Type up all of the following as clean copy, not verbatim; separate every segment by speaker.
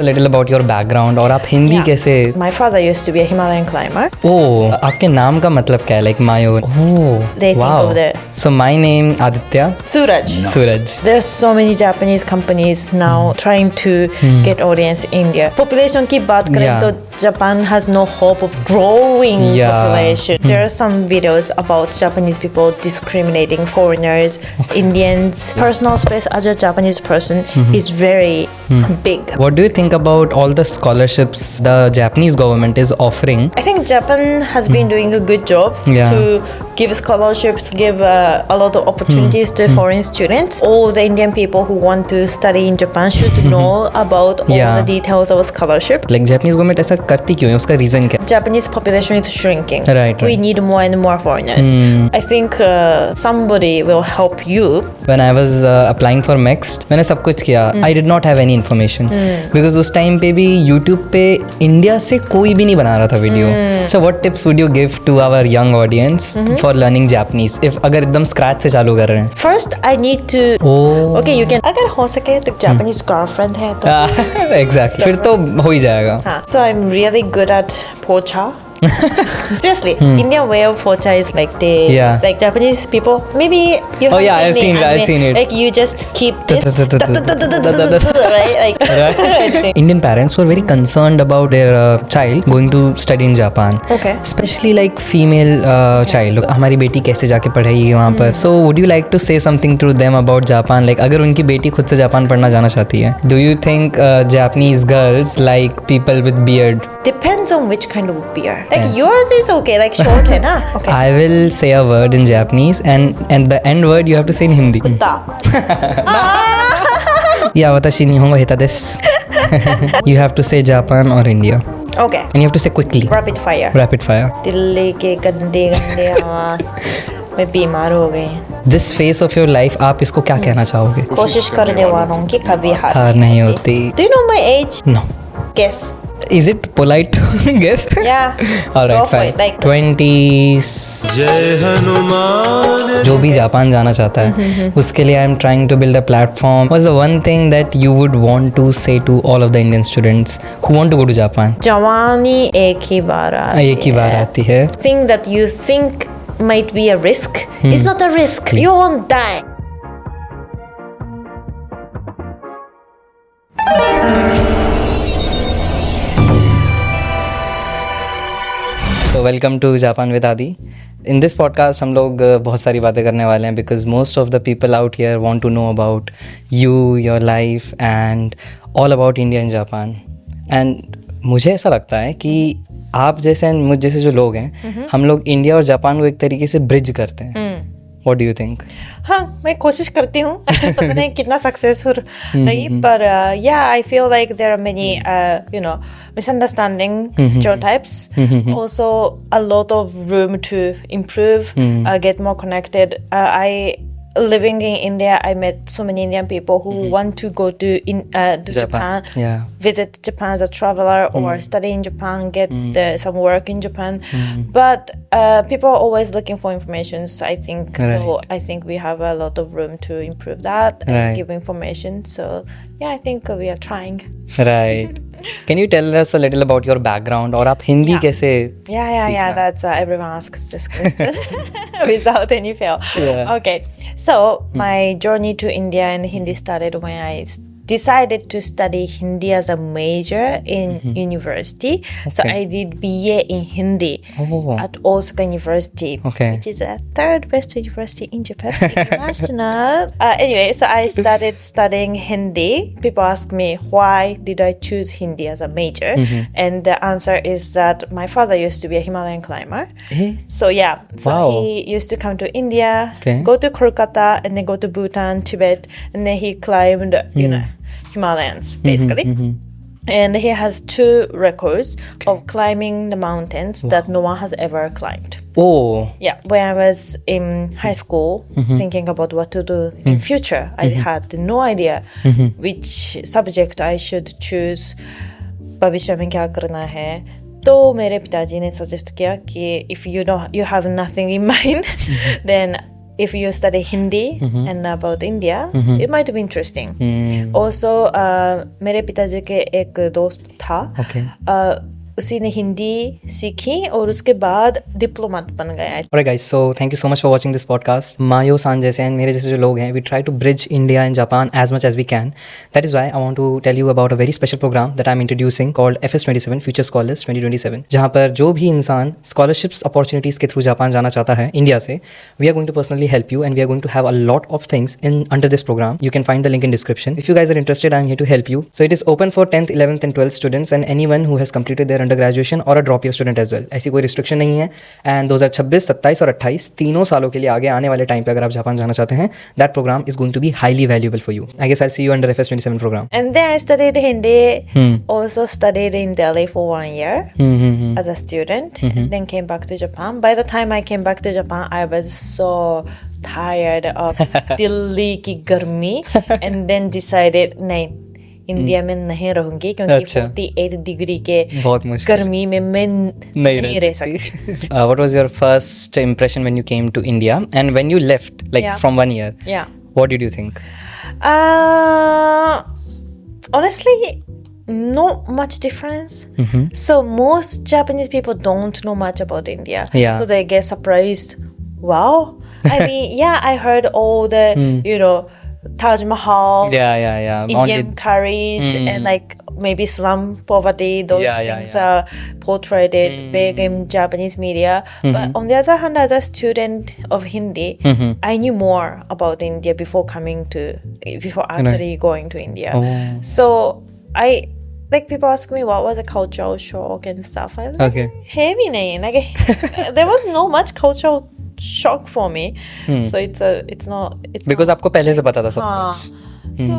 Speaker 1: A little about your background और आप हिंदी कैसे?
Speaker 2: My father used to be a Himalayan climber.
Speaker 1: Oh, आपके नाम का मतलब क्या है? Like Mayo. Oh,
Speaker 2: They think
Speaker 1: wow.
Speaker 2: of the
Speaker 1: So my name Aditya.
Speaker 2: Suraj.
Speaker 1: Suraj.
Speaker 2: There's so many Japanese companies now trying to get audience in India. Population की बात करें तो Japan has no hope of growing population. There are some videos about Japanese people discriminating foreigners, Indians. Personal space as a Japanese person is very big.
Speaker 1: What do you think about all the scholarships the Japanese government is offering?
Speaker 2: I think Japan has been doing a good job to give scholarships, give a lot of opportunities to foreign students. All the Indian people who want to study in Japan should know about all the details of a scholarship.
Speaker 1: Like Japanese government ऐसा करती क्यों है? उसका reason क्या?
Speaker 2: Japanese population is shrinking.
Speaker 1: Right.
Speaker 2: We need more and more foreigners. I think somebody will help you.
Speaker 1: When I was applying for MEXT, मैंने सब कुछ किया. I did not have any information because उस time पे भी YouTube पे India से कोई भी नहीं बना रहा था video. So what tips would you give to our young audience for learning Japanese? If अगर एकदम scratch से चालू कर रहे हैं.
Speaker 2: First, I need to. Okay, you can. अगर हो सके तो Japanese girlfriend है तो.
Speaker 1: Exactly. फिर तो हो ही जाएगा.
Speaker 2: हाँ. So I'm really good at pocha. Seriously, Indian way of pocha is like like Japanese people. Maybe you have
Speaker 1: I've seen it.
Speaker 2: Like you just keep this, right? Like
Speaker 1: Indian parents were very concerned about their child going to study in Japan.
Speaker 2: Okay.
Speaker 1: Especially like female child. हमारी बेटी कैसे जाके पढ़ेगी वहाँ पर? So would you like to say something to them about Japan? Like अगर उनकी बेटी खुद से जापान पढ़ना जाना चाहती है, do you think Japanese girls like people with beard?
Speaker 2: Depends on which kind of beard. Like yours is okay, like short है ना? Okay.
Speaker 1: I will say a word in Japanese and the end word you have to say in Hindi.
Speaker 2: कुत्ता.
Speaker 1: Yeah, watashi nihongo heta desu. You have to say Japan or India.
Speaker 2: Okay.
Speaker 1: And you have to say quickly.
Speaker 2: Rapid fire.
Speaker 1: Rapid fire.
Speaker 2: Delhi के गंदे गंदे आवाज में बीमार हो गए.
Speaker 1: This phase of your life, आप इसको क्या कहना चाहोगे?
Speaker 2: कोशिश करने वालों की कभी
Speaker 1: हार नहीं होती.
Speaker 2: Do you know my age?
Speaker 1: No.
Speaker 2: Guess.
Speaker 1: Is it polite to guess?
Speaker 2: Yeah.
Speaker 1: All right, fine. Like 20s. जो भी जापान जाना चाहता है उसके लिए I am trying to build a platform. What's the one thing that you would want to say to all of the Indian students who want to go to Japan?
Speaker 2: जवानी एक ही बार
Speaker 1: आती है.
Speaker 2: Thing that you think might be a risk is not a risk. You won't die.
Speaker 1: So welcome to Japan with Adi. In this podcast हम लोग बहुत सारी बातें करने वाले हैं because most of the people out here want to know about you, your life and all about India and Japan. And मुझे ऐसा लगता है कि आप जैसे मुझ जैसे जो लोग हैं हम लोग इंडिया और जापान को एक तरीके से ब्रिज करते हैं. What do you think?
Speaker 2: हाँ, मैं कोशिश करती हूँ. पता नहीं कितना सक्सेसफुल रही पर yeah, I feel like there are many misunderstanding stereotypes. Also a lot of room to improve, get more connected. Living in India, I met so many Indian people who want to go to Japan, visit Japan as a traveler or study in Japan, get some work in Japan. But people are always looking for information. So I think we have a lot of room to improve that and give information. So yeah, I think we are trying.
Speaker 1: Right. Can you tell us a little about your background और आप हिंदी कैसे?
Speaker 2: Yeah. That's everyone asks this question without any fail. Okay. So my journey to India and Hindi started when I decided to study Hindi as a major in university. Okay. So I did BA in Hindi at Osaka University, which is the third best university in Japan. Anyway, so I started studying Hindi. People ask me, why did I choose Hindi as a major? And the answer is that my father used to be a Himalayan climber. So he used to come to India, go to Kolkata, and then go to Bhutan, Tibet, and then he climbed, Himalayas, basically. And he has 2 records of climbing the mountains that no one has ever climbed.
Speaker 1: Oh.
Speaker 2: Yeah. When I was in high school, thinking about what to do in future, I had no idea which subject I should choose. भविष्य में क्या करना है. तो मेरे पिताजी ने suggest किया कि if you have nothing in mind, then if you study Hindi and about India, it might be interesting. Also, मेरे पिताजी के एक दोस्त था, उसी ने हिंदी सीखी और उसके बाद डिप्लोमेट बन गया.
Speaker 1: Alright guys, so thank you so much for watching this podcast. Mayo-san जैसे and मेरे जैसे जो लोग हैं, we try to bridge India and Japan as much as we can. That is why I want to tell you about a very special program that I'm introducing called FS27 Future Scholars 2027. जहाँ पर जो भी इंसान scholarships opportunities के through Japan जाना चाहता है India से, we are going to personally help you and we are going to have a lot of things in under this program. You can find the link in description. If you guys are interested, I'm here to help you. So it is open for 10th, 11th and 12th students and anyone who has completed their undergraduation or a drop year student as well. ऐसी कोई restriction नहीं है. And 2026, 27 और 28 तीनों सालों के लिए आगे आने वाले टाइम पे अगर आप जापान जाना चाहते हैं, that program is going to be highly valuable for you. I guess I'll see you under FS27 program.
Speaker 2: And then I studied Hindi, also studied in Delhi for 1 year as a student, then came back to Japan. By the time I came back to Japan, I was so tired of Delhi की गर्मी and then decided नहीं, India में नहीं रहूंगी क्योंकि 48 degree के गर्मी में मैं नहीं रह सकती.
Speaker 1: What was your first impression when you came to India and when you left, like from 1 year?
Speaker 2: Yeah.
Speaker 1: What did you think?
Speaker 2: Honestly, not much difference. So most Japanese people don't know much about India.
Speaker 1: Yeah.
Speaker 2: So they get surprised. Wow. I mean, yeah, I heard all the, you know, Taj Mahal, Indian curries, and like maybe slum poverty, those things are portrayed big in Japanese media. But on the other hand, as a student of Hindi, I knew more about India before actually going to India. So like people ask me what was a cultural shock and stuff. I'm like, heavy nahi. Like there was no much cultural shock for me. So it's
Speaker 1: because आपको पहले से पता था सब कुछ.
Speaker 2: So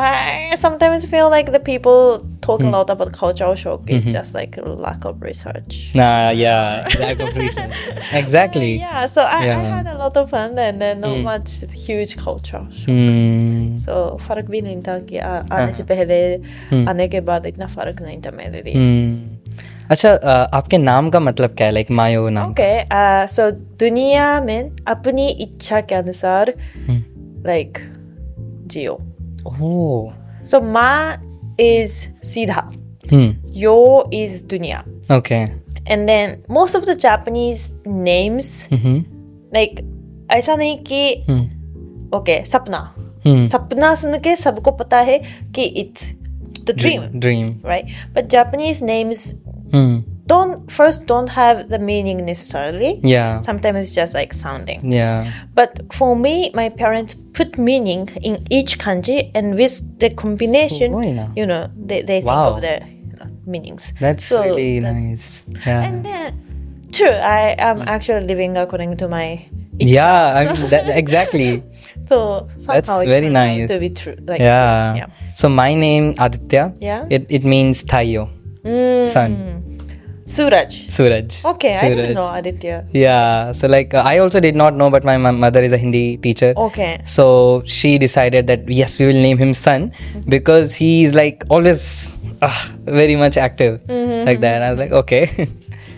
Speaker 2: I sometimes feel like the people talk a lot about cultural shock is just like lack of research.
Speaker 1: Lack of research. Exactly.
Speaker 2: So I had a lot of fun and then not much huge cultural shock. So फर्क भी नहीं था कि आने से पहले आने के बाद इतना फर्क नहीं था मेरे लिए.
Speaker 1: अच्छा, आपके नाम का मतलब क्या है, लाइक मायो नाम?
Speaker 2: so दुनिया में अपनी इच्छा के अनुसार like Jio. So ma is सीधा, yo is दुनिया. And then most of the Japanese names like ऐसा नहीं कि सपना सपना सुन के सबको पता है कि it's the dream, right? But Japanese names don't have the meaning necessarily. Sometimes it's just like sounding. But for me, my parents put meaning in each kanji, and with the combination, you know, they think of the meanings.
Speaker 1: That's really nice.
Speaker 2: And then true, I am actually living according to my
Speaker 1: exactly.
Speaker 2: So
Speaker 1: that's very nice
Speaker 2: to be true. Like,
Speaker 1: So my name Aditya. It means Taiyo, sun. Suraj.
Speaker 2: Okay, I didn't know Aditya.
Speaker 1: So like I also did not know, but my mother is a Hindi teacher. So she decided that yes, we will name him Sun because he is like always very much active like that. I was like, okay.
Speaker 2: Sure.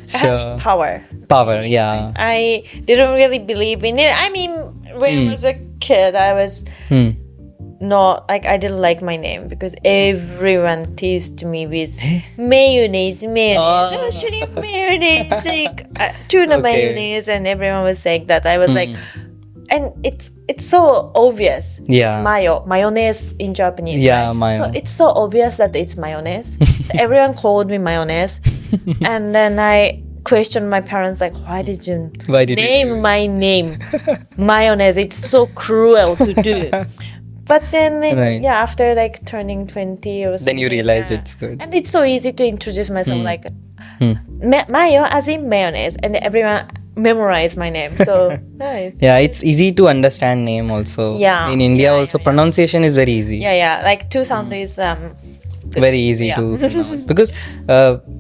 Speaker 2: It has power. I didn't really believe in it. I mean, when I was a kid, I was not like, I didn't like my name because everyone teased me with mayonnaise. Oh, shouldn't mayonnaise, like, tuna mayonnaise, and everyone was saying that. I was like, and it's so obvious. It's mayonnaise in Japanese. Mayo. So it's so obvious that it's mayonnaise. Everyone called me mayonnaise, and then I questioned my parents, like, why did you name my name mayonnaise? It's so cruel to do. But then, after like turning 20 or something,
Speaker 1: then you realized it's good.
Speaker 2: And it's so easy to introduce myself like Mayo as in mayonnaise, and everyone memorize my name. So
Speaker 1: it's easy to understand name also. In India also pronunciation is very easy.
Speaker 2: Like two sound is
Speaker 1: very easy to pronounce because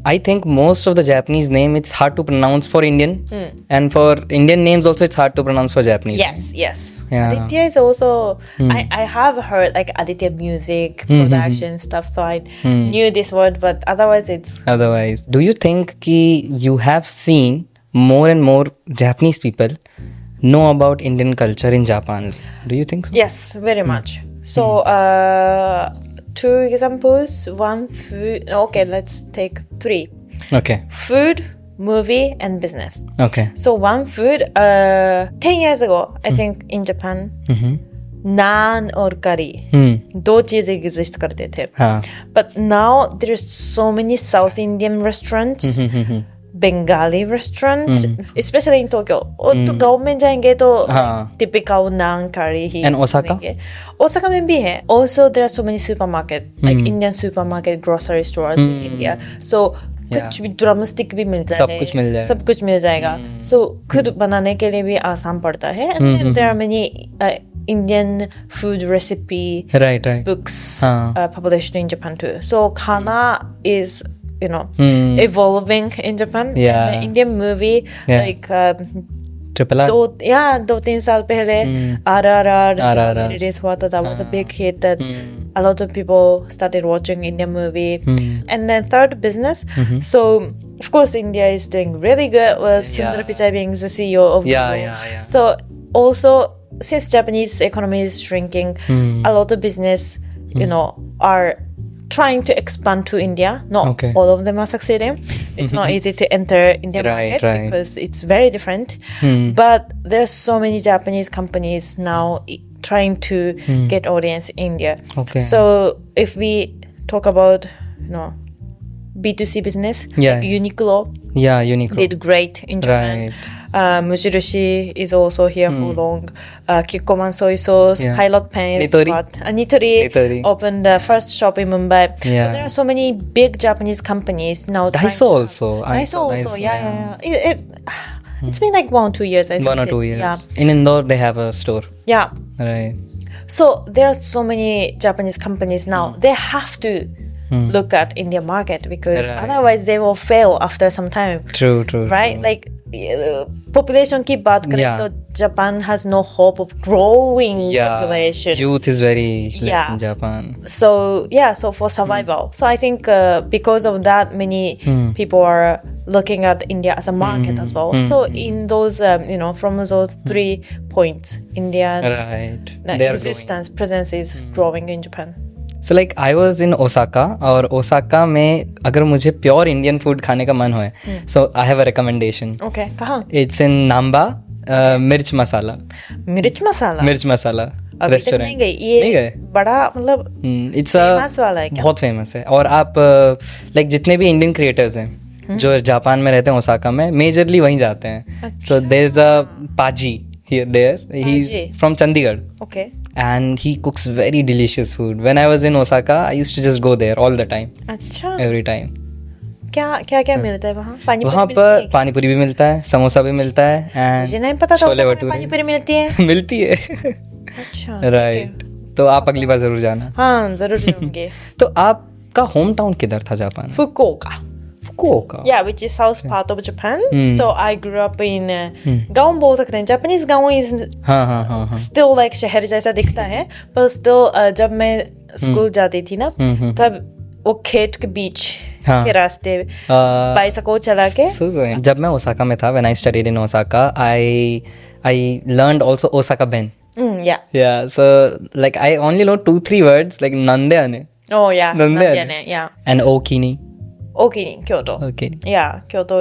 Speaker 1: I think most of the Japanese name it's hard to pronounce for Indian, and for Indian names also it's hard to pronounce for Japanese.
Speaker 2: Yes. Aditya is also I have heard like Aditya music production stuff, so I knew this word, but otherwise do you think ki you have seen more and more Japanese people
Speaker 1: know about Indian culture in Japan? Do you think so?
Speaker 2: Yes, very much. So, two examples. One, food. Okay, let's take three.
Speaker 1: Okay.
Speaker 2: Food, movie, and business.
Speaker 1: Okay.
Speaker 2: So, one food, 10 years ago, I think in Japan, naan or curry, दो चीज़ें exist करते थे.
Speaker 1: हाँ.
Speaker 2: But now there's so many South Indian restaurants, Bengali restaurant, especially in Tokyo. और तो गाँव में जाएंगे तो typical naan curry he.
Speaker 1: And Osaka?
Speaker 2: Osaka में भी है. Also there are so many supermarket, like Indian supermarket, grocery stores in India. So कुछ भी ड्रमस्टिक भी मिलता है, सब कुछ मिल जाएगा. So खुद बनाने के लिए भी आसान पड़ता है. And then there are many Indian food recipe books published in Japan too. So khana is evolving in Japan.
Speaker 1: Yeah.
Speaker 2: And the Indian movie like
Speaker 1: Triple R.
Speaker 2: 2-3 साल पहले RRR release हुआ था. That was a big hit that a lot of people started watching Indian movie. And then third, business. So of course India is doing really good with Sundar Pichai being the CEO of Google. So also since Japanese economy is shrinking, a lot of business are trying to expand to India. Not all of them are succeeding. It's not easy to enter Indian market because it's very different. But there's so many Japanese companies now trying to get audience in India. So if we talk about B2C business, like Uniqlo, did great in Japan. Mujirushi is also here for long. Kikkoman soy sauce, Pilot Paints, Nitori opened the first shop in Mumbai. But there are so many big Japanese companies now.
Speaker 1: Daiso also.
Speaker 2: It's been like 1 or 2 years, I think.
Speaker 1: 1 or 2 years.
Speaker 2: Yeah.
Speaker 1: In Indore, they have a store.
Speaker 2: Yeah.
Speaker 1: Right.
Speaker 2: So there are so many Japanese companies now. They have to look at Indian market because otherwise they will fail after some time.
Speaker 1: True.
Speaker 2: Right? Like population की बात करें तो Japan has no hope of growing population.
Speaker 1: Youth is very less in Japan.
Speaker 2: So so for survival. So I think because of that, many people are looking at India as a market as well. So in those from those 3 points, India's existence presence is growing in Japan.
Speaker 1: So like I was in Osaka और Osaka में अगर मुझे pure Indian food खाने का मन हो so I have a recommendation.
Speaker 2: Okay, कहाँ?
Speaker 1: It's in Namba, मिर्च मसाला.
Speaker 2: मिर्च मसाला
Speaker 1: रेस्टोरेंट.
Speaker 2: नहीं गए. बड़ा मतलब
Speaker 1: it's a बहुत फेमस है. और आप like जितने भी इंडियन क्रिएटर्स हैं जो जापान में रहते हैं ओसाका में मेजरली वहीं जाते हैं. So there's a Paji there. He's from Chandigarh.
Speaker 2: Okay.
Speaker 1: And he cooks very delicious food. When I was in Osaka, I used to just go there all the time.
Speaker 2: अच्छा.
Speaker 1: Every time.
Speaker 2: क्या मिलता है वहाँ?
Speaker 1: वहाँ पर पानी पूरी भी मिलता है, समोसा भी मिलता है,
Speaker 2: मुझे नहीं पता था पानी पूरी मिलती है.
Speaker 1: मिलती है.
Speaker 2: अच्छा.
Speaker 1: Right. तो आप अगली बार जरूर जाना.
Speaker 2: हाँ, जरूर जाऊंगे.
Speaker 1: तो आपका होम टाउन किधर था Japan?
Speaker 2: Fukuoka. Yeah, which is south part of Japan. So I grew up in गाँव बोल सकते हैं. Japanese गाँव is still like शहर जैसा दिखता है. But still जब मैं स्कूल जाती थी ना तब वो खेत के बीच के रास्ते बाइसाइकिल चला के.
Speaker 1: जब मैं ओसाका में था, when I studied in Osaka, I learned also Osaka Ben. Yeah. So like I only know 2-3 words like nandeane.
Speaker 2: Oh yeah. Nandeane. Yeah.
Speaker 1: And okini.
Speaker 2: Kyoto.
Speaker 1: Okay.
Speaker 2: Yeah, Kyoto.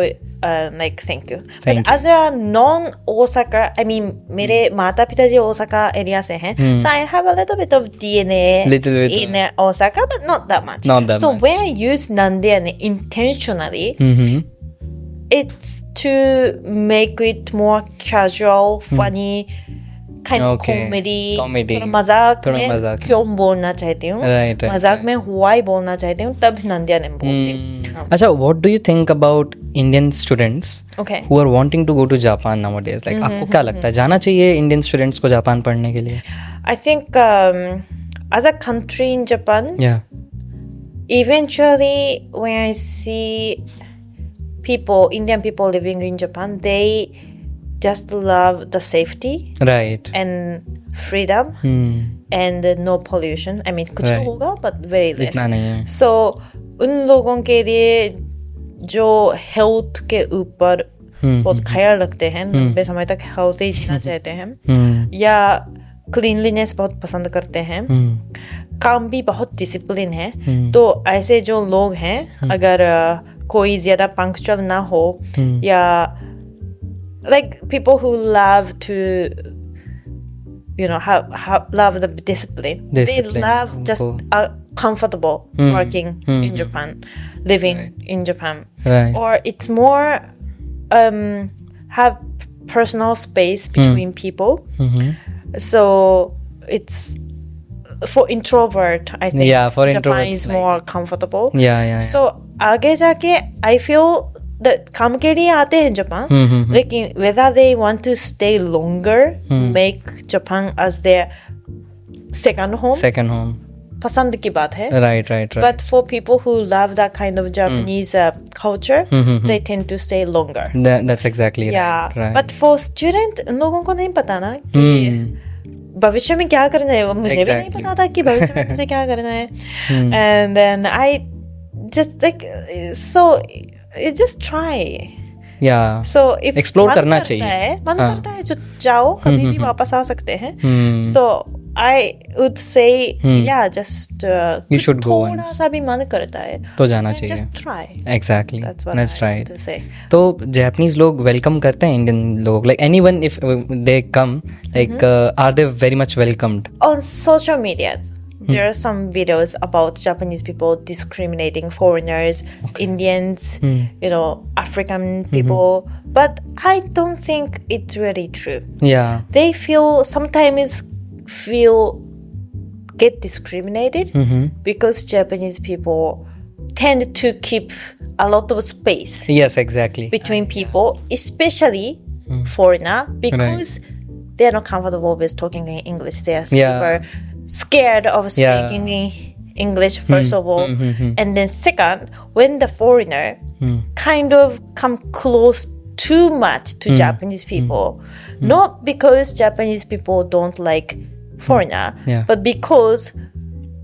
Speaker 2: Like thank you. But as a non-Osaka, I mean, मेरे माता पिता जी Osaka area से हैं. So I have a little bit of DNA in Osaka, but not that much. So when I use nandeane intentionally, it's to make it more casual, funny, kind of comedy. थोड़ा मजाक में क्यों बोलना चाहती हूँ, मजाक में हुआ ही बोलना चाहती हूँ, तब नंदियाने बोलती हूँ.
Speaker 1: अच्छा, what do you think about Indian students who are wanting to go to Japan nowadays? Like आपको क्या लगता है, जाना चाहिए Indian students को जापान पढ़ने के लिए?
Speaker 2: I think as a country in Japan, eventually when I see Indian people living in Japan, they just love the safety and freedom and no pollution. I mean कुछ तो होगा but very less. So उन लोगों के लिए जो health के ऊपर बहुत ख्याल रखते हैं, लंबे समय तक हेल्थी जीना चाहते हैं, या क्लीनलीनेस बहुत पसंद करते हैं, काम भी बहुत डिसिप्लिन है. तो ऐसे जो लोग हैं, अगर कोई ज्यादा पंक्चुअल ना हो, या like people who love to love the discipline. They love just comfortable working in Japan, living in Japan, or it's more have personal space between people. So it's for introvert, I think.
Speaker 1: Yeah, for
Speaker 2: Japan
Speaker 1: introverts,
Speaker 2: is more comfortable.
Speaker 1: Yeah.
Speaker 2: So आगे जाके I feel that काम के लिए आते हैं Japan, लेकिन whether they want to stay longer, make Japan as their second home, पसंद की बात है.
Speaker 1: Right.
Speaker 2: But for people who love that kind of Japanese culture, they tend to stay longer.
Speaker 1: That's exactly right.
Speaker 2: But for student, उन लोगों को नहीं पता ना कि भविष्य में क्या करना है. मुझे भी नहीं पता था कि भविष्य में मुझे क्या करना है. And then I just like, so just try.
Speaker 1: Yeah.
Speaker 2: So if
Speaker 1: explore
Speaker 2: मन
Speaker 1: करना
Speaker 2: करता
Speaker 1: चाहिए.
Speaker 2: है, मन करता है जो जाओ, कभी भी वापस आ सकते हैं. So I would say yeah, just
Speaker 1: you should go
Speaker 2: थोड़ा
Speaker 1: once.
Speaker 2: सा भी मन करता है
Speaker 1: तो जाना चाहिए.
Speaker 2: Just try.
Speaker 1: Exactly.
Speaker 2: That's what
Speaker 1: That's
Speaker 2: I
Speaker 1: right.
Speaker 2: have to say.
Speaker 1: तो Japanese लोग वेलकम करते हैं इंडियन लोग, like anyone if they come, like are they very much welcomed?
Speaker 2: On social media, there are some videos about Japanese people discriminating foreigners, Indians, African people, but I don't think it's really true.
Speaker 1: Yeah.
Speaker 2: They sometimes get discriminated because Japanese people tend to keep a lot of space.
Speaker 1: Yes, exactly.
Speaker 2: Between people, especially foreigner, because they are not comfortable with talking in English. They are super scared of speaking in English, first of all. And then second, when the foreigner kind of come close too much to Japanese people, not because Japanese people don't like foreigner, but because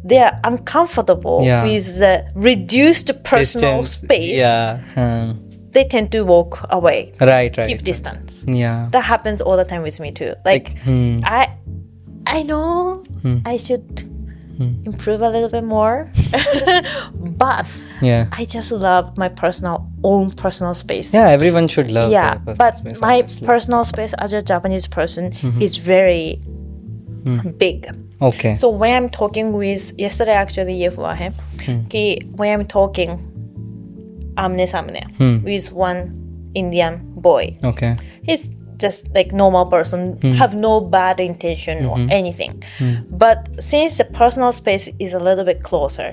Speaker 2: they are uncomfortable with the reduced personal space. They tend to walk away.
Speaker 1: Right.
Speaker 2: Keep distance.
Speaker 1: Yeah.
Speaker 2: That happens all the time with me too. Like I know I should improve a little bit more, but I just love my own personal space.
Speaker 1: Yeah, everyone should love their personal
Speaker 2: but
Speaker 1: space.
Speaker 2: my
Speaker 1: Honestly.
Speaker 2: personal space as a Japanese person is very big.
Speaker 1: Okay.
Speaker 2: So when I'm talking with, yesterday actually ये हुआ है कि when I'm talking आमने सामने with one Indian boy,
Speaker 1: Okay.
Speaker 2: he's just like normal person, have no bad intention or anything, but since the personal space is a little bit closer,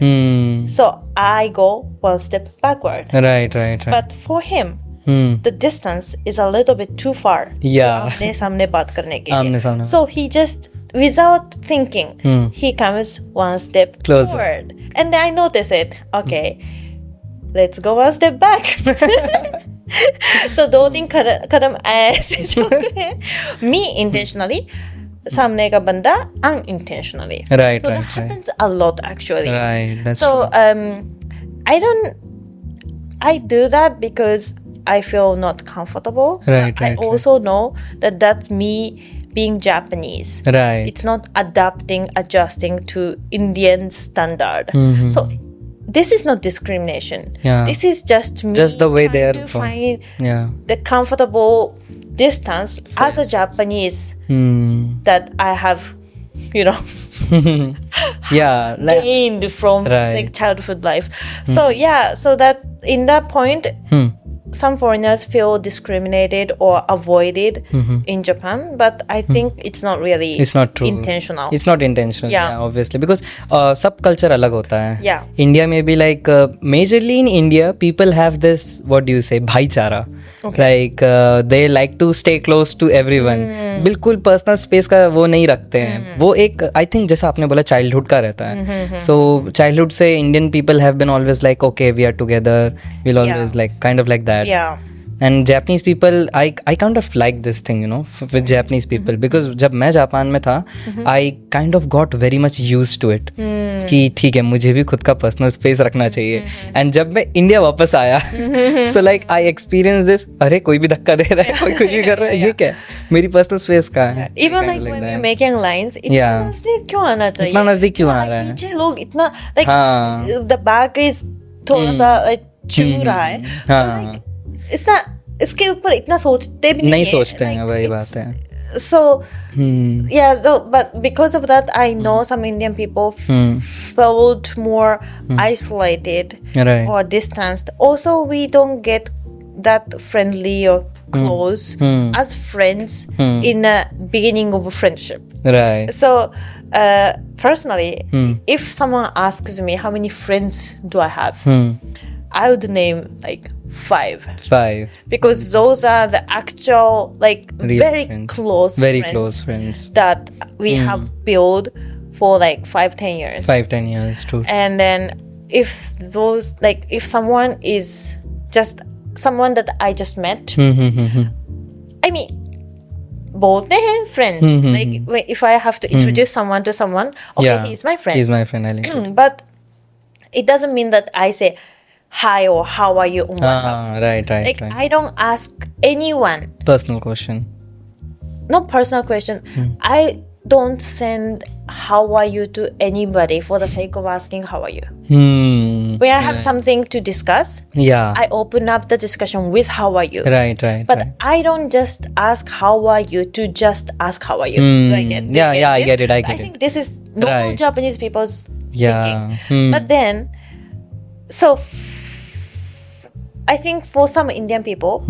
Speaker 2: so I go one step backward.
Speaker 1: Right.
Speaker 2: But for him, the distance is a little bit too far.
Speaker 1: Yeah.
Speaker 2: आमने सामने बात करने के लिए.
Speaker 1: आमने सामने.
Speaker 2: So he just, without thinking, he comes one step
Speaker 1: Closer.
Speaker 2: forward, and then I notice it. Okay, let's go one step back. So 2-3 कदम ऐसे चलते हैं. Me intentionally, सामने का बंदा unintentionally.
Speaker 1: Right.
Speaker 2: So that happens a lot actually.
Speaker 1: Right. That's
Speaker 2: So
Speaker 1: true.
Speaker 2: I do that because I feel not comfortable.
Speaker 1: Right.
Speaker 2: I also know that that's me being Japanese.
Speaker 1: Right.
Speaker 2: It's not adjusting to Indian standard. So this is not discrimination.
Speaker 1: Yeah.
Speaker 2: This is just me
Speaker 1: Just the way they
Speaker 2: trying
Speaker 1: are
Speaker 2: to
Speaker 1: from.
Speaker 2: find
Speaker 1: Yeah.
Speaker 2: the comfortable distance as a Japanese that I have,
Speaker 1: Yeah.
Speaker 2: gained from like childhood life. So so that in that point, some foreigners feel discriminated or avoided in Japan, but I think it's not really
Speaker 1: It's not true.
Speaker 2: intentional.
Speaker 1: It's not intentional. Yeah, obviously, because सब culture अलग होता है.
Speaker 2: Yeah.
Speaker 1: India may be like majorly in India, people have this, what do you say, भाईचारा. Like they like to stay close to everyone. बिल्कुल personal space का वो नहीं रखते हैं. वो एक I think जैसा आपने बोला childhood का रहता है. So childhood से Indian people have been always like, okay, we are together. We'll always like kind of like that.
Speaker 2: Yeah.
Speaker 1: And Japanese people, I kind of like this thing, you know, with Japanese people, because जब मैं Japan में था, I kind of got very much used to it, कि ठीक है मुझे भी खुद का पर्सनल स्पेस रखना चाहिए. एंड जब मैं इंडिया वापस आया, so like I experienced this, अरे कोई भी धक्का दे रहा है, कोई कुछ भी कर रहा है, ये क्या है, मेरी पर्सनल स्पेस कहाँ है.
Speaker 2: Even like when we're making lines, इतना नजदीक क्यों आना चाहिए,
Speaker 1: इतना नजदीक क्यों आ रहा है,
Speaker 2: पीछे लोग इतना like the back is थोड़ा सा चू रहा है, like इसके ऊपर इतना सोचते भी
Speaker 1: नहीं सोचते हैं, वही बात है.
Speaker 2: So yeah, so, but because of that I know some Indian people felt more isolated or distanced. Also we don't get that friendly or close as friends in the beginning of a friendship.
Speaker 1: Right.
Speaker 2: So personally, if someone asks me how many friends do I have, I would name like 5, because those are the actual like
Speaker 1: real
Speaker 2: very
Speaker 1: friends. Close friends
Speaker 2: that we have built for like 5-10 years.
Speaker 1: 5-10 years, true.
Speaker 2: And then if those like if someone is just someone that I just met, I mean both they have friends. Like if I have to introduce someone to someone, okay, he's my friend.
Speaker 1: He's my friend, I like
Speaker 2: but it doesn't mean that I say hi or how are you on WhatsApp.
Speaker 1: Right.
Speaker 2: Like I don't ask anyone
Speaker 1: personal question.
Speaker 2: No personal question. I don't send how are you to anybody for the sake of asking how are you. When I have something to discuss, I open up the discussion with how are you.
Speaker 1: Right.
Speaker 2: But I don't just ask how are you to just ask how are you.
Speaker 1: I get it.
Speaker 2: I think this is normal Japanese people's thinking. But then, so I think for some Indian people,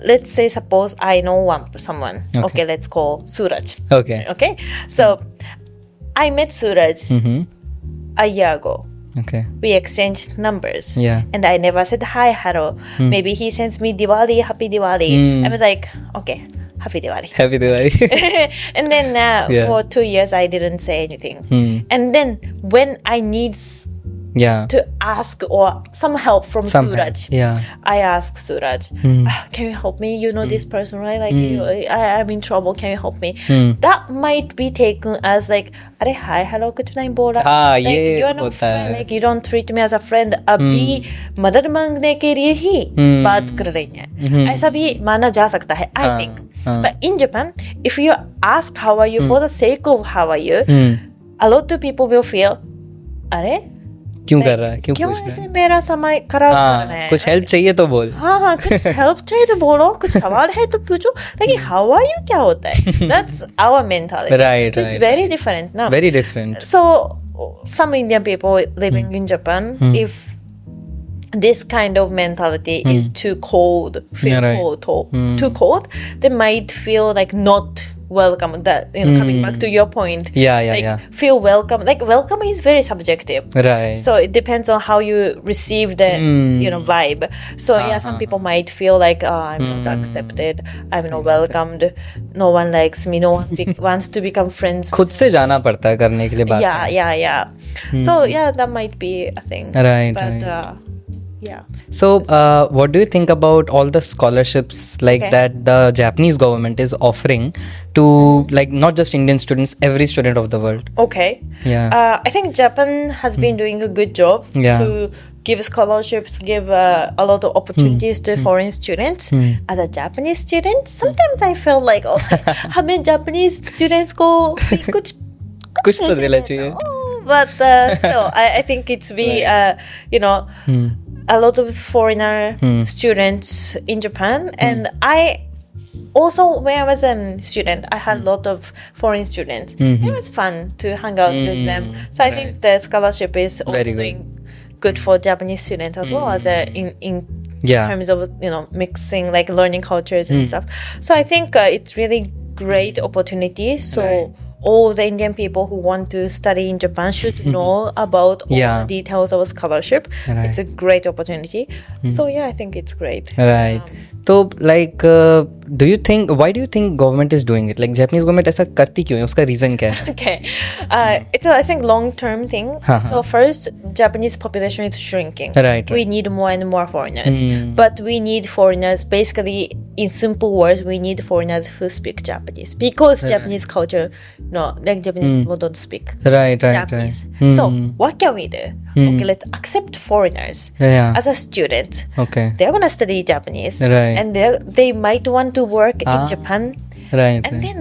Speaker 2: let's say suppose I know someone. Okay, let's call Suraj. Okay. So I met Suraj a year ago.
Speaker 1: Okay.
Speaker 2: We exchanged numbers.
Speaker 1: Yeah.
Speaker 2: And I never said hi, hello. Maybe he sends me Diwali, happy Diwali. I was like, okay, happy Diwali.
Speaker 1: Happy Diwali.
Speaker 2: And then for 2 years, I didn't say anything. And then when I need to ask or some help from Suraj, I ask Suraj, can you help me? You know this person, right? Like I'm in trouble. Can you help me? That might be taken as like, अरे hi, hello, कुछ नहीं बोला. Like you're not friend. Like you don't treat me as a friend. अभी मदद मांगने के लिए ही बात कर रही हैं. ऐसा भी माना जा सकता है, I think. But in Japan, if you ask how are you for the sake of how are you, a lot of people will feel, अरे
Speaker 1: क्यों कर रहा है,
Speaker 2: क्यों ऐसे मेरा समय खराब कर रहा है.
Speaker 1: कुछ हेल्प चाहिए तो बोल.
Speaker 2: हाँ कुछ हेल्प चाहिए तो बोलो, कुछ सवाल है तो पूछो. लेकिन how are you क्या होता है? That's our mentality.
Speaker 1: Right.
Speaker 2: It's very different now.
Speaker 1: Very different.
Speaker 2: So some Indian people living in Japan, if this kind of mentality is too cold, too cold, they might feel like not welcome. That coming back to your point, feel welcome. Like welcome is very subjective,
Speaker 1: right?
Speaker 2: So it depends on how you receive the vibe. So some people might feel like I'm not accepted, I'm not welcomed, no one likes me, no one wants to become friends.
Speaker 1: खुद से जाना पड़ता है करने के लिए बात.
Speaker 2: So that might be a thing,
Speaker 1: right?
Speaker 2: But
Speaker 1: So what do you think about all the scholarships that the Japanese government is offering to like not just Indian students, every student of the world?
Speaker 2: I think Japan has been doing a good job to give scholarships, give a lot of opportunities to foreign students. As a Japanese student, sometimes I feel like हमें Japanese students को
Speaker 1: कुछ तो देना चाहिए.
Speaker 2: But still, I think it's a lot of foreigner students in Japan, and I also, when I was a student, I had a lot of foreign students. It was fun to hang out with them. So I think the scholarship is also doing good for Japanese students as well as in terms of mixing, like learning cultures and stuff. So I think it's really great opportunity. So all the Indian people who want to study in Japan should know about all the details of a scholarship. It's a great opportunity. So I think it's great.
Speaker 1: Right. तो like why do you think government is doing it? Like Japanese government ऐसा करती क्यों है? उसका reason क्या है?
Speaker 2: Okay. It's a, I think, long-term thing. So first, Japanese population is shrinking.
Speaker 1: Right.
Speaker 2: We need more and more foreigners. But we need foreigners, basically, in simple words, we need foreigners who speak Japanese. Because Japanese culture, like Japanese people don't speak
Speaker 1: Right.
Speaker 2: Japanese. So what can we do? Okay, let's accept foreigners as a student.
Speaker 1: Okay.
Speaker 2: They're going to study Japanese.
Speaker 1: Right.
Speaker 2: And they might want to work in Japan.
Speaker 1: Right.
Speaker 2: And then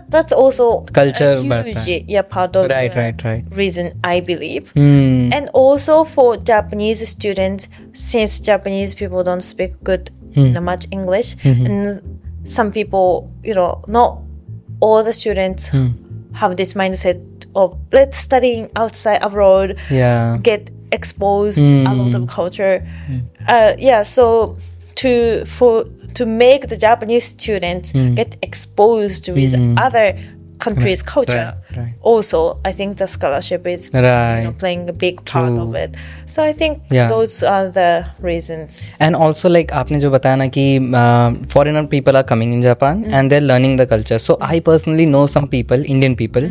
Speaker 2: that's also
Speaker 1: Culture
Speaker 2: a huge part of
Speaker 1: right.
Speaker 2: reason, I believe. And also for Japanese students, since Japanese people don't speak good much English, and some people, not all the students have this mindset of let's study outside abroad, get exposed a lot of culture. So to make the Japanese students get exposed with other countries' culture.
Speaker 1: Right.
Speaker 2: Also, I think the scholarship is playing a big part of it. So I think those are the reasons.
Speaker 1: And also, like आपने जो बताया ना कि foreigner people are coming in Japan and they're learning the culture. So I personally know some people, Indian people,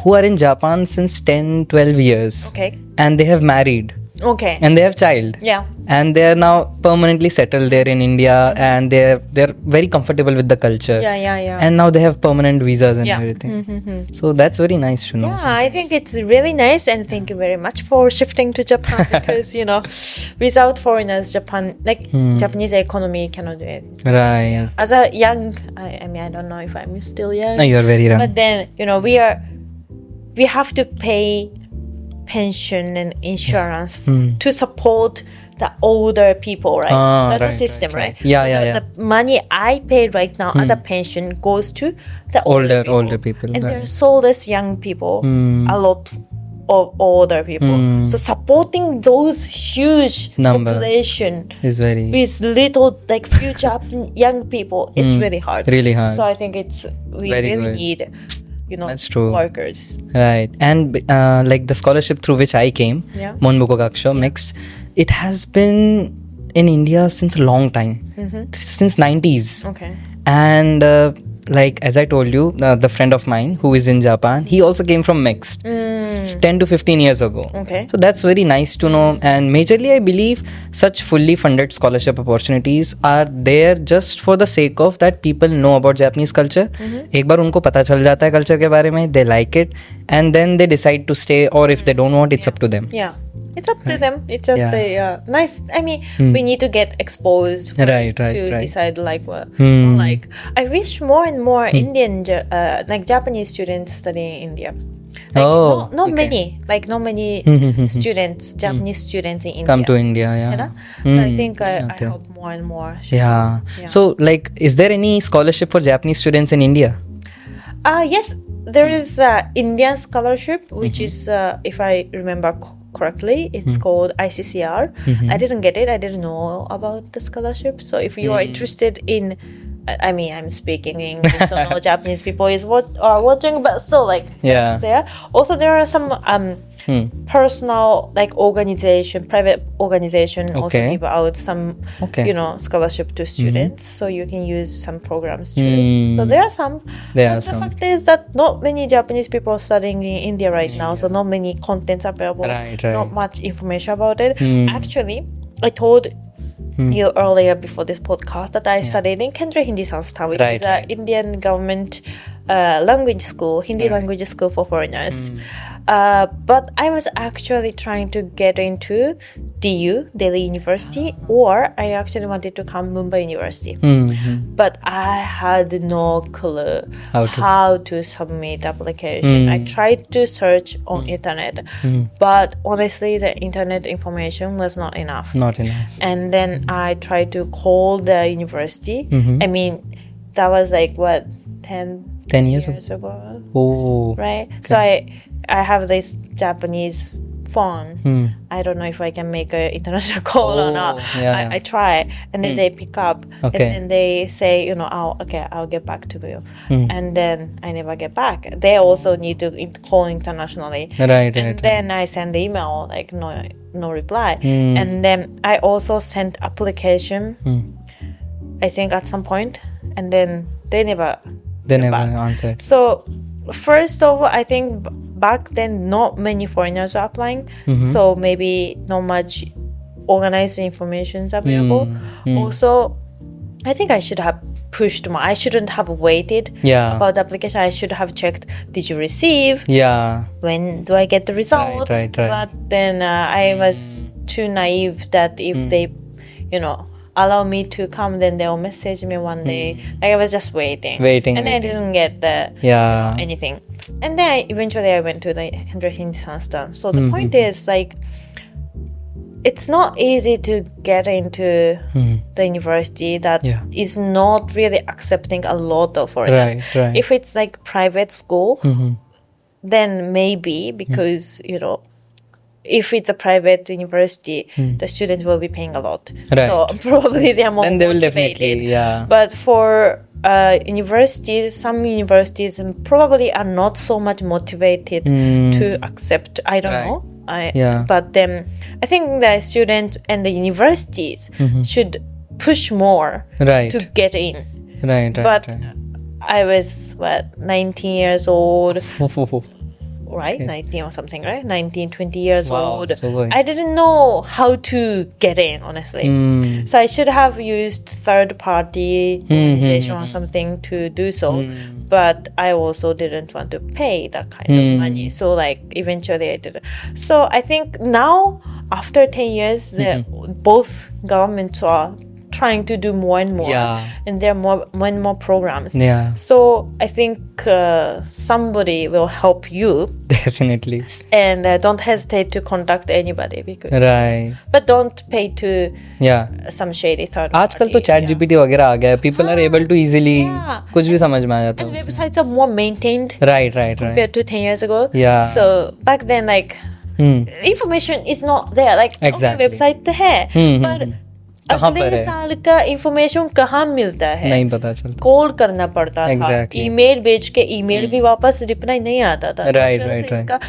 Speaker 1: who are in Japan since 10, 12 years.
Speaker 2: Okay.
Speaker 1: And they have married.
Speaker 2: Okay.
Speaker 1: And they have child.
Speaker 2: Yeah.
Speaker 1: And they are now permanently settled there in India, and they're very comfortable with the culture.
Speaker 2: Yeah.
Speaker 1: And now they have permanent visas and everything. So that's very nice to know.
Speaker 2: Yeah, I think it's really nice, and thank you very much for shifting to Japan because without foreigners, Japanese economy cannot do it.
Speaker 1: Right.
Speaker 2: As a young, I mean, I don't know if I'm still young.
Speaker 1: No, you are very young.
Speaker 2: But then we have to pay pension and insurance to support the older people, right? That's a system, right?
Speaker 1: Yeah.
Speaker 2: The money I pay right now as a pension goes to the older people. And there are so less young people, a lot of older people. So supporting those huge population
Speaker 1: is very
Speaker 2: with little few young people is really hard.
Speaker 1: Really hard.
Speaker 2: So I think we
Speaker 1: Very
Speaker 2: really
Speaker 1: good.
Speaker 2: need
Speaker 1: That's true.
Speaker 2: workers.
Speaker 1: Right. And like the scholarship through which I came, Monbuko Gakusho, MEXT, it has been in India since a long time, since 90s.
Speaker 2: Okay.
Speaker 1: And like as I told you, the friend of mine who is in Japan, he also came from MEXT 10 to 15 years ago.
Speaker 2: Okay.
Speaker 1: So that's very nice to know. And majorly I believe such fully funded scholarship opportunities are there just for the sake of that people know about Japanese culture. एक बार उनको पता चल जाता है culture के बारे में, they like it, and then they decide to stay, or if they don't want, it's up to them.
Speaker 2: Yeah. It's up to them. It's just nice. I mean, we need to get exposed first
Speaker 1: Right.
Speaker 2: decide what. I wish more and more Indian, Japanese students study in India. Not many students, Japanese students in India
Speaker 1: come to India.
Speaker 2: So I think I hope more and more.
Speaker 1: So is there any scholarship for Japanese students in India?
Speaker 2: Yes, there is Indian scholarship, which is, if I remember correctly, it's called ICCR. I didn't get it. I didn't know about the scholarship. So if you are interested in, I mean, I'm speaking English, so no Japanese people are watching, but still, that's there. Also, there are some personal, organization, private organization also give out some, scholarship to students. So you can use some programs too. So there are some. The fact is that not many Japanese people are studying in India right now, so not many contents available.
Speaker 1: Right.
Speaker 2: Not much information about it. Actually, I told you earlier before this podcast that I studied in Kendra Hindi Sanstha, which is an Indian government language school, Hindi language school for foreigners. But I was actually trying to get into DU, Delhi University, or I actually wanted to come Mumbai University. But I had no clue how to submit application. I tried to search on internet, but honestly, the internet information was not enough. And then I tried to call the university. I mean, that was 10 years ago.
Speaker 1: Oh.
Speaker 2: Right? Okay. So I have this Japanese phone. I don't know if I can make an international call or not. I try, and then they pick up, and then they say, I'll get back to you. And then I never get back. They also need to call internationally. Then I send the email, no reply. And then I also sent application I think at some point, and then they never
Speaker 1: answered.
Speaker 2: So first of all, I think back then not many foreigners are applying, so maybe not much organized information is available. Also, I think I should have pushed more. I shouldn't have waited about the application. I should have checked, did you receive? When do I get the result?
Speaker 1: Right.
Speaker 2: But then I was too naive that if they, allow me to come, then they'll message me one day. Like I was just waiting. And I didn't get anything. And then eventually I went to the Hendra Hindi Sansthan. So the point is, like, it's not easy to get into the university that is not really accepting a lot of foreigners.
Speaker 1: Right.
Speaker 2: If it's like private school, then maybe because, if it's a private university, the students will be paying a lot. So probably they are more
Speaker 1: then they will
Speaker 2: motivated.
Speaker 1: definitely,
Speaker 2: But for universities, some universities probably are not so much motivated to accept. I don't know. But then I think the students and the universities should push more to get in. But I was 19 years old. Right? 19 or something, right? 19, 20 years old.
Speaker 1: So
Speaker 2: I didn't know how to get in, honestly. So I should have used third-party organization or something to do so. But I also didn't want to pay that kind of money. So like eventually I did it. So I think now, after 10 years, both governments are trying to do more and more, and there are more and more programs. So I think somebody will help you.
Speaker 1: Definitely.
Speaker 2: And don't hesitate to contact anybody because. But don't pay to some shady third party.
Speaker 1: आजकल तो chat GPT वगैरह आ गया है. People are able to easily कुछ भी समझ में आ जाता है.
Speaker 2: And websites are more maintained.
Speaker 1: Right.
Speaker 2: Compared to 10 years ago. So back then, like information is not there. Like website तो है, but अगले साल का इंफॉर्मेशन कहाँ मिलता है,
Speaker 1: नहीं पता चलता.
Speaker 2: कॉल करना पड़ता था, ईमेल भेज के ईमेल भी वापस रिप्लाई नहीं आता था.
Speaker 1: राइट.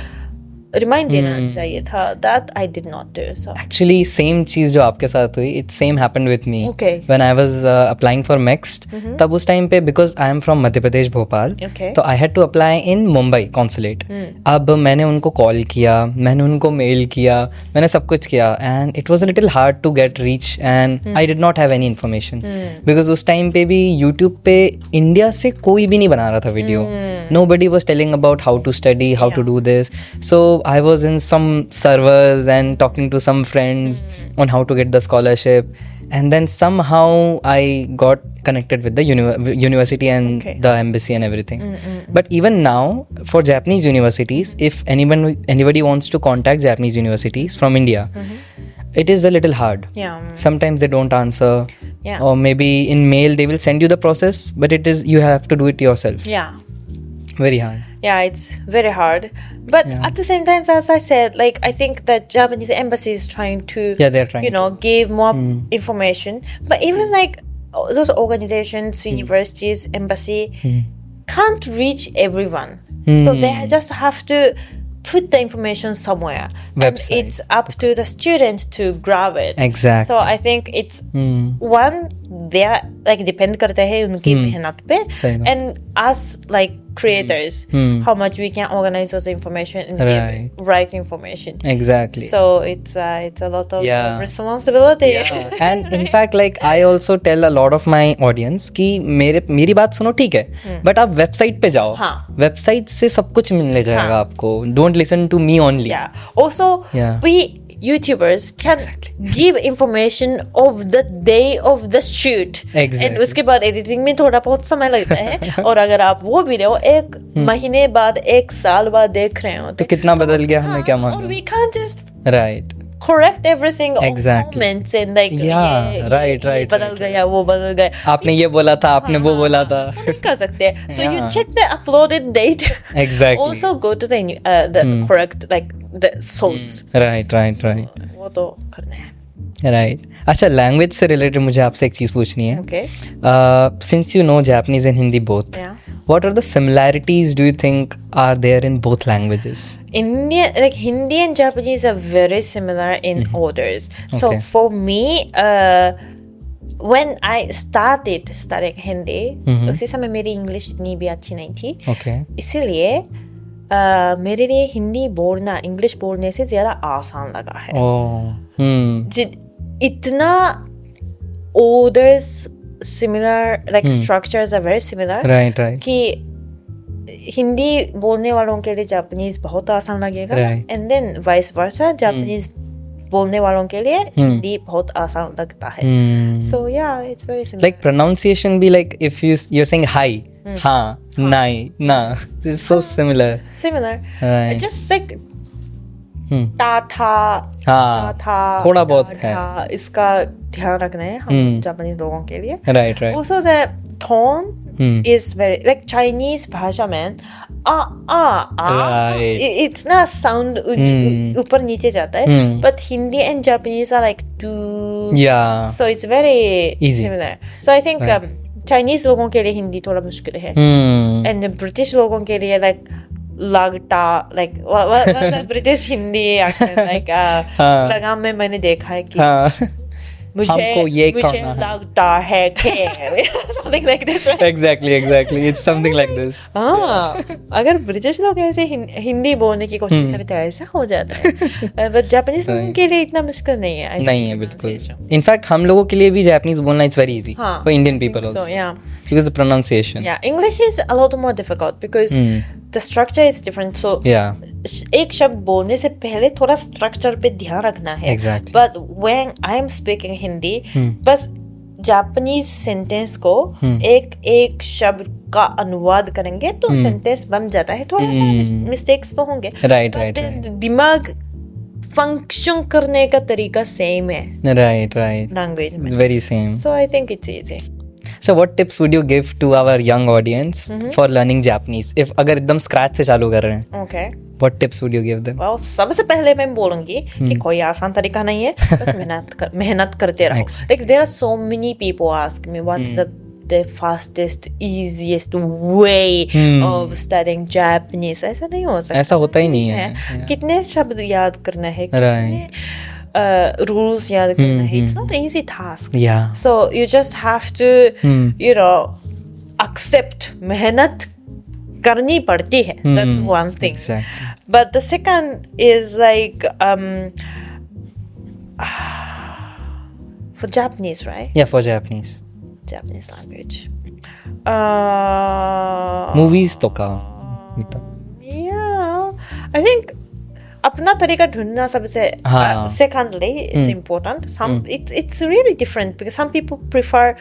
Speaker 2: रिमाइंड देना चाहिए था. That I did not do. So
Speaker 1: actually same चीज जो आपके साथ हुई, it same happened with me. When I was applying for MEXT, तब उस टाइम पे because I am from Madhya Pradesh Bhopal, तो I had to apply in Mumbai consulate. अब मैंने उनको कॉल किया, मैंने उनको मेल किया, मैंने सब कुछ किया, and it was a little hard to get reach and I did not have any information because उस टाइम पे भी YouTube पे इंडिया से कोई भी नहीं बना रहा था video. Nobody was telling about how to study, how to do this. So I was in some servers and talking to some friends on how to get the scholarship, and then somehow I got connected with the university and the embassy and everything. But even now, for Japanese universities, if anybody wants to contact Japanese universities from India, it is a little hard. Sometimes they don't answer, or maybe in mail they will send you the process, but you have to do it yourself. Very hard.
Speaker 2: It's very hard. But at the same time, as I said, like I think that Japanese embassy is trying to,
Speaker 1: they're trying
Speaker 2: give more information. But even like those organizations, universities, embassy can't reach everyone. So they just have to put the information somewhere.
Speaker 1: Website.
Speaker 2: And it's up to the student to grab it.
Speaker 1: Exactly.
Speaker 2: So I think it's one, they are like depend करते हैं उनकी मेहनत पे, and us like creators, how much we can organize those information and give right information.
Speaker 1: Exactly.
Speaker 2: So it's a lot of responsibility.
Speaker 1: And in fact, like I also tell a lot of my audience कि मेरी बात सुनो ठीक है, but आप website पे जाओ. Website से सब कुछ मिलने जाएगा आपको. Don't listen to me only.
Speaker 2: Also, we YouTubers can give information of the day of the shoot. And उसके बाद editing में थोड़ा बहुत समय लगता है. और अगर आप वो वीडियो एक महीने बाद, एक साल बाद देख रहे हो,
Speaker 1: तो कितना बदल गया, हमें क्या मालूम.
Speaker 2: और we can't just correct everything on comments and like right बदल गया, वो बदल गया,
Speaker 1: आपने ये बोला था, आपने वो बोला था,
Speaker 2: नहीं कर सकते. So you check the uploaded date. Also go to the correct like the source. Right. वो तो करना है.
Speaker 1: Right. अच्छा, लैंग्वेज से रिलेटेड मुझे आपसे एक चीज़ पूछनी है. Since you know Japanese and Hindi both, what are the similarities do you think are there in both languages?
Speaker 2: Like Hindi and Japanese are very similar in orders. So for me, when I started studying Hindi उसी समय मेरी English इतनी भी अच्छी नहीं थी.
Speaker 1: Okay.
Speaker 2: इसीलिए मेरे लिए हिंदी बोलना इंग्लिश बोलने से ज़्यादा आसान लगा है. इतना orders similar, like structures are very similar.
Speaker 1: Right.
Speaker 2: कि हिंदी बोलने वालों के लिए जापानीज बहुत आसान लगेगा. And then vice versa, Japanese बोलने वालों के लिए हिंदी बहुत आसान लगता है. So yeah, it's very similar.
Speaker 1: Like pronunciation be like if you're saying hi, ha, nai, na. It's so similar.
Speaker 2: Right. It's just like ta tha
Speaker 1: थोड़ा बहुत है.
Speaker 2: इसका ध्यान रखना है हम जापानीज लोगों के लिए.
Speaker 1: Right.
Speaker 2: Also the tone is very like Chinese भाषा में
Speaker 1: Right.
Speaker 2: it's not sound ऊपर नीचे जाता है. But Hindi and Japanese are like do.
Speaker 1: Yeah.
Speaker 2: So it's very
Speaker 1: easy.
Speaker 2: Similar. So I think Chinese लोगों के लिए हिंदी थोड़ा मुश्किल है. And the British लोगों के लिए like लगता like what the British Hindi accent like लगाम में मैंने देखा है कि मुझे लगता है कि something like this, right?
Speaker 1: Exactly. It's something like this.
Speaker 2: अगर ब्रिटिश लोग ऐसे हिंदी बोलने की कोशिश करें तो ऐसा हो जाता है. बट जापानीज लोगों के लिए इतना मुश्किल नहीं है.
Speaker 1: नहीं है बिल्कुल. इनफैक्ट हम लोगों के लिए भी जापानीज बोलना it's very easy for Indian people also. Because the pronunciation.
Speaker 2: Yeah, English is a lot more difficult because the structure is different. So एक शब्द बोलने से पहले थोड़ा स्ट्रक्चर पे ध्यान रखना है.
Speaker 1: Exactly.
Speaker 2: But when I am speaking Hindi बस जापानीज सेंटेंस को एक शब्द का अनुवाद करेंगे तो सेंटेंस बन जाता है. थोड़ा सा मिस्टेक्स तो होंगे.
Speaker 1: Right.
Speaker 2: दिमाग फंक्शन करने का तरीका सेम है.
Speaker 1: Right.
Speaker 2: लैंग्वेज में.
Speaker 1: Very same.
Speaker 2: So I think it's easy.
Speaker 1: So what tips would you give to our young audience for learning Japanese? If अगर एकदम scratch से चालू कर रहे हैं.
Speaker 2: Okay.
Speaker 1: What tips would you give them?
Speaker 2: Well, सबसे पहले मैं बोलूँगी कि कोई आसान तरीका नहीं है. बस मेहनत करते रहो. Like there are so many people ask me what's the fastest, easiest way of studying Japanese. ऐसा नहीं हो सकता.
Speaker 1: ऐसा होता ही नहीं है.
Speaker 2: कितने शब्द याद करना है. कितने rules याद करना है. It's not an easy task.
Speaker 1: Yeah.
Speaker 2: So you just have to accept मेहनत करनी पड़ती है. That's one thing.
Speaker 1: Exactly.
Speaker 2: But the second is like for Japanese, right?
Speaker 1: Yeah, for Japanese
Speaker 2: language.
Speaker 1: Movies तो का.
Speaker 2: Yeah, I think अपना तरीका ढूंढना सबसे secondly it's important. It's really different because some people prefer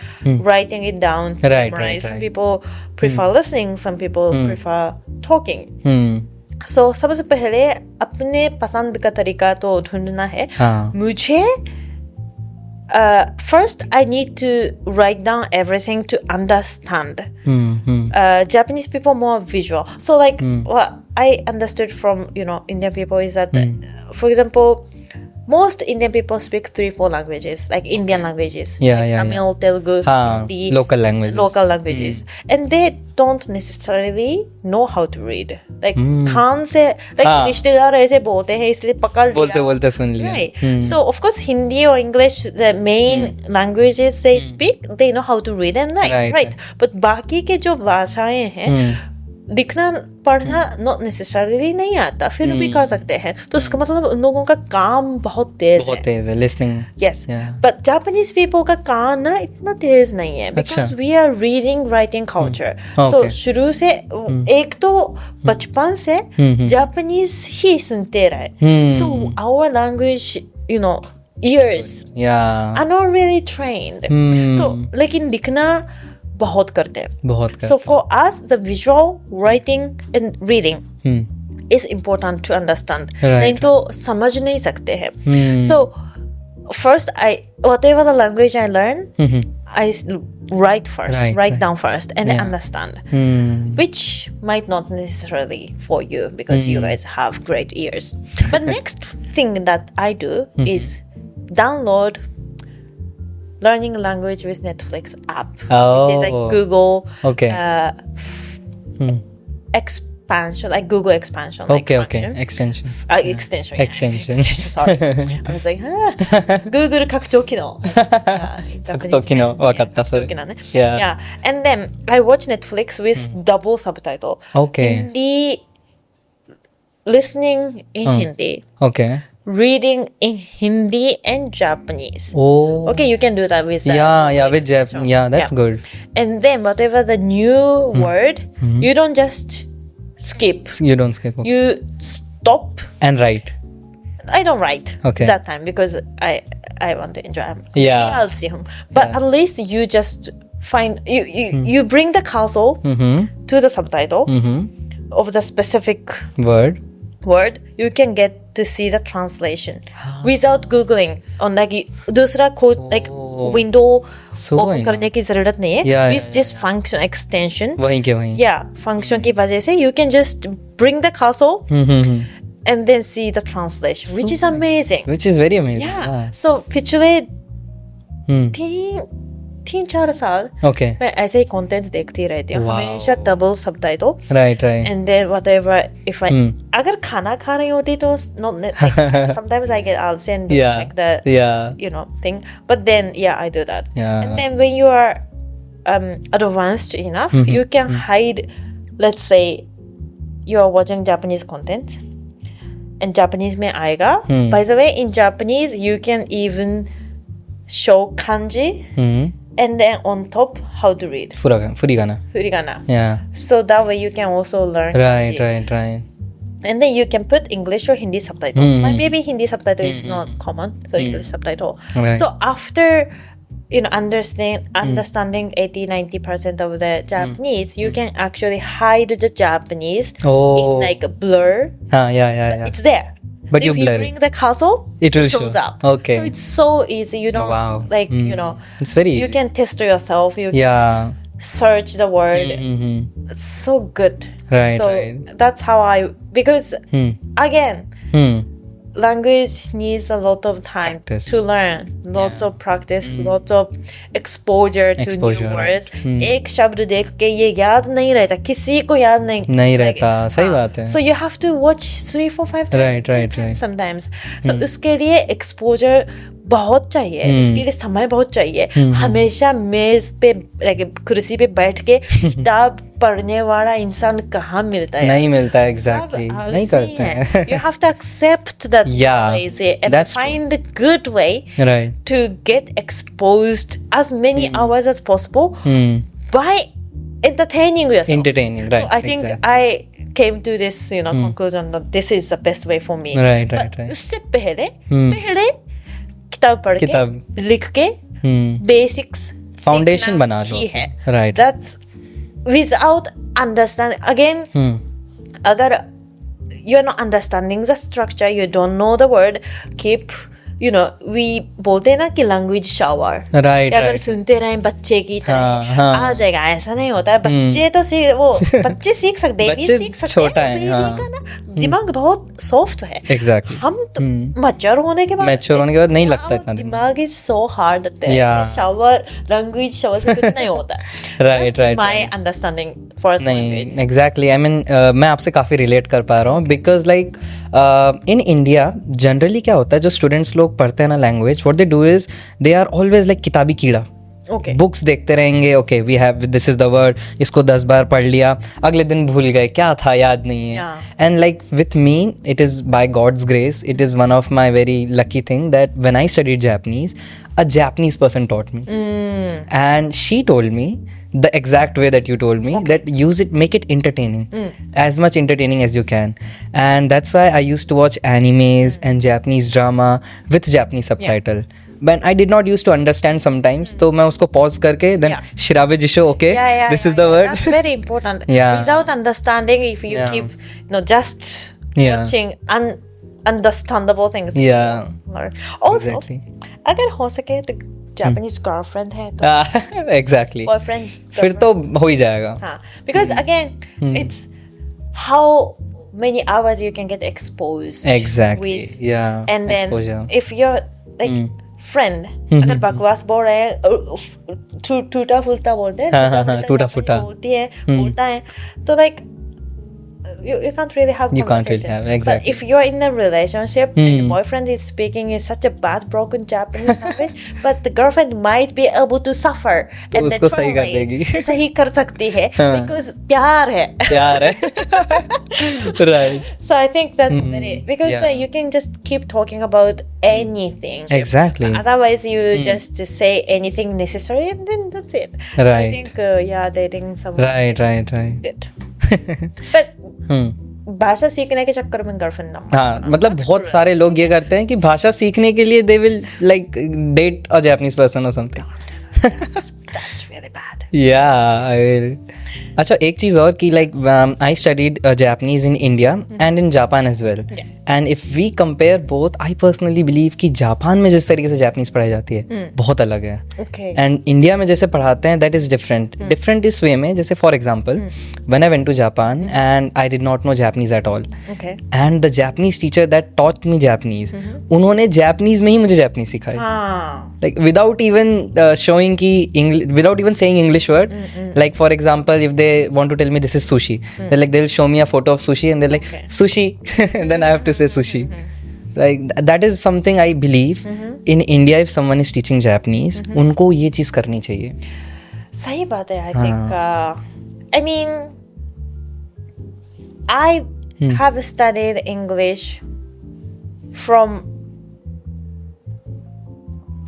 Speaker 2: writing it down, memorize. Some people prefer listening, some people prefer talking. So सबसे पहले अपने पसंद का तरीका तो ढूंढना है. मुझे first I need to write down everything to understand. Japanese people more visual. So like what I understood from Indian people is that for example most Indian people speak 3-4 languages like Indian languages. Tamil, Telugu, Hindi,
Speaker 1: local
Speaker 2: languages. And they don't necessarily know how to read. Like Khan से like रिश्तेदार ऐसे बोलते हैं इसलिए पकड़ लिया.
Speaker 1: बोलते सुन लिया.
Speaker 2: Right. So of course Hindi or English the main languages they speak, they know how to read and write. Right. But बाकी के जो भाषाएं हैं लिखना पढ़ना not necessarily नहीं आता फिर भी कर सकते हैं. तो उसका मतलब उन लोगों का काम बहुत तेज है. Listening. Yes. But Japanese people का काम ना इतना तेज नहीं है because we are reading writing culture. So शुरू से एक तो बचपन से Japanese ही सुनते रहे. So our language ears are not really trained. तो लेकिन लिखना बहुत करते हैं. So for us the visual writing and reading is important to understand. नहीं तो समझ नहीं सकते हैं. So first whatever the language I learn I write first, write down first and understand, which might not necessarily for you because you guys have great ears. But next thing that I do is download learning language with Netflix app. It is like Google expansion, like Google expansion. Like
Speaker 1: Okay,
Speaker 2: function.
Speaker 1: extension.
Speaker 2: Extension. Yeah.
Speaker 1: Extension.
Speaker 2: Sorry. I was like, Google 拡張機能。
Speaker 1: 拡張機能。わかった、それ。
Speaker 2: 拡張機能ね。
Speaker 1: Yeah.
Speaker 2: Yeah. And then I watch Netflix with double subtitle.
Speaker 1: Okay.
Speaker 2: Hindi, listening in Hindi.
Speaker 1: Okay.
Speaker 2: Reading in Hindi and Japanese.
Speaker 1: Oh.
Speaker 2: Okay, you can do that with
Speaker 1: with Japan. Yeah, that's good.
Speaker 2: And then whatever the new word, you don't just skip.
Speaker 1: You don't skip. Okay.
Speaker 2: You stop.
Speaker 1: And write.
Speaker 2: I don't write
Speaker 1: Okay.
Speaker 2: that time because I want to enjoy.
Speaker 1: Yeah.
Speaker 2: I'll see him. But at least you just find you bring the cursor to the subtitle of the specific
Speaker 1: Word.
Speaker 2: You can get to see the translation without googling on like दूसरा like window open करने की ज़रूरत नहीं है with this function extension
Speaker 1: वहीं के वहीं
Speaker 2: function की वजह से you can just bring the cursor and then see the translation which is amazing
Speaker 1: very amazing
Speaker 2: so पिछले 3-4 साल
Speaker 1: Okay.
Speaker 2: मैं ऐसे ही कंटेंट देखती रहती हूँ हमेशा double subtitle
Speaker 1: Right.
Speaker 2: and then whatever if I अगर खाना खा रही होती तो not like, sometimes I get I'll send check the you know thing but then I do that and then when you are advanced enough you can hide let's say you are watching Japanese content and Japanese में आएगा by the way in Japanese you can even show kanji and then on top how to read furigana so that way you can also learn kanji.
Speaker 1: right
Speaker 2: and then you can put English or Hindi subtitle but maybe Hindi subtitle is not common so English subtitle so after you know understanding 80-90% of the Japanese you can actually hide the Japanese in like a blur it's there
Speaker 1: but
Speaker 2: so
Speaker 1: you
Speaker 2: if
Speaker 1: blur
Speaker 2: you bring the cursor
Speaker 1: it will
Speaker 2: shows
Speaker 1: show
Speaker 2: up
Speaker 1: okay
Speaker 2: so it's so easy you don't like you know
Speaker 1: it's very easy
Speaker 2: you can test yourself you can search the word it's so good so that's how I because again language needs a lot of time to learn lots of practice lots of exposure to new words एक शब्द देख के ये याद नहीं रहता किसी को याद नहीं
Speaker 1: रहता सही बात है
Speaker 2: so you have to watch 3-4-5 times sometimes so उसके लिए exposure बहुत चाहिए इसके लिए समय बहुत चाहिए हमेशा मेज पे कुर्सी पे बैठ के किताब पढ़ने वाला इंसान कहाँ मिलता है
Speaker 1: नहीं मिलता है exactly नहीं करते हैं
Speaker 2: you have to accept that lazy and find a good way to get exposed as many hours as possible by entertaining yourself
Speaker 1: right
Speaker 2: so I think I came to this conclusion that this is the best way for me
Speaker 1: right
Speaker 2: उससे पहले किताब पढ़ के लिख के basics
Speaker 1: foundation बना लो right
Speaker 2: that's without understanding again अगर you're not understanding the structure you don't know the word keep you know we बोलते हैं ना कि language shower अगर सुनते रहें बच्चे की तरह आ जाएगा ऐसा नहीं होता है बच्चे तो बच्चे सीख सकते हैं बेबी सीख सकते हैं बेबी का ना दिमाग बहुत सॉफ्ट है
Speaker 1: exactly
Speaker 2: हम तो मैच्योर होने के बाद
Speaker 1: नहीं लगता इतना
Speaker 2: दिमाग is so hard shower language shower से कुछ नहीं होता
Speaker 1: right
Speaker 2: my understanding for language
Speaker 1: exactly I mean मैं आपसे काफी रिलेट कर पा रहा हूँ because like in India generally क्या होता है जो स्टूडेंट्स लोग पढ़ते हैं ना language what they do is they are always like किताबी कीड़ा बुक्स देखते रहेंगे okay we have this is the word इसको 10 बार पढ़ लिया अगले दिन भूल गए क्या था याद नहीं है and like with me it is by God's grace it is one of my very lucky thing that when I studied Japanese a Japanese person taught me and she told me the exact way that you told me that use it make it entertaining as much entertaining as you can and that's why I used to watch animes and Japanese drama with Japanese subtitle but I did not used to understand sometimes so मैं उसको pause करके then shirabe jisho okay this is the word
Speaker 2: that's very important without understanding if you keep just watching understandable things also अगर हो सके तो Japanese girlfriend है तो
Speaker 1: exactly
Speaker 2: boyfriend
Speaker 1: फिर तो हो ही जाएगा
Speaker 2: because again it's how many hours you can get exposed
Speaker 1: exactly
Speaker 2: with and then
Speaker 1: exposure.
Speaker 2: if you're like friend अगर बकवास बोल रहे हैं टूटा फूटा बोलते हैं
Speaker 1: टूटा फूटा
Speaker 2: बोलता है तो like you can't really have
Speaker 1: You can't
Speaker 2: conversation.
Speaker 1: really have, exactly.
Speaker 2: But if you're in a relationship and the boyfriend is speaking in such a bad broken Japanese language, but the girlfriend might be able to suffer and then
Speaker 1: उसको सही कर
Speaker 2: translate.
Speaker 1: देगी.
Speaker 2: सही कर सकती है because प्यार है.
Speaker 1: प्यार है. Right.
Speaker 2: So I think that's very, because
Speaker 1: Yeah.
Speaker 2: you can just keep talking about anything.
Speaker 1: Exactly.
Speaker 2: Otherwise, you just say anything necessary and then that's it. I
Speaker 1: Right.
Speaker 2: think, dating someone
Speaker 1: Right.
Speaker 2: good. But
Speaker 1: हम्म.
Speaker 2: भाषा सीखने के चक्कर में girlfriend ना
Speaker 1: हाँ, मतलब बहुत सारे लोग ये करते हैं कि भाषा सीखने के लिए they will like date a Japanese person और समथिंग.
Speaker 2: That's really bad.
Speaker 1: अच्छा, एक चीज़ और कि like I studied Japanese in India and in Japan as well, and if we compare both, I personally believe कि जापान में जिस तरीके से जापानीज पढ़ाई जाती है बहुत अलग है,
Speaker 2: Okay.
Speaker 1: एंड इंडिया में जैसे पढ़ाते हैं दैट इज़ डिफरेंट इस वे में. जैसे for example when I went to Japan and I did not know Japanese at all,
Speaker 2: Okay.
Speaker 1: And the Japanese teacher that taught me Japanese, उन्होंने Japanese में ही मुझे जापानीज सिखाई,
Speaker 2: हाँ.
Speaker 1: like without even showing ki without even saying English word. Like for example, if they want to tell me this is sushi, they'll show me a photo of sushi and they're like,
Speaker 2: Okay.
Speaker 1: sushi. And then I have to say sushi. Like that is something I believe in India. If someone is teaching Japanese, उनको ये चीज़ करनी चाहिए.
Speaker 2: सही बात है. I think I mean I have studied English from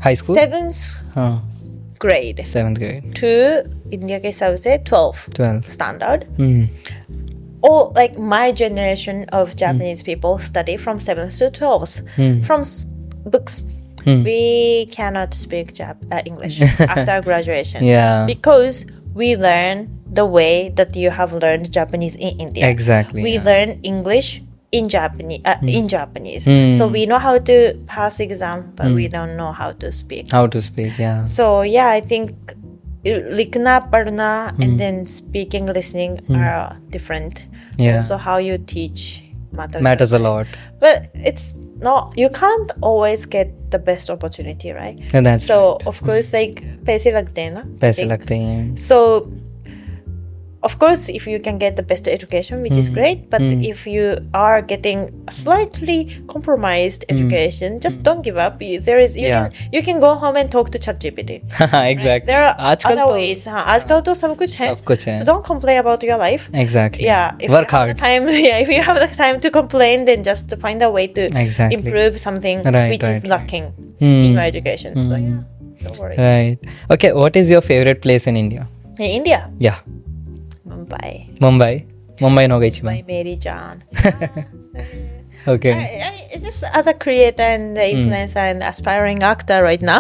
Speaker 1: High school?
Speaker 2: 7th
Speaker 1: हाँ,
Speaker 2: grade
Speaker 1: 7th grade,
Speaker 2: to India के हिसाब से 12th
Speaker 1: 12th.
Speaker 2: standard.
Speaker 1: Hmm.
Speaker 2: Or like my generation of Japanese people study from 7th to 12th from books. We cannot speak English after graduation.
Speaker 1: Yeah.
Speaker 2: Because we learn the way that you have learned Japanese in India.
Speaker 1: Exactly,
Speaker 2: We
Speaker 1: yeah.
Speaker 2: learn English in Japanese. So we know how to pass exam, but we don't know how to speak.
Speaker 1: How to speak, yeah.
Speaker 2: So yeah, I think लिखना पढ़ना and then speaking listening are different.
Speaker 1: Yeah.
Speaker 2: Also how you teach
Speaker 1: Matters a lot.
Speaker 2: But it's not, you can't always get the best opportunity, right?
Speaker 1: And that's
Speaker 2: So of course like पैसे लगते हैं ना.
Speaker 1: पैसे लगते हैं.
Speaker 2: So of course if you can get the best education, which is great, but if you are getting a slightly compromised education, just don't give up. You can go home and talk to ChatGPT.
Speaker 1: Exactly.
Speaker 2: There are
Speaker 1: आजकल
Speaker 2: other
Speaker 1: तो
Speaker 2: ways. हाँ, आजकल तो सब कुछ है.
Speaker 1: सब कुछ है.
Speaker 2: So don't complain about your life.
Speaker 1: Exactly.
Speaker 2: Yeah, if
Speaker 1: Work
Speaker 2: you have
Speaker 1: hard.
Speaker 2: the time, if you have the time to complain, then just find a way to
Speaker 1: Exactly.
Speaker 2: improve something which is lacking in your education. So yeah, don't worry.
Speaker 1: Right. Okay, what is your favorite place in India?
Speaker 2: In India,
Speaker 1: Yeah.
Speaker 2: Mumbai.
Speaker 1: Mumbai no गई थी मैं.
Speaker 2: Mumbai, Mary Jaan.
Speaker 1: Okay.
Speaker 2: It's just as a creator and the influencer and aspiring actor right now,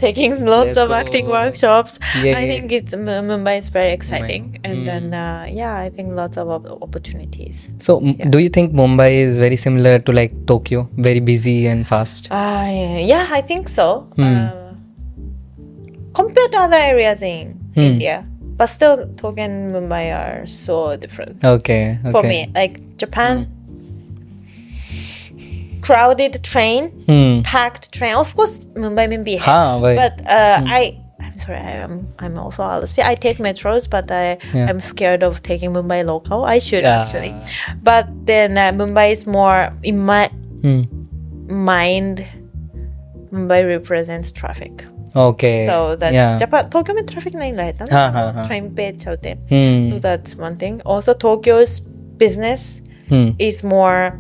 Speaker 2: taking lots
Speaker 1: Let's
Speaker 2: of
Speaker 1: go.
Speaker 2: acting workshops.
Speaker 1: Yeah.
Speaker 2: I think Mumbai is very exciting, and then I think lots of opportunities.
Speaker 1: So do you think Mumbai is very similar to like Tokyo, very busy and fast?
Speaker 2: Yeah, I think so. Compared to other areas in India, but still Tokyo and Mumbai are so different.
Speaker 1: Okay.
Speaker 2: For me, like Japan, crowded train, packed train. Of course, Mumbai में भी है.
Speaker 1: हाँ, वही.
Speaker 2: But I'm sorry, I'm also Alice. I take metros, but I'm scared of taking Mumbai local. I should actually. But then Mumbai is more in my mind. Mumbai represents traffic.
Speaker 1: Okay.
Speaker 2: So that's
Speaker 1: yeah.
Speaker 2: Japan. Tokyo में traffic नहीं रहता ना.
Speaker 1: हाँ.
Speaker 2: Train पे चलते हैं. So that's one thing. Also, Tokyo's business is more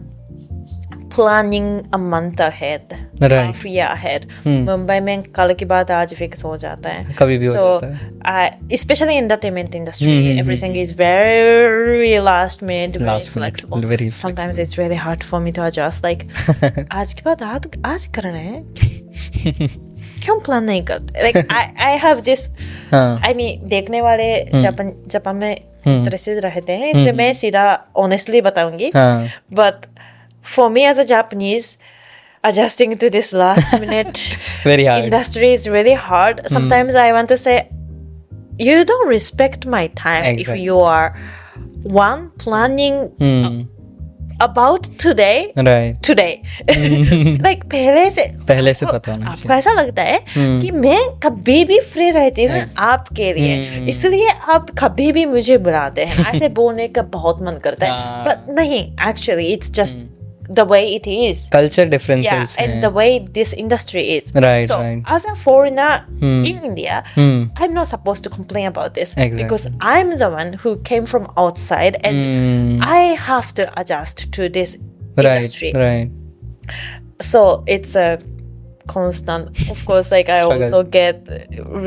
Speaker 2: planning a month ahead,
Speaker 1: Right.
Speaker 2: half year ahead. Mumbai में कल की बात आज फिक्स हो जाता है.
Speaker 1: कभी भी हो जाता है.
Speaker 2: Especially in entertainment industry, everything is very last minute, very
Speaker 1: Last minute,
Speaker 2: flexible.
Speaker 1: very
Speaker 2: Sometimes it's really hard for me to adjust. Like आज की बात आज कर रहे हैं. क्यों प्लान नहीं करते? Like I have this. I mean देखने वाले जापान में इंटरेस्टेड रहते हैं, इसलिए मैं सीधा honestly बताऊंगी. But for me as a Japanese, adjusting to this last minute
Speaker 1: very hard.
Speaker 2: industry is really hard. Sometimes I want to say, you don't respect my time if you are planning about today,
Speaker 1: Right.
Speaker 2: today. Like पहले से
Speaker 1: पता होना
Speaker 2: आपको ऐसा लगता है कि मैं कभी भी फ्री रहती हूँ आपके लिए, इसलिए आप कभी भी मुझे बुलाते हैं. ऐसे बोलने का बहुत मन करता है, but नहीं, actually it's just the way it is.
Speaker 1: Culture differences.
Speaker 2: Yeah, and the way this industry is.
Speaker 1: Right,
Speaker 2: so,
Speaker 1: right.
Speaker 2: as a foreigner in India, I'm not supposed to complain about this because I'm the one who came from outside and I have to adjust to this industry.
Speaker 1: Right.
Speaker 2: So it's a constant. Of course, like I also get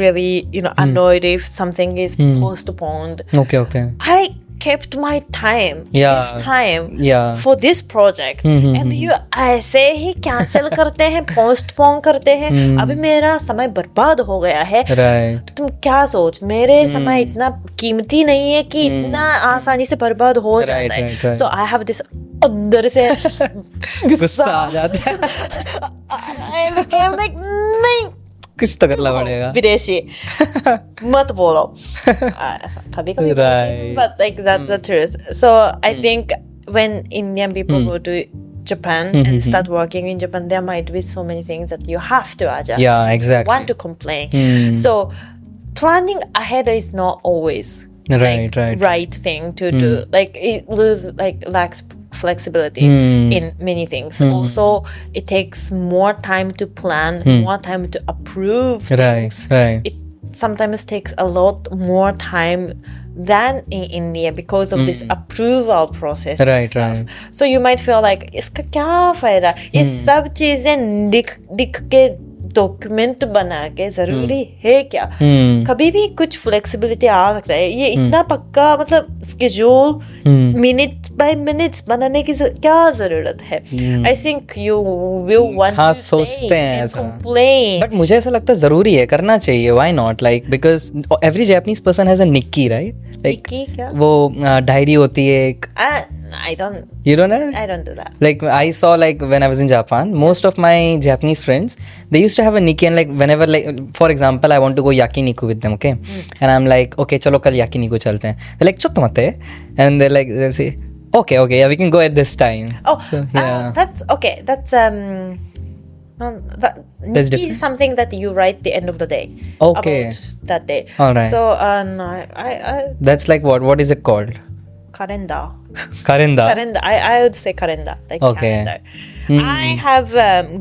Speaker 2: really, annoyed if something is postponed.
Speaker 1: Okay.
Speaker 2: I kept my time, this time for this project, and you ऐसे ही cancel करते हैं, postpone करते हैं. अभी मेरा समय बर्बाद हो गया है.
Speaker 1: Right.
Speaker 2: तुम क्या सोच, मेरे समय इतना कीमती नहीं है कि इतना आसानी से बर्बाद हो जाता है.
Speaker 1: Right.
Speaker 2: So I have this अंदर से
Speaker 1: गुस्सा आ जाता है.
Speaker 2: I'm like नहीं,
Speaker 1: कुछ तो करना पड़ेगा.
Speaker 2: विदेशी मत बोलो. कभी
Speaker 1: Right.
Speaker 2: but like that's the truth. So I think when Indian people go to Japan and start working in Japan, there might be so many things that you have to adjust.
Speaker 1: Yeah, exactly.
Speaker 2: Want to complain. So planning ahead is not always right thing to do. Like it lacks flexibility in many things. Also, it takes more time to plan, more time to approve things.
Speaker 1: Right.
Speaker 2: It sometimes takes a lot more time than in India because of this approval process.
Speaker 1: Right.
Speaker 2: So you might feel like इसका क्या फायदा? ये सब चीजें लिख के document बना के जरूरी है क्या? कभी भी कुछ फ्लेक्सिबिलिटी आ सकता है. ये इतना पक्का मतलब स्केड्यूल मिनट बाय मिनट्स बनाने की क्या जरूरत है? I think you will want to
Speaker 1: सोचते हैं ऐसा,
Speaker 2: कंप्लेन.
Speaker 1: बट मुझे ऐसा लगता है जरूरी है, करना चाहिए. Why not? Like because every Japanese person has a Nikki, right? Like वो डायरी होती है एक.
Speaker 2: I don't.
Speaker 1: You don't have?
Speaker 2: I don't do that.
Speaker 1: Like I saw, like when I was in Japan, most of my Japanese friends, they used to have a nikki, and like whenever, like for example, I want to go yakiniku with them, okay, and I'm like, okay, chalo kal yakiniku chalte hain. They're like, chotto matte, and they'll say, okay, yeah, we can go at this time.
Speaker 2: Oh,
Speaker 1: so, yeah.
Speaker 2: That's okay. That's nikki
Speaker 1: different.
Speaker 2: is something that you write the end of the day.
Speaker 1: Okay.
Speaker 2: About that day.
Speaker 1: All right.
Speaker 2: So no, I
Speaker 1: That's like what is it called?
Speaker 2: Calendar.
Speaker 1: Karenda.
Speaker 2: I would say calendar. Like
Speaker 1: Okay.
Speaker 2: calendar. I have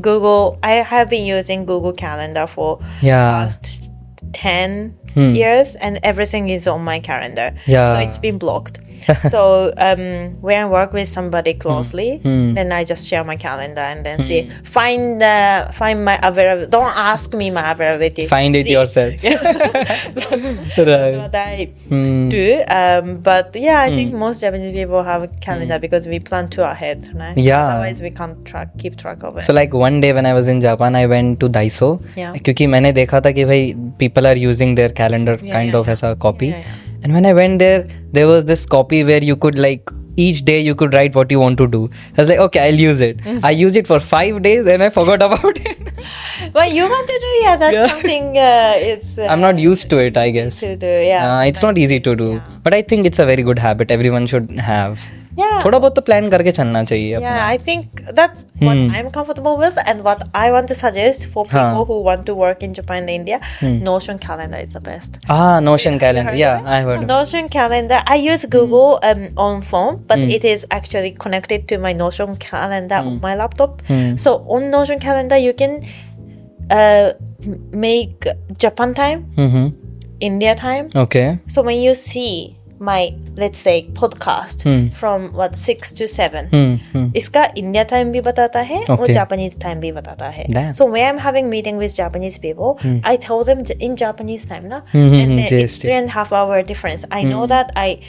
Speaker 2: Google. I have been using Google Calendar for past 10 years, and everything is on my calendar.
Speaker 1: Yeah.
Speaker 2: So it's been blocked. So when I work with somebody closely, then I just share my calendar and then see find my availability. Don't ask me my availability.
Speaker 1: Find it yourself.
Speaker 2: That's what I do. But yeah, I think most Japanese people have a calendar because we plan 2 ahead, right?
Speaker 1: Yeah.
Speaker 2: Otherwise we can't keep track of it.
Speaker 1: So like one day when I was in Japan, I went to Daiso.
Speaker 2: Yeah.
Speaker 1: क्योंकि मैंने देखा था कि भाई people are using their calendar kind of ऐसा copy.
Speaker 2: Yeah.
Speaker 1: And when I went there was this copy where you could like each day you could write what you want to do. I was like, okay, I'll use it. I used it for 5 days and I forgot about it.
Speaker 2: Well, you want to do, that's something. It's.
Speaker 1: I'm not used to it, I guess.
Speaker 2: To do,
Speaker 1: it's not easy to do, but I think it's a very good habit. Everyone should have.
Speaker 2: Yeah.
Speaker 1: थोड़ा बहुत तो plan करके चलना चाहिए.
Speaker 2: Yeah, I think that's what I'm comfortable with, and what I want to suggest for people who want to work in Japan and India. Notion calendar is the best.
Speaker 1: Notion calendar. Yeah, I heard.
Speaker 2: So Notion calendar, I use Google on phone, but it is actually connected to my Notion calendar on my laptop. So on Notion calendar, you can make Japan time, India time.
Speaker 1: Okay.
Speaker 2: So when you see my, let's say, podcast from 6 to 7, इसका India time भी बताता है और Japanese time भी बताता है. So when I'm having meeting with Japanese people, I tell them in Japanese time na, and it's 3.5 hour difference. I know that I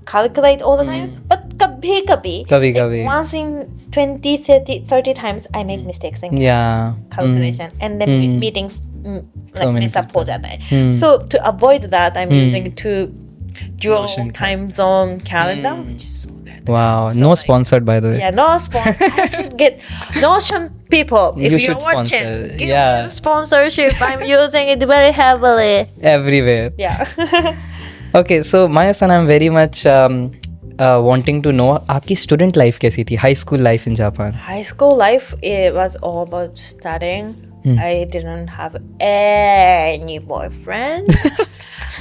Speaker 2: calculate all the time, but कभी once in 20-30 times I make mistakes in calculation, and then meeting like mess up हो जाता है. So to avoid that, I'm using two dual time zone calendar, which is so good.
Speaker 1: Wow,
Speaker 2: so
Speaker 1: no sponsored by the way.
Speaker 2: Yeah, no sponsor. I should get Notion people. If you're watching, give me the sponsorship. I'm using it very heavily.
Speaker 1: Everywhere.
Speaker 2: Yeah.
Speaker 1: Okay, so Mayo-san, I'm very much wanting to know आपकी student life कैसी थी? High school life in Japan.
Speaker 2: High school life, it was all about studying. I didn't have any boyfriend.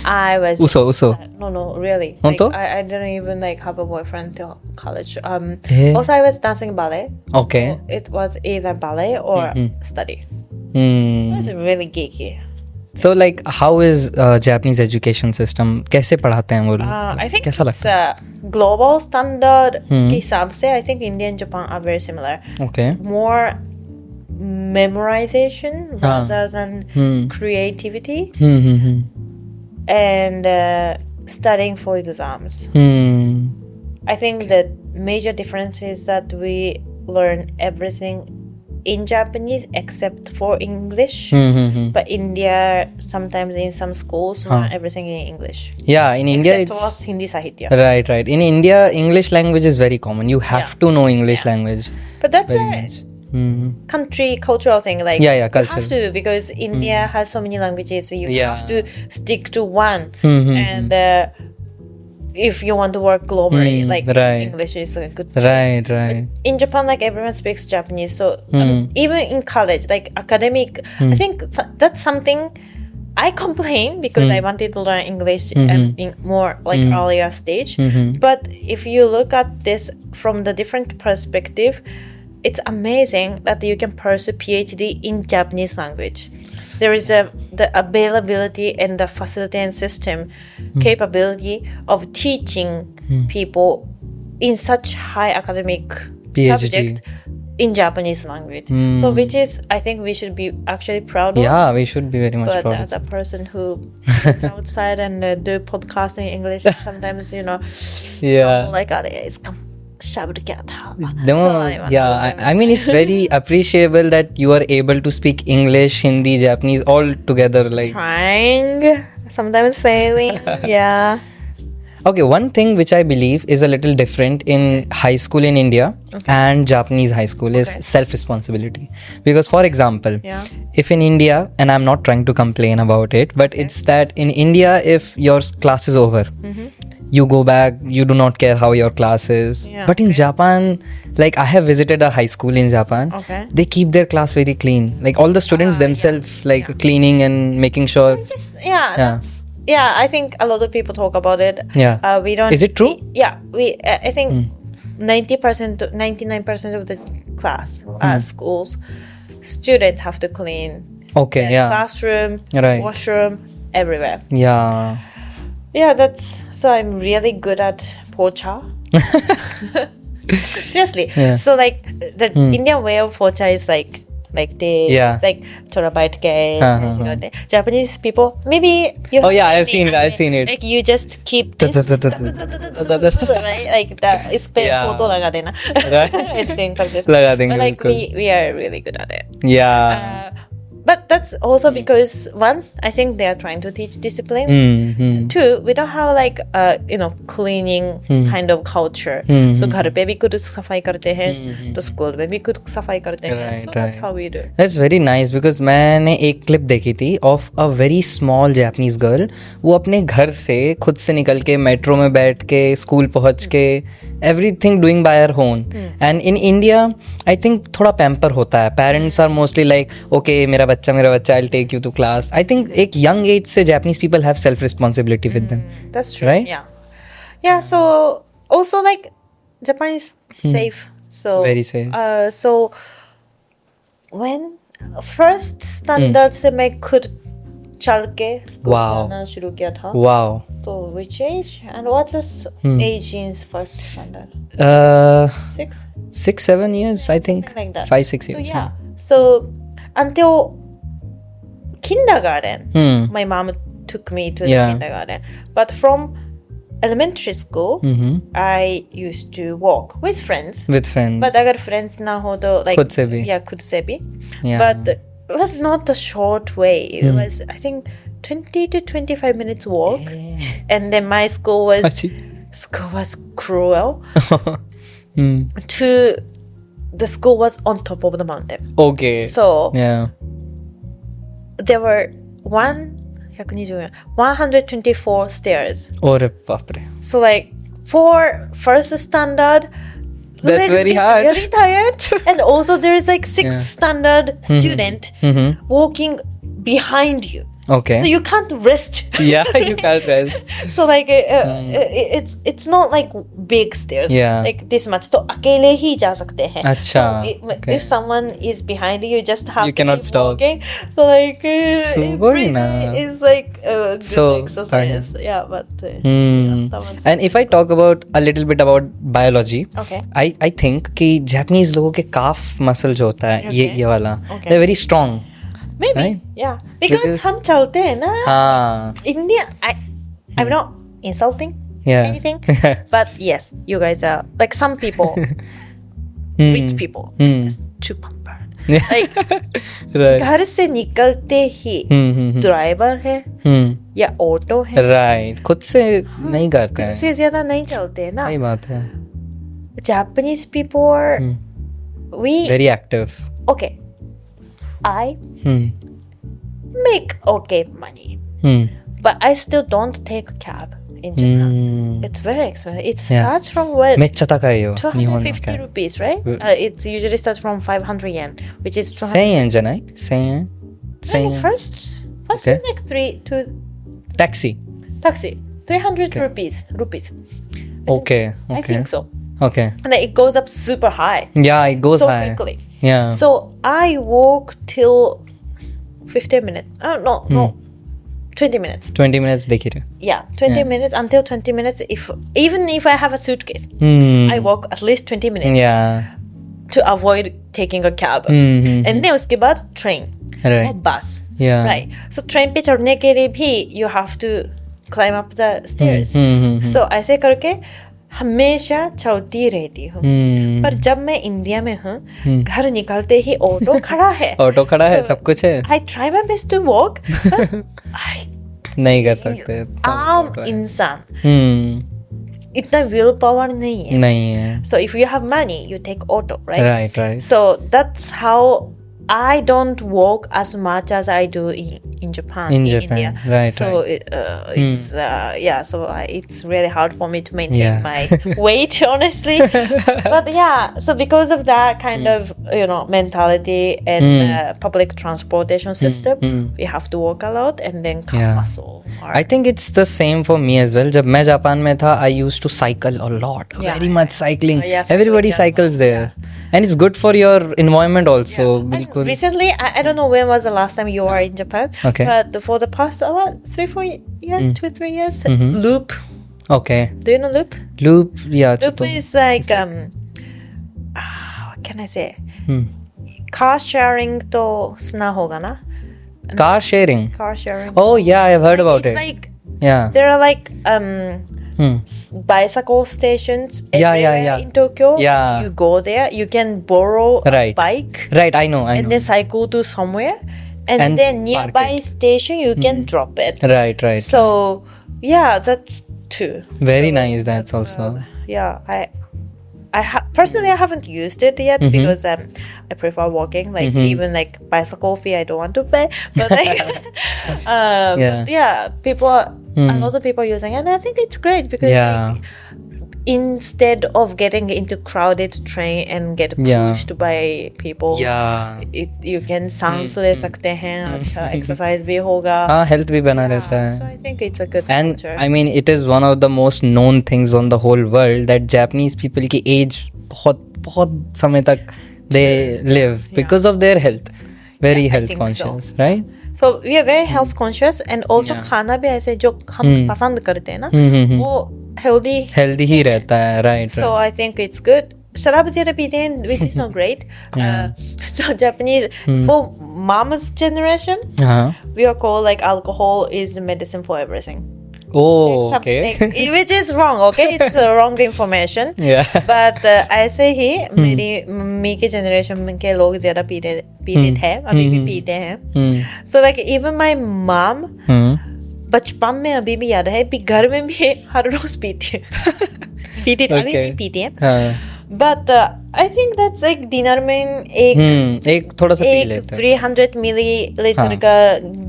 Speaker 2: I was just,
Speaker 1: Uso.
Speaker 2: no, really. Like,
Speaker 1: Honto?
Speaker 2: I didn't even like have a boyfriend till college.
Speaker 1: Eh?
Speaker 2: Also, I was dancing ballet.
Speaker 1: Okay.
Speaker 2: So it was either ballet or study. It
Speaker 1: Hmm.
Speaker 2: was really geeky.
Speaker 1: So like how is Japanese education system? कैसे पढ़ाते हैं वो लोग?
Speaker 2: I think
Speaker 1: कैसा
Speaker 2: it's
Speaker 1: लगता है?
Speaker 2: a global standard के हिसाब से I think India and Japan are very similar.
Speaker 1: Okay.
Speaker 2: More memorization rather than creativity and studying for exams. I think the major difference is that we learn everything in Japanese except for English. But India, sometimes in some schools, learn everything in English.
Speaker 1: Yeah, in India
Speaker 2: Except
Speaker 1: it's
Speaker 2: for Hindi Sahitya.
Speaker 1: right. In India, English language is very common. You have to know English language.
Speaker 2: But that's a country cultural thing. Like
Speaker 1: Yeah,
Speaker 2: you
Speaker 1: culture.
Speaker 2: have to, because India has so many languages. So you
Speaker 1: Yeah.
Speaker 2: have to stick to one. And if you want to work globally, like
Speaker 1: right.
Speaker 2: English is a good choice.
Speaker 1: Right.
Speaker 2: In Japan, like everyone speaks Japanese, so even in college, like academic, I think that's something I complain because I wanted to learn English and in more like earlier stage. But if you look at this from the different perspective, it's amazing that you can pursue PhD in Japanese language. There is the availability and the facility and system capability of teaching people in such high academic
Speaker 1: PhD.
Speaker 2: subject in Japanese language. So which is, I think we should be actually proud of.
Speaker 1: Yeah, we should be very much
Speaker 2: But
Speaker 1: proud.
Speaker 2: as a person who goes outside and do podcast in English, sometimes,
Speaker 1: Yeah.
Speaker 2: like, it's shoved cat.
Speaker 1: I mean, it's very appreciable that you are able to speak English, Hindi, Japanese all together. Like,
Speaker 2: Trying, sometimes failing. Yeah.
Speaker 1: okay, one thing which I believe is a little different in high school in India and Japanese high school is self-responsibility. Because, for example, if in India, and I'm not trying to complain about it, but it's that in India, if your class is over, you go back, you do not care how your class is. But in Japan, like I have visited a high school in Japan, they keep their class very clean. Like all the students themselves, cleaning and making sure.
Speaker 2: I think a lot of people talk about it.
Speaker 1: Yeah.
Speaker 2: We don't.
Speaker 1: Is it true?
Speaker 2: I think 90% to 99% of the class schools students have to clean.
Speaker 1: Okay.
Speaker 2: their classroom, washroom, everywhere.
Speaker 1: Yeah,
Speaker 2: So I'm really good at pocha. Seriously. So like the Indian way of pocha is like this, like terabyte case. Japanese people, maybe you have
Speaker 1: I've seen it.
Speaker 2: Like you just keep this, right? Like that is photo laga dena. But like we are really good at it.
Speaker 1: Yeah.
Speaker 2: But that's also because one, I think they are trying to teach discipline. And two, we don't have like cleaning kind of culture. So घर पे भी कुछ सफाई करते हैं, तो school में भी कुछ सफाई करते हैं. So that's how we do.
Speaker 1: That's very nice because मैंने एक क्लिप देखी थी of a very small Japanese girl. वो अपने घर से खुद से निकल के मेट्रो में बैठ के स्कूल पहुंच के everything doing by her own. And in India, I think थोड़ा pamper होता है. Parents are mostly like, okay, मेरा बच्चा, I'll take you to class. I think एक young age से Japanese people have self-responsibility with them.
Speaker 2: That's true.
Speaker 1: Right?
Speaker 2: Yeah. So also like Japan is safe. So
Speaker 1: very safe.
Speaker 2: So when first standard से मैं खुद चल के school जाना शुरू किया था.
Speaker 1: Wow.
Speaker 2: So which age and what's this age in first standard?
Speaker 1: 6-7 years, I think.
Speaker 2: Something like that.
Speaker 1: 5-6 years.
Speaker 2: So so until kindergarten, my mom took me to the kindergarten. But from elementary school, I used to walk with friends.
Speaker 1: With friends.
Speaker 2: But अगर friends ना हो तो like
Speaker 1: खुद से भी.
Speaker 2: Yeah, खुद से भी.
Speaker 1: Yeah.
Speaker 2: But it was not a short way. It was, I think, 20 to 25 minutes walk. And then my school was cruel. The school was on top of the mountain.
Speaker 1: Okay.
Speaker 2: So
Speaker 1: yeah.
Speaker 2: There were 124 stairs.
Speaker 1: Ore baapre.
Speaker 2: So like for first standard,
Speaker 1: That's
Speaker 2: legs
Speaker 1: very
Speaker 2: get
Speaker 1: hard.
Speaker 2: really tired. And also there is like sixth standard student walking behind you.
Speaker 1: Okay.
Speaker 2: So you can't rest.
Speaker 1: Yeah, you can't rest.
Speaker 2: So like it's not like big stairs.
Speaker 1: Yeah.
Speaker 2: Like this much. So अकेले ही जा सकते हैं.
Speaker 1: अच्छा,
Speaker 2: So
Speaker 1: okay.
Speaker 2: if someone is behind you, you just have
Speaker 1: You
Speaker 2: to
Speaker 1: cannot
Speaker 2: keep
Speaker 1: stop.
Speaker 2: walking. So like
Speaker 1: So
Speaker 2: it
Speaker 1: good
Speaker 2: really
Speaker 1: na.
Speaker 2: is like a good
Speaker 1: So,
Speaker 2: exercise. Yeah, but
Speaker 1: Hmm.
Speaker 2: that was
Speaker 1: And if I talk about a little bit about biology,
Speaker 2: okay.
Speaker 1: I think कि Japanese लोगों के calf muscle जो होता है ये
Speaker 2: Okay.
Speaker 1: वाला
Speaker 2: Okay.
Speaker 1: they're very strong.
Speaker 2: Maybe
Speaker 1: Right?
Speaker 2: yeah because हम चलते हैं ना.
Speaker 1: हाँ.
Speaker 2: India, I'm not insulting
Speaker 1: Yeah.
Speaker 2: anything, but yes, you guys are like some people, rich people, is too pampered. Like
Speaker 1: Right.
Speaker 2: घर से निकलते ही ड्राइवर है या ऑटो है,
Speaker 1: Right. खुद से नहीं करते हैं.
Speaker 2: से ज्यादा नहीं चलते हैं ना.
Speaker 1: सही बात है.
Speaker 2: Japanese people are we
Speaker 1: Very active.
Speaker 2: okay. I
Speaker 1: Hmm.
Speaker 2: make okay money, but I still don't take a cab in Japan. It's very expensive. It
Speaker 1: Yeah.
Speaker 2: starts from what?
Speaker 1: めっちゃ高いよ。日本の
Speaker 2: 250 rupees, right? It usually starts from 500 yen, which is 200.
Speaker 1: 1000円じゃない ?1000 円 ?1000
Speaker 2: No,
Speaker 1: 円
Speaker 2: first
Speaker 1: Okay.
Speaker 2: is like 2
Speaker 1: Taxi.
Speaker 2: taxi 300
Speaker 1: Okay.
Speaker 2: rupees.
Speaker 1: Okay.
Speaker 2: I think so.
Speaker 1: Okay.
Speaker 2: And then it goes up super high
Speaker 1: Yeah, it goes
Speaker 2: so
Speaker 1: high.
Speaker 2: quickly.
Speaker 1: Yeah.
Speaker 2: So I walk till 15 minutes. Oh no, 20 minutes.
Speaker 1: 20 minutes देखिए रहे.
Speaker 2: Yeah, 20
Speaker 1: Yeah.
Speaker 2: minutes until 20 minutes. Even if I have a suitcase, I walk at least 20 minutes
Speaker 1: Yeah.
Speaker 2: to avoid taking a cab.
Speaker 1: Hmm.
Speaker 2: And then उसके बाद train or
Speaker 1: Right.
Speaker 2: bus.
Speaker 1: Yeah.
Speaker 2: Right. So train पे चढ़ने के लिए भी you have to climb up the stairs. So ऐसे करके हमेशा चलती रहती हूँ. पर जब मैं इंडिया में हूँ, घर निकलते ही ऑटो खड़ा है.
Speaker 1: ऑटो खड़ा है, सब कुछ है.
Speaker 2: I try my best to walk, but I
Speaker 1: नहीं कर सकते.
Speaker 2: आम इंसान
Speaker 1: Hmm.
Speaker 2: इतना विल पावर नहीं है.
Speaker 1: नहीं है.
Speaker 2: So if you have money, you take auto, right?
Speaker 1: Right.
Speaker 2: So that's how I don't walk as much as I do in Japan.
Speaker 1: In Japan,
Speaker 2: India.
Speaker 1: right,
Speaker 2: So it's so it's really hard for me to maintain
Speaker 1: Yeah.
Speaker 2: my weight, honestly. But yeah, so because of that kind of mentality and public transportation system, we have to walk a lot and then calf
Speaker 1: Yeah.
Speaker 2: muscle.
Speaker 1: I think it's the same for me as well. जब मैं Japan में था, I used to cycle a lot,
Speaker 2: Yeah.
Speaker 1: very much cycling.
Speaker 2: Yeah,
Speaker 1: Everybody
Speaker 2: cycle,
Speaker 1: cycles there, and it's good for your environment also.
Speaker 2: And
Speaker 1: बिल्कुल.
Speaker 2: recently, I don't know when was the last time you were in Japan,
Speaker 1: Okay.
Speaker 2: but for the past 3-4 years, 2-3 years, Loop.
Speaker 1: Okay.
Speaker 2: Do you know Loop?
Speaker 1: Loop, yeah.
Speaker 2: Loop is like what can I say? Car sharing to sna hoga na?
Speaker 1: Car sharing.
Speaker 2: Car sharing.
Speaker 1: Oh yeah, I've heard about
Speaker 2: it's
Speaker 1: it.
Speaker 2: like
Speaker 1: Yeah.
Speaker 2: there are like
Speaker 1: Hmm.
Speaker 2: bicycle stations
Speaker 1: Yeah,
Speaker 2: everywhere
Speaker 1: yeah.
Speaker 2: in Tokyo.
Speaker 1: Yeah.
Speaker 2: You go there, you can borrow
Speaker 1: Right.
Speaker 2: a bike
Speaker 1: Right, I know.
Speaker 2: and then cycle to somewhere, and
Speaker 1: And
Speaker 2: then
Speaker 1: park
Speaker 2: nearby
Speaker 1: it.
Speaker 2: station you can drop it.
Speaker 1: Right.
Speaker 2: So yeah, that's two.
Speaker 1: Very
Speaker 2: So
Speaker 1: nice. That's also.
Speaker 2: Yeah, personally I haven't used it yet because I prefer walking. Like even like bicycle fee I don't want to pay, but like
Speaker 1: Yeah.
Speaker 2: but yeah, a lot of people are using it, and I think it's great because
Speaker 1: Yeah.
Speaker 2: like, instead of getting into crowded train and get
Speaker 1: Yeah.
Speaker 2: pushed by people,
Speaker 1: Yeah.
Speaker 2: you can सांस ले सकते हैं, अच्छा exercise भी होगा.
Speaker 1: हाँ, health भी बना रहता है.
Speaker 2: So I think it's a good
Speaker 1: And
Speaker 2: culture.
Speaker 1: I mean, it is one of the most known things on the whole world that Japanese people की age बहुत समय तक they live because of their health. Very
Speaker 2: Yeah, I
Speaker 1: health
Speaker 2: think so.
Speaker 1: conscious, right?
Speaker 2: So we are very health conscious and also
Speaker 1: Yeah.
Speaker 2: खाना भी ऐसे जो हम पसंद करते हैं ना, वो healthy.
Speaker 1: Healthy ही रहता है, right?
Speaker 2: So I think it's good. शराब ज़्यादा पीते हैं, which is not great. So Japanese, for mama's generation,
Speaker 1: हाँ.
Speaker 2: we are called like alcohol is the medicine for everything.
Speaker 1: Oh,
Speaker 2: Something-
Speaker 1: okay.
Speaker 2: which is wrong, okay? It's wrong information.
Speaker 1: Yeah.
Speaker 2: But ऐसे ही मेरी mummy के generation के लोग ज़्यादा पीते थे, अभी भी पीते हैं. So like even my mom, बचपन में अभी भी याद है, घर में भी हर रोज पीती है. पीती थी, अभी भी पीती है.
Speaker 1: हाँ.
Speaker 2: But I think that's like dinner में एक
Speaker 1: एक थोड़ा सा पी लेते हैं.
Speaker 2: 300 मिलीलीटर का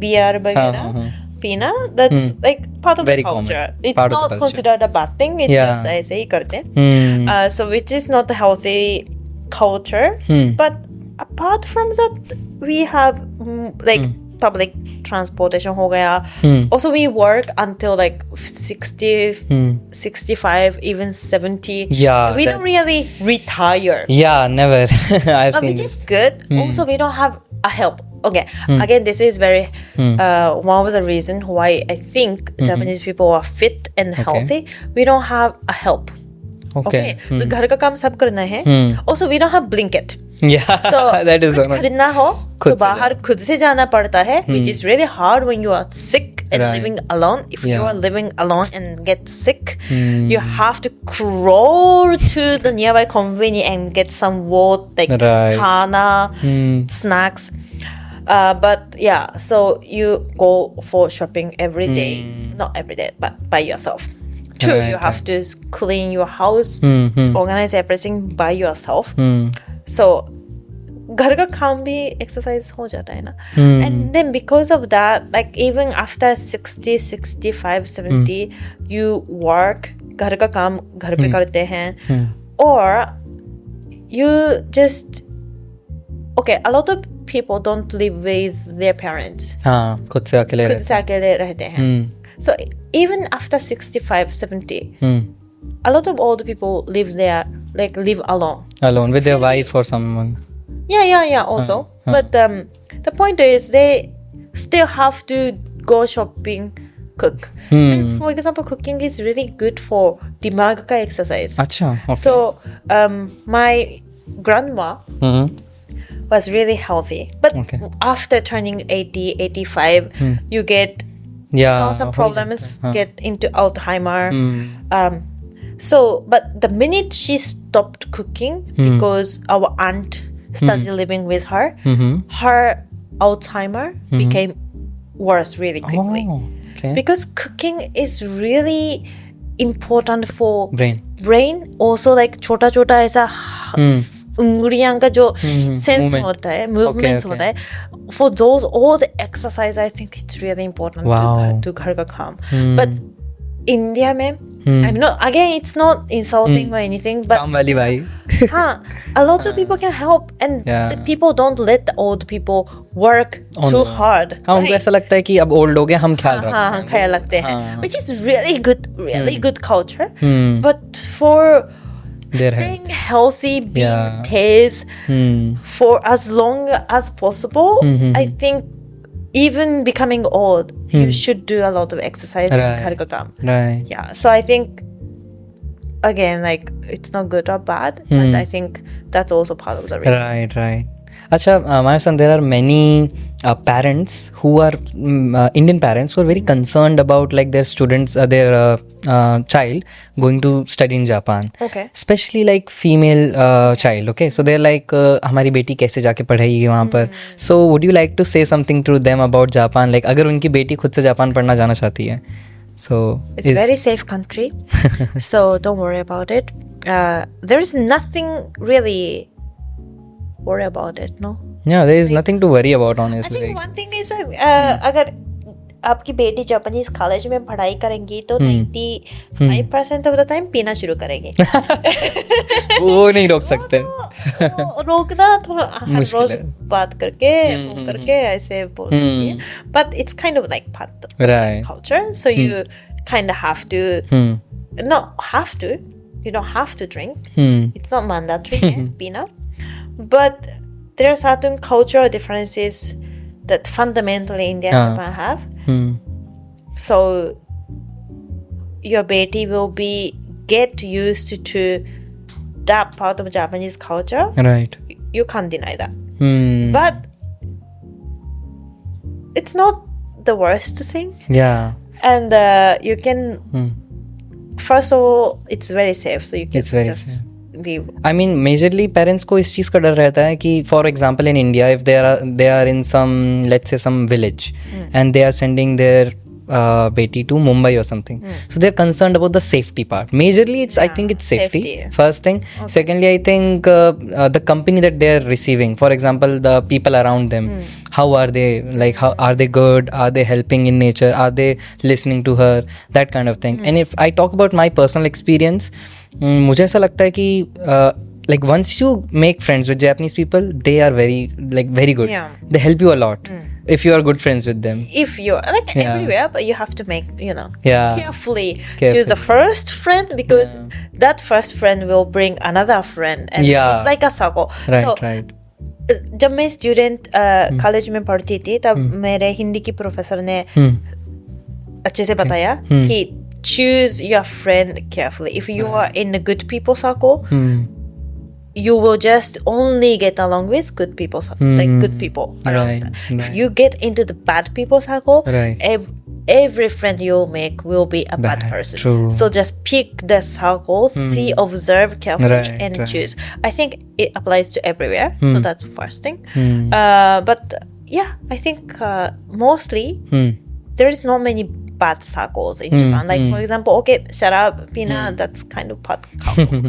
Speaker 2: बियर वगैरह pina, that's like part of
Speaker 1: Very
Speaker 2: the culture.
Speaker 1: common.
Speaker 2: It's
Speaker 1: Part of the
Speaker 2: not
Speaker 1: culture.
Speaker 2: considered a bad thing. It's just ऐसे ही करते हैं. So which is not a healthy culture. But apart from that, we have like public transportation हो गया. Also we work until like 60, 65, even 70.
Speaker 1: Yeah,
Speaker 2: We don't really retire.
Speaker 1: Yeah, never. I've seen
Speaker 2: Which
Speaker 1: this.
Speaker 2: is good. Also, we don't have a help. Okay, again, this is very one of the reasons why I think Japanese people are fit and healthy. We don't have a help.
Speaker 1: Okay.
Speaker 2: तो घर का काम सब करना है. Also, we don't have blanket.
Speaker 1: Yeah,
Speaker 2: So
Speaker 1: that is
Speaker 2: कुछ
Speaker 1: one of-
Speaker 2: खरीदना हो
Speaker 1: खुद
Speaker 2: तो
Speaker 1: से
Speaker 2: बाहर खुद से जाना पड़ता है, which is really hard when you are sick and
Speaker 1: Right.
Speaker 2: living alone. If you
Speaker 1: Yeah.
Speaker 2: are living alone and get sick, you have to crawl to the nearby convenience and get some water, like
Speaker 1: Right.
Speaker 2: kana, snacks. But yeah, so you go for shopping every day, not every day, but by yourself. True,
Speaker 1: Right,
Speaker 2: you have to clean your house, organize everything by yourself. So घर का काम भी exercise हो जाता है ना. And then because of that, like even after 60, 65, 70, you work, घर का काम घर पे करते हैं. Or you just, okay, a lot of people don't live with their parents.
Speaker 1: हाँ, खुद से अकेले
Speaker 2: खुद
Speaker 1: रहते
Speaker 2: से अकेले रहते हैं. So even after 65, 70, a lot of old people live there, like live alone.
Speaker 1: alone with their wife or someone.
Speaker 2: Yeah, also. But the point is they still have to go shopping, cook. And for example, cooking is really good for dimag ka exercise.
Speaker 1: अच्छा, okay.
Speaker 2: So my grandma was really healthy. But
Speaker 1: Okay.
Speaker 2: after turning 80, 85, you get
Speaker 1: Yeah,
Speaker 2: some
Speaker 1: हो ही
Speaker 2: problems,
Speaker 1: जाता है.
Speaker 2: get into Alzheimer. So, but the minute she stopped cooking, because our aunt started living with her, her Alzheimer became worse really quickly.
Speaker 1: Oh, okay.
Speaker 2: Because cooking is really important for
Speaker 1: Brain.
Speaker 2: Also like छोटा छोटा ऐसा उंगलियां का जो sense
Speaker 1: Movement.
Speaker 2: होता है, movements
Speaker 1: Okay.
Speaker 2: होता है. For those all the exercise, I think it's really important
Speaker 1: Wow.
Speaker 2: to घर का काम. But India में, I'm not, again, it's not insulting or anything, but
Speaker 1: काम वाली भाई.
Speaker 2: a lot of people can help, and
Speaker 1: Yeah.
Speaker 2: the people don't let the old people work
Speaker 1: On
Speaker 2: too
Speaker 1: the-
Speaker 2: hard.
Speaker 1: हाँ, उनको ऐसा लगता है कि अब ओल्ड हो गए, हम ख्याल रखते
Speaker 2: हाँ,
Speaker 1: हैं.
Speaker 2: ख्याल रखते हैं, which is really good culture.
Speaker 1: Hmm.
Speaker 2: But for
Speaker 1: Their
Speaker 2: staying healthy, being
Speaker 1: Yeah.
Speaker 2: tasty for as long as possible, I think even becoming old, you should do a lot of exercise.
Speaker 1: Right.
Speaker 2: घर का काम.
Speaker 1: Right.
Speaker 2: Yeah, so I think again, like it's not good or bad, but I think that's also part of the reason.
Speaker 1: Right. Acha, Mayo-san, there are many parents who are Indian parents who are very concerned about like their students, their child going to study in Japan.
Speaker 2: Okay.
Speaker 1: Especially like female child. Okay, so they're like, हमारी बेटी कैसे जाके पढ़ेगी वहाँ पर. So would you like to say something to them about Japan? Like अगर उनकी बेटी खुद से जापान पढ़ना जाना चाहती है. So
Speaker 2: It's a very safe country, so don't worry about it. There is nothing really worry about it, no?
Speaker 1: Yeah, there is nothing to worry about,
Speaker 2: I
Speaker 1: honestly.
Speaker 2: think one thing is अगर आपकी बेटी Japanese college में पढ़ाई करेंगी तो 95% of the time पीना शुरू करेंगी.
Speaker 1: वो नहीं रोक सकते.
Speaker 2: तो रोकना थोड़ा हर रोज बात करके वो करके ऐसे बोल सकती है. But it's kind of like part of
Speaker 1: Right.
Speaker 2: culture, so you kind of have to not have to, you don't have to drink. It's not mandatory pina, but there are certain cultural differences that fundamentally India and Japan have. So your baby will be get used to that part of Japanese culture.
Speaker 1: Right.
Speaker 2: You can't deny that. But it's not the worst thing.
Speaker 1: Yeah.
Speaker 2: And you can first of all, it's very safe, so you can
Speaker 1: It's very
Speaker 2: just
Speaker 1: safe.
Speaker 2: leave.
Speaker 1: I mean, majorly parents को इस चीज़ का डर रहता है कि for example in India, if they are in some, let's say some village and they are sending their beti to Mumbai or something. So they're concerned about the safety part. Majorly, I think it's safety. First thing. Okay. Secondly, I think the company that they're receiving, for example, the people around them, how are they? Like, how are they good? Are they helping in nature? Are they listening to her? That kind of thing. And if I talk about my personal experience, मुझे ऐसा लगता है कि like once you make friends with Japanese people, they are very good. Yeah. They help you a lot if you are good friends with them.
Speaker 2: If you're everywhere, but you have to make carefully choose the first friend, because that first friend will bring another friend, and it's like a circle.
Speaker 1: Right.
Speaker 2: जब मैं student college में पढ़ती थी तब मेरे हिंदी की professor ने अच्छे से बताया कि choose your friend carefully. If you are in a good people circle, you will just only get along with good people, like good people around. If you get into the bad people circle, every friend you make will be a bad person.
Speaker 1: True.
Speaker 2: So just pick the circle, see, observe carefully, and choose. I think it applies to everywhere. So that's the first thing. But yeah, I think mostly there is not many bad circles in Japan. Like for example, okay, sharab, pina, that's kind of part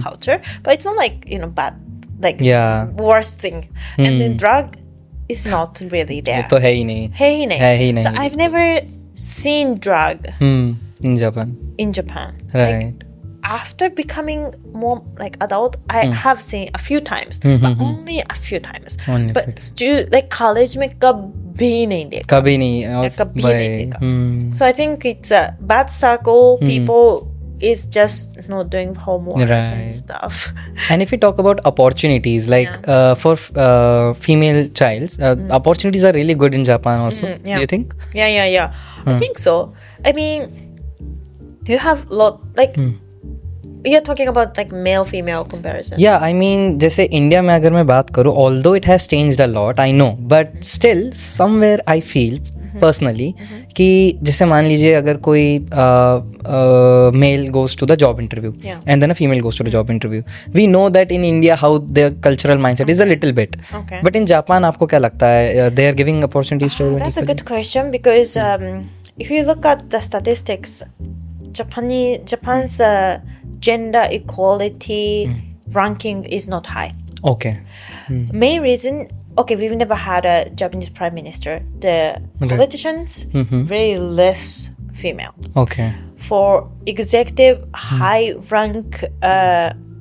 Speaker 2: culture, but it's not like bad, like worst thing. And then drug is not really there.
Speaker 1: तो है ही नहीं.
Speaker 2: So I've never seen drug
Speaker 1: in Japan.
Speaker 2: Right. Like, after becoming more like adult, I have seen a few times, but only a few times. But still, like college में कभी नहीं देखा.
Speaker 1: कभी नहीं.
Speaker 2: So I think it's a bad circle. People is just not doing homework and stuff.
Speaker 1: And if we talk about opportunities, like for female childs, opportunities are really good in Japan also. Do you think?
Speaker 2: Yeah. I think so. I mean, you have lot like. You're talking about like male-female comparison.
Speaker 1: Yeah, I mean, जैसे India में अगर मैं बात करूँ, although it has changed a lot, I know, but still somewhere I feel personally कि जैसे मान लीजिए अगर कोई male goes to the job interview and then a female goes to the job interview, we know that in India how their cultural mindset is a little bit. But in Japan आपको क्या लगता है? They are giving opportunities to everyone?
Speaker 2: That's a good question, because if you look at the statistics, Japan's gender equality ranking is not high.
Speaker 1: Okay.
Speaker 2: Main reason, we've never had a Japanese prime minister. The politicians, very less female.
Speaker 1: Okay.
Speaker 2: For executive, high rank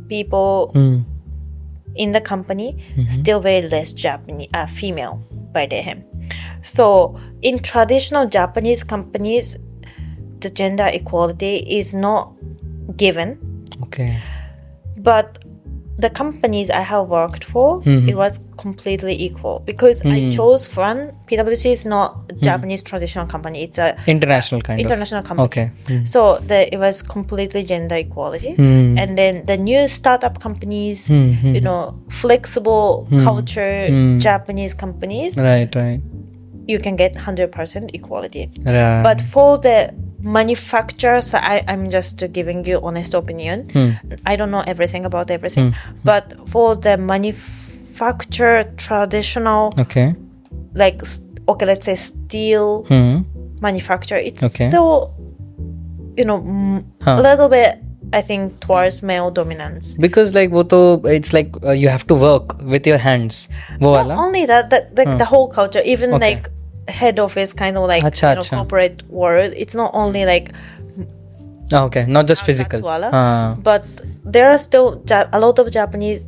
Speaker 2: people in the company, still very less Japanese female by them. So in traditional Japanese companies, the gender equality is not given.
Speaker 1: Okay.
Speaker 2: But the companies I have worked for, it was completely equal, because I chose one. PwC is not a Japanese traditional company; it's a
Speaker 1: international
Speaker 2: company.
Speaker 1: Okay.
Speaker 2: So it was completely gender equality. And then the new startup companies, flexible culture Japanese companies,
Speaker 1: right,
Speaker 2: you can get 100% equality.
Speaker 1: Right.
Speaker 2: But for the manufacturers, I'm just giving you honest opinion. I don't know everything about everything, but for the manufacturer traditional, let's say steel manufacturer, it's still a little bit, I think, towards male dominance.
Speaker 1: Because like it's like you have to work with your hands.
Speaker 2: Not only that, the whole culture, even like head office, kind of like corporate world, it's not only like
Speaker 1: not just physical,
Speaker 2: but there are still a lot of Japanese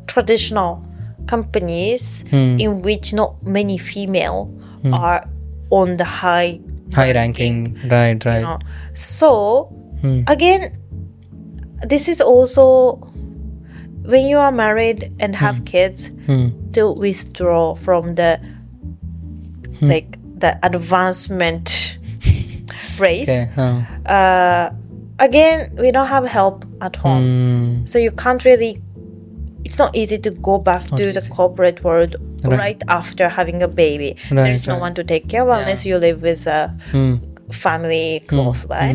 Speaker 2: traditional companies in which not many female are on the high
Speaker 1: ranking, right.
Speaker 2: So again, this is also when you are married and have kids, to withdraw from the like the advancement race. Again, we don't have help at home, so you can't really. It's not easy to go back to the corporate world right after having a baby. There's no one to take care of unless you live with a family close by.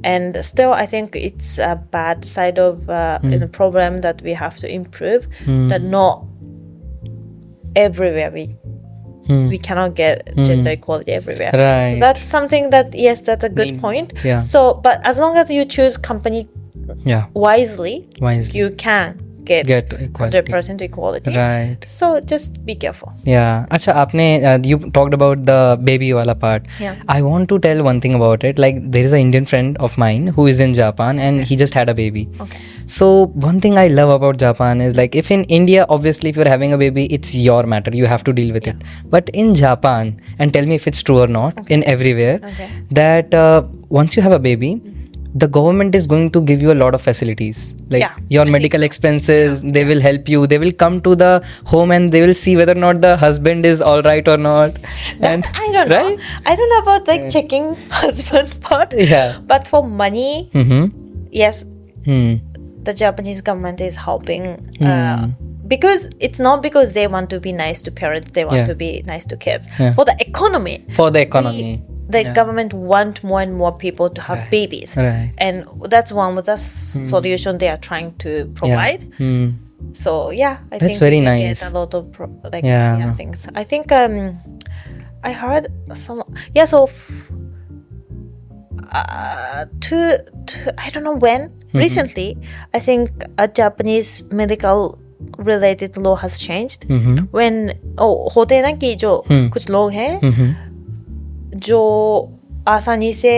Speaker 2: And still, I think it's a bad side of the problem that we have to improve. That not everywhere we we cannot get gender equality everywhere.
Speaker 1: Right.
Speaker 2: So that's something that, yes, that's a good point.
Speaker 1: Yeah.
Speaker 2: So, but as long as you choose company wisely, you can get
Speaker 1: equality.
Speaker 2: 100% equality.
Speaker 1: Right.
Speaker 2: So just be careful.
Speaker 1: Yeah. Acha, aapne you talked about the baby wala part.
Speaker 2: Yeah.
Speaker 1: I want to tell one thing about it. Like, there is an Indian friend of mine who is in Japan and he just had a baby.
Speaker 2: Okay.
Speaker 1: So one thing I love about Japan is, like, if in India, obviously, if you're having a baby, it's your matter. You have to deal with it. But in Japan, and tell me if it's true or not, in everywhere, that once you have a baby, the government is going to give you a lot of facilities, like your medical expenses. They will help you. They will come to the home and they will see whether or not the husband is all right or not. And
Speaker 2: I don't know.
Speaker 1: right?
Speaker 2: I don't know about like checking husband part.
Speaker 1: Yeah.
Speaker 2: But for money, yes,
Speaker 1: Hmm.
Speaker 2: the Japanese government is helping. Because it's not because they want to be nice to parents, they want to be nice to kids. For the economy. The government want more and more people to have babies.
Speaker 1: Right.
Speaker 2: And that's one of the solution they are trying to provide. So yeah, I think
Speaker 1: very
Speaker 2: we can
Speaker 1: nice.
Speaker 2: get a lot of things. I think I heard some so to I don't know when recently I think a Japanese medical related law has changed when होते हैं ना कि जो कुछ लोग हैं जो आसानी से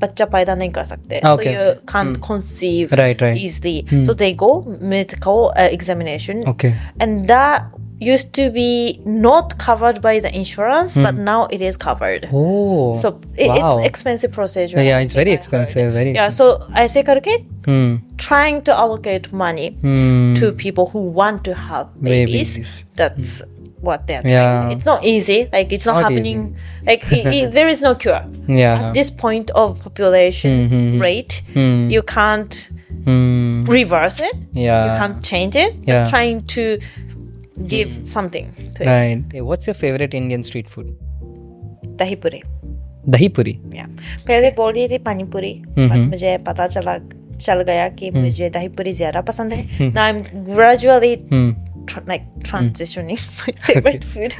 Speaker 2: बच्चा पैदा नहीं कर सकते, so you can't conceive easily, so they go medical examination, and that used to be not covered by the insurance, but now it is covered. So it's expensive procedure.
Speaker 1: It's very expensive.
Speaker 2: So ऐसे करके trying to allocate money to people who want to have babies. That's what they're trying. It's not easy. Like, it's not happening. Like, there is no cure. At this point of population rate, you can't reverse it. You can't change it. You're trying to give something to it.
Speaker 1: Hey, what's your favorite Indian street food?
Speaker 2: Dahi puri.
Speaker 1: Dahi puri?
Speaker 2: Yeah. पहले बोल रही थी पानी पूरी, but मुझे पता चल गया कि मुझे दही पूरी ज़्यादा पसंद है. Now I'm gradually transitioning my favorite food.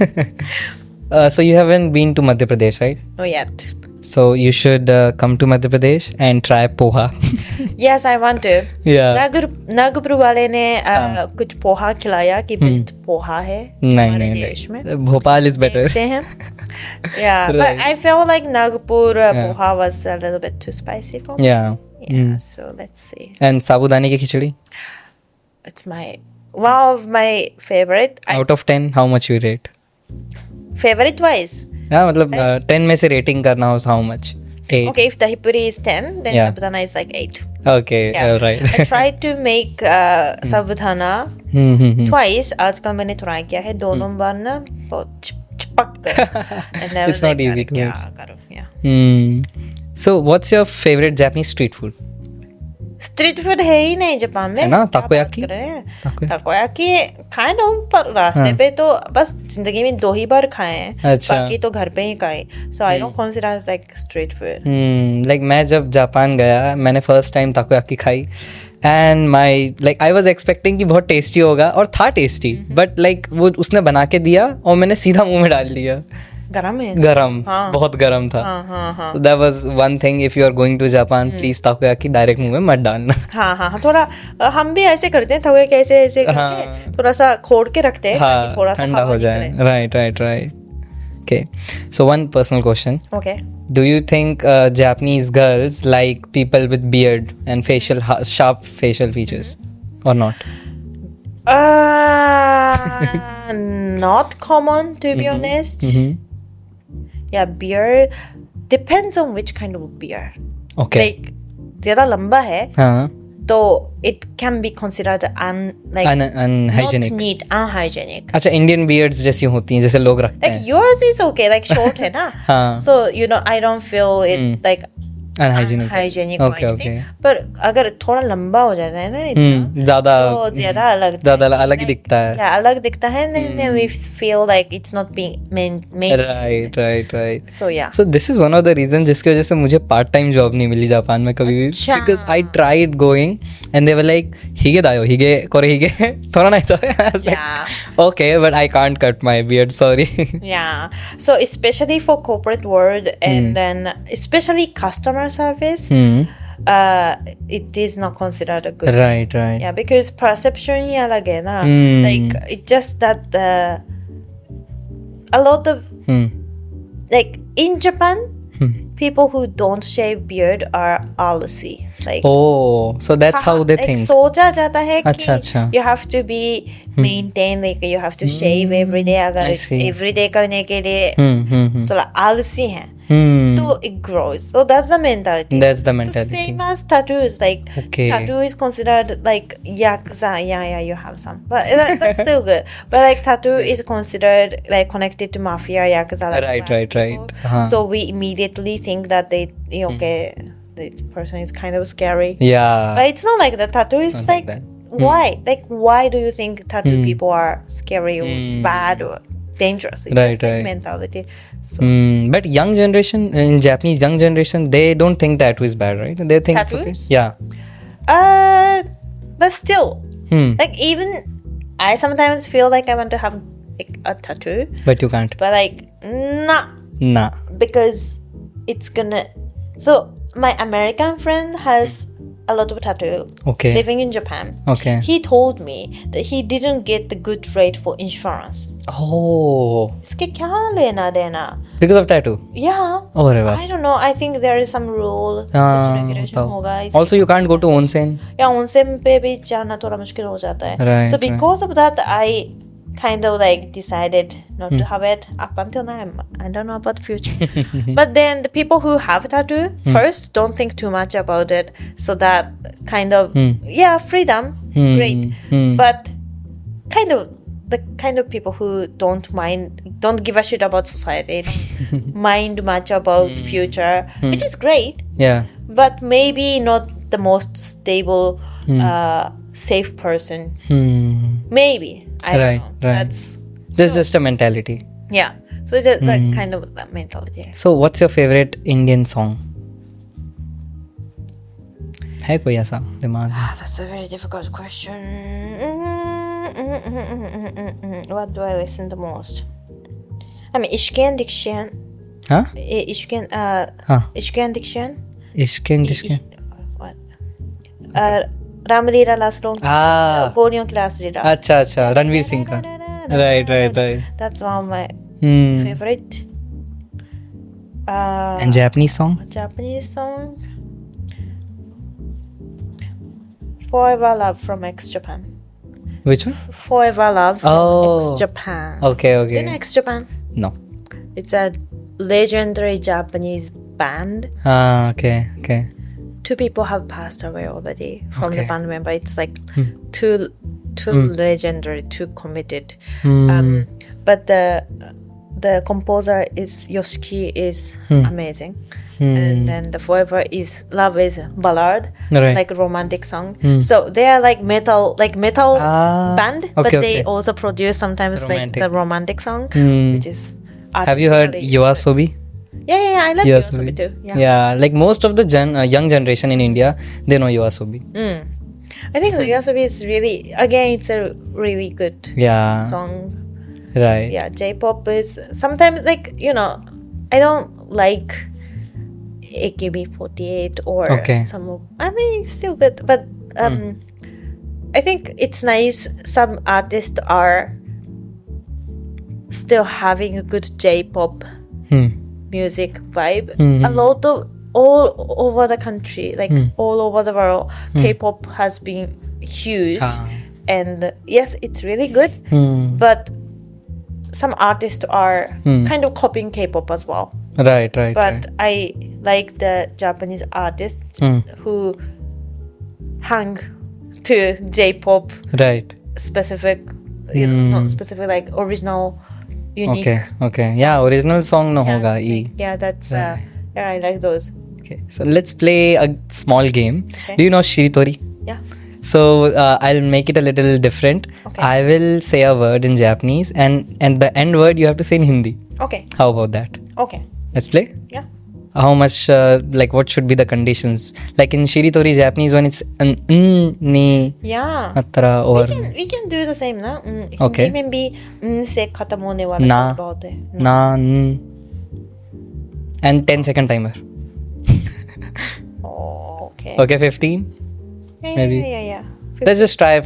Speaker 1: So you haven't been to Madhya Pradesh, right?
Speaker 2: Not yet.
Speaker 1: So you should come to Madhya Pradesh and try poha.
Speaker 2: Yes, I want to. Nagpur वाले ने कुछ पोहा खिलाया कि best poha है हमारे देश में.
Speaker 1: Bhopal is better.
Speaker 2: देखते हैं. But I felt like Nagpur poha was a little bit too spicy for me. So let's see.
Speaker 1: And sabudani ki khichdi?
Speaker 2: It's one of my favorite.
Speaker 1: Out of 10, how much you rate?
Speaker 2: Favorite wise?
Speaker 1: मतलब 10 में से rating करना हो, how much? 8.
Speaker 2: Okay, if dahi puri is 10, then sabudana is like 8.
Speaker 1: Okay, right.
Speaker 2: I tried to make sabudana twice. आजकल मैंने try किया है, दोनों बार ना बहुत चिपक गया.
Speaker 1: It's not easy to make. So what's your favorite Japanese street food?
Speaker 2: Street food है ही नहीं जापान में.
Speaker 1: है ना, takoyaki.
Speaker 2: takoyaki kind of, पर रास्ते पे तो बस जिंदगी में 2 ही बार खाए हैं. बाकी तो घर पे ही खाए. So I don't consider as like street food.
Speaker 1: Like मैं जब जापान गया, मैंने first time takoyaki खाई. And I was expecting कि बहुत टेस्टी होगा, और था टेस्टी, but like वो उसने बना के दिया और मैंने सीधा मुंह में डाल दिया. गरम बहुत गरम था. So that was one thing. If you are going to Japan, please takoyaki direct मुंह में मत डालना.
Speaker 2: थोड़ा हम भी ऐसे करते हैं, takoyaki ऐसे करके थोड़ा सा खोड़ के रखते हैं ताकि थोड़ा सा
Speaker 1: ठंडा हो जाए. Right. Okay, so one personal question.
Speaker 2: Okay.
Speaker 1: Do you think Japanese girls like people with beard and sharp facial features or not?
Speaker 2: Not common, to be honest. Yeah, beard depends on which kind of beard.
Speaker 1: Okay.
Speaker 2: Like ज़्यादा लंबा है तो it can be considered
Speaker 1: unhygienic.
Speaker 2: Not neat, unhygienic.
Speaker 1: अच्छा, Indian beards जैसी होती हैं जैसे लोग रखते हैं.
Speaker 2: Like yours is okay, like short है ना. So I don't feel it like unhygienic
Speaker 1: Okay,
Speaker 2: वाली थी।
Speaker 1: okay.
Speaker 2: पर अगर थोड़ा लंबा हो जाता है ना इतना
Speaker 1: ज़्यादा
Speaker 2: तो ज़्यादा अलग
Speaker 1: ज़्यादा अलग ही दिखता है.
Speaker 2: या अलग दिखता है and then we feel like it's not being made
Speaker 1: Right.
Speaker 2: so yeah
Speaker 1: So this is one of the reasons जिसकी वजह से मुझे पार्ट टाइम जॉब नहीं मिली जापान में कभी भी.
Speaker 2: अच्छा.
Speaker 1: Because I tried going and they were like हिगे दायो हिगे करे हिगे थोड़ा नहीं तो. I was like,
Speaker 2: Yeah.
Speaker 1: okay, but I can't cut my beard, sorry.
Speaker 2: Yeah, so especially for corporate world and then especially customer service, it is not considered a good.
Speaker 1: Right.
Speaker 2: Yeah, because perception ही अलग है ना. Like it's just that a lot of like in Japan, people who don't shave beard are आलसी. Like
Speaker 1: Oh, so that's how they
Speaker 2: like
Speaker 1: think.
Speaker 2: सोचा जाता है कि
Speaker 1: अच्छा.
Speaker 2: you have to be maintain like you have to shave every day.
Speaker 1: I
Speaker 2: अगर
Speaker 1: see.
Speaker 2: every day करने के लिए थोड़ा आलसी हैं तो it grows. So that's the mentality.
Speaker 1: That's the
Speaker 2: So
Speaker 1: mentality.
Speaker 2: same as tattoos. Like
Speaker 1: Okay.
Speaker 2: tattoo is considered like yakuza. Yeah, you have some, but that's still good. But like tattoo is considered like connected to mafia, yakuza. Like
Speaker 1: Right.
Speaker 2: bad people.
Speaker 1: Uh-huh.
Speaker 2: So we immediately think that okay, this person is kind of scary.
Speaker 1: Yeah.
Speaker 2: But it's not like that. Tattoo is
Speaker 1: not
Speaker 2: like,
Speaker 1: like that.
Speaker 2: why? Like, why do you think tattoo people are scary or bad or dangerous? It's
Speaker 1: Right,
Speaker 2: just like
Speaker 1: right.
Speaker 2: mentality. So,
Speaker 1: But young generation, in Japanese young generation, they don't think tattoo is bad, right? They think it's okay.
Speaker 2: Tattoos?
Speaker 1: Yeah.
Speaker 2: but still,
Speaker 1: Hmm.
Speaker 2: like even I sometimes feel like I want to have like a tattoo,
Speaker 1: But you can't.
Speaker 2: but like
Speaker 1: Nah.
Speaker 2: because it's gonna. So my American friend has a lot of tattoo.
Speaker 1: Okay.
Speaker 2: Living in Japan.
Speaker 1: Okay.
Speaker 2: He told me that he didn't get the good rate for insurance.
Speaker 1: Oh.
Speaker 2: इसके क्या लेना देना?
Speaker 1: Because of tattoo.
Speaker 2: Yeah.
Speaker 1: Oh, अरे बाप.
Speaker 2: I don't know. I think there is some rule.
Speaker 1: हाँ,
Speaker 2: कुछ regulation
Speaker 1: बताओ.
Speaker 2: होगा.
Speaker 1: Also, you can't go to onsen.
Speaker 2: या उनसे पे भी जाना थोड़ा मुश्किल हो जाता है.
Speaker 1: Right,
Speaker 2: So because of that, I kind of like decided not to have it up until now. I don't know about the future. But then the people who have tattoo first don't think too much about it. So that kind of yeah, freedom, great. But the kind of people who don't give a shit about society, don't mind much about future, which is great.
Speaker 1: Yeah.
Speaker 2: But maybe not the most stable, safe person. Maybe. I don't know.
Speaker 1: Right. This is just a mentality.
Speaker 2: Yeah. So it's just that kind of that mentality.
Speaker 1: So, what's your favorite Indian song? है कोई ऐसा दिमाग में?
Speaker 2: That's a very difficult question. What do I listen the most? I mean, Ishken Dikshan.
Speaker 1: हाँ?
Speaker 2: Ishken,
Speaker 1: हाँ.
Speaker 2: Ishken Dikshan.
Speaker 1: Ishken Dishken.
Speaker 2: What? Ramlira last song. Golion की last लीला.
Speaker 1: अच्छा रणवीर सिंह का. Right.
Speaker 2: That's one of my favorite.
Speaker 1: And Japanese song?
Speaker 2: Japanese song. Forever Love from MEXT Japan.
Speaker 1: Which one?
Speaker 2: Forever Love from MEXT Japan.
Speaker 1: Okay.
Speaker 2: Do you know MEXT Japan?
Speaker 1: No.
Speaker 2: It's a legendary Japanese band.
Speaker 1: Okay.
Speaker 2: 2 people have passed away already from the
Speaker 1: Okay.
Speaker 2: band member. It's like too legendary, too committed. But the composer is Yoshiki is amazing. And then the Forever is Love is ballad,
Speaker 1: Right.
Speaker 2: like romantic song. So they are like metal band, but they also produce sometimes
Speaker 1: Romantic.
Speaker 2: like the romantic song, which is.
Speaker 1: Have you heard
Speaker 2: artistically
Speaker 1: Yoasobi?
Speaker 2: Yeah, I like Yoasobi too.
Speaker 1: Yeah, like most of the young generation in India, they know Yoasobi.
Speaker 2: I think Yoasobi is really, again, it's a really good
Speaker 1: Yeah.
Speaker 2: song.
Speaker 1: Right.
Speaker 2: Yeah, J-pop is sometimes like, I don't like AKB48 or some of, I mean, it's still good, but I think it's nice some artists are still having a good J-pop music vibe. A lot of all over the country, like all over the world, K-pop has been huge. And yes, it's really good, but some artists are kind of copying K-pop as well.
Speaker 1: Right.
Speaker 2: But I like the Japanese artists who hang to J-pop
Speaker 1: Right.
Speaker 2: specific, not specific, like original, unique.
Speaker 1: Okay. Yeah, original song no hoga.
Speaker 2: Yeah, that's yeah, I like those.
Speaker 1: Okay, so let's play a small game.
Speaker 2: Okay.
Speaker 1: Do you know Shiritori?
Speaker 2: Yeah.
Speaker 1: So I'll make it a little different.
Speaker 2: Okay.
Speaker 1: I will say a word in Japanese and the end word you have to say in Hindi.
Speaker 2: Okay.
Speaker 1: How about that?
Speaker 2: Okay.
Speaker 1: Let's play?
Speaker 2: Yeah.
Speaker 1: How much, what should be the conditions? Like in Shiritori Japanese when it's an ni
Speaker 2: Yeah.
Speaker 1: matra or
Speaker 2: We can do the same, na?
Speaker 1: Okay.
Speaker 2: Hindi में भी से खत्म होने वाला
Speaker 1: ना
Speaker 2: शब्द बहुत है.
Speaker 1: na n and 10-second timer.
Speaker 2: Oh, okay.
Speaker 1: Okay, 15.
Speaker 2: Yeah,
Speaker 1: maybe.
Speaker 2: Yeah.
Speaker 1: Let's just try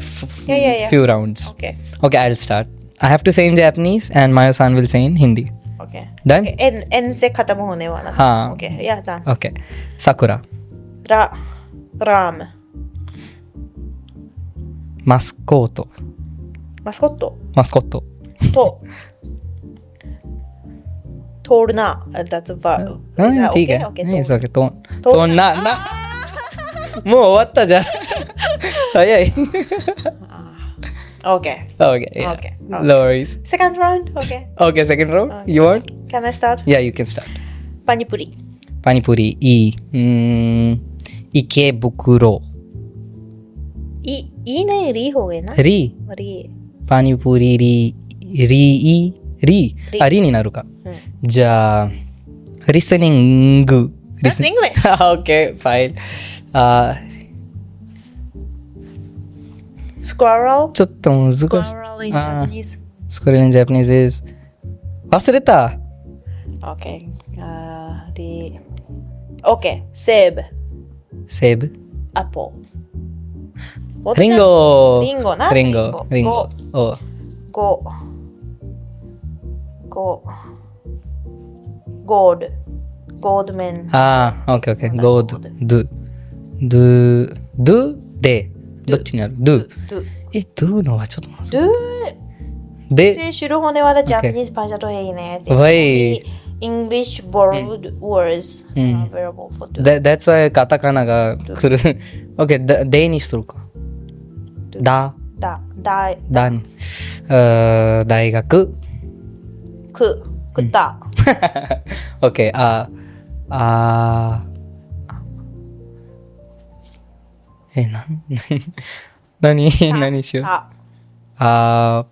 Speaker 2: Yeah.
Speaker 1: few rounds.
Speaker 2: Okay.
Speaker 1: Okay, I'll start. I have to say in Japanese and Mayo-san will say in Hindi.
Speaker 2: Okay.
Speaker 1: Done?
Speaker 2: Okay. N से खत्म होने वाला.
Speaker 1: हाँ.
Speaker 2: Okay. Yeah, done.
Speaker 1: Okay. Sakura.
Speaker 2: Ram.
Speaker 1: Mascoto.
Speaker 2: Mascotto.
Speaker 1: Mascotto.
Speaker 2: तो तोड़ना. That's a verb. Is that
Speaker 1: ठीक है.
Speaker 2: okay?
Speaker 1: नहीं, it's okay. तो
Speaker 2: तोड़ना.
Speaker 1: नाもう終わったじゃん。早い。
Speaker 2: Okay.
Speaker 1: Okay. Yeah.
Speaker 2: Okay.
Speaker 1: No worries.
Speaker 2: Second round. Okay.
Speaker 1: Okay, second round.
Speaker 2: Okay.
Speaker 1: You want?
Speaker 2: Can I start?
Speaker 1: Yeah, you can start.
Speaker 2: Panipuri.
Speaker 1: Panipuri. Ikebukuro.
Speaker 2: ई नहीं री हो गए ना.
Speaker 1: री.
Speaker 2: री.
Speaker 1: Panipuri ri. Riになるか。じゃあ、listening.
Speaker 2: That's English.
Speaker 1: Okay, fine.
Speaker 2: Squirrel.
Speaker 1: ちょっと難しい。
Speaker 2: Squirrel in Japanese.
Speaker 1: Squirrel in Japanese is 忘れた。
Speaker 2: Okay. Okay. Seb.
Speaker 1: セーブ。
Speaker 2: Apple.
Speaker 1: リンゴ。
Speaker 2: リンゴな。
Speaker 1: リンゴ。お。
Speaker 2: Gold. Goldman.
Speaker 1: Okay. Gold. Do で。どっちにある ?do。do のはちょっと難しい。
Speaker 2: Do
Speaker 1: で、
Speaker 2: से शुरू होने वाला जापानीज भाषा तो है ही नहीं.
Speaker 1: वही.
Speaker 2: English borrowed words are available for do.
Speaker 1: That's why カタカナが来る。OK、でにしとるか。だに。大学。
Speaker 2: 食った。
Speaker 1: OK、何しよう。ア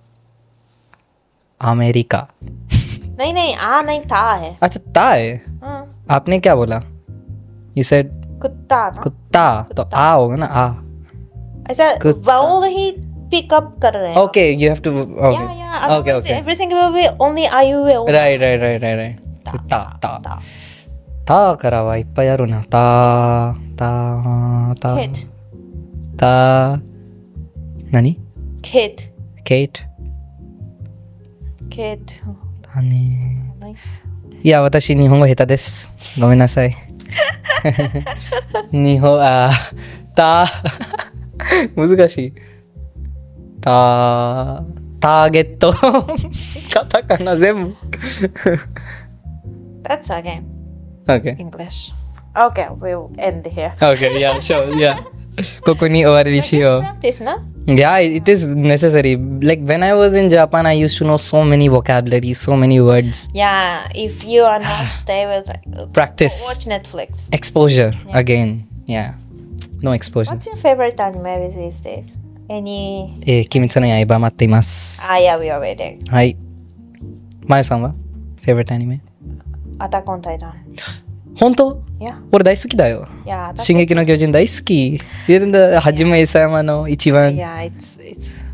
Speaker 1: メリカ。
Speaker 2: नहीं था है.
Speaker 1: अच्छा ता है. आपने क्या बोला? You said
Speaker 2: कुत्ता ना.
Speaker 1: कुत्ता तो आ होगा ना आ.
Speaker 2: ऐसा vowel ही pick up कर रहे हैं.
Speaker 1: Okay, you have to. Okay.
Speaker 2: Yeah.
Speaker 1: Okay.
Speaker 2: Everything will be only IU.
Speaker 1: Right. たからはいっぱいあるな。た。
Speaker 2: Kid.
Speaker 1: 何
Speaker 2: Kid.
Speaker 1: Kate?
Speaker 2: Kid.
Speaker 1: だね。いや、私、日本語下手です。ごめんなさい。日本、難しい。ターゲット。カタカナ全部。
Speaker 2: That's again.
Speaker 1: Okay.
Speaker 2: English. Okay, we'll end here.
Speaker 1: Okay, yeah, sure, yeah. ここに終わりにしよう。
Speaker 2: Practice, no?
Speaker 1: Yeah, it is necessary. Like when I was in Japan, I used to know so many vocabularies, so many words.
Speaker 2: Yeah, if you are not stable,
Speaker 1: Practice.
Speaker 2: watch Netflix.
Speaker 1: Exposure again. Yeah. No exposure.
Speaker 2: What's your favorite anime these days? Any?
Speaker 1: 鬼滅の刃待っています。
Speaker 2: Yeah, we are waiting.
Speaker 1: はい。まゆさんは favorite anime?
Speaker 2: Attack on Titan.
Speaker 1: 本当
Speaker 2: Yeah.
Speaker 1: 俺大好きだよ。
Speaker 2: Yeah, that's
Speaker 1: 進撃の巨人大好き。はじめさまの一番。
Speaker 2: yeah, it's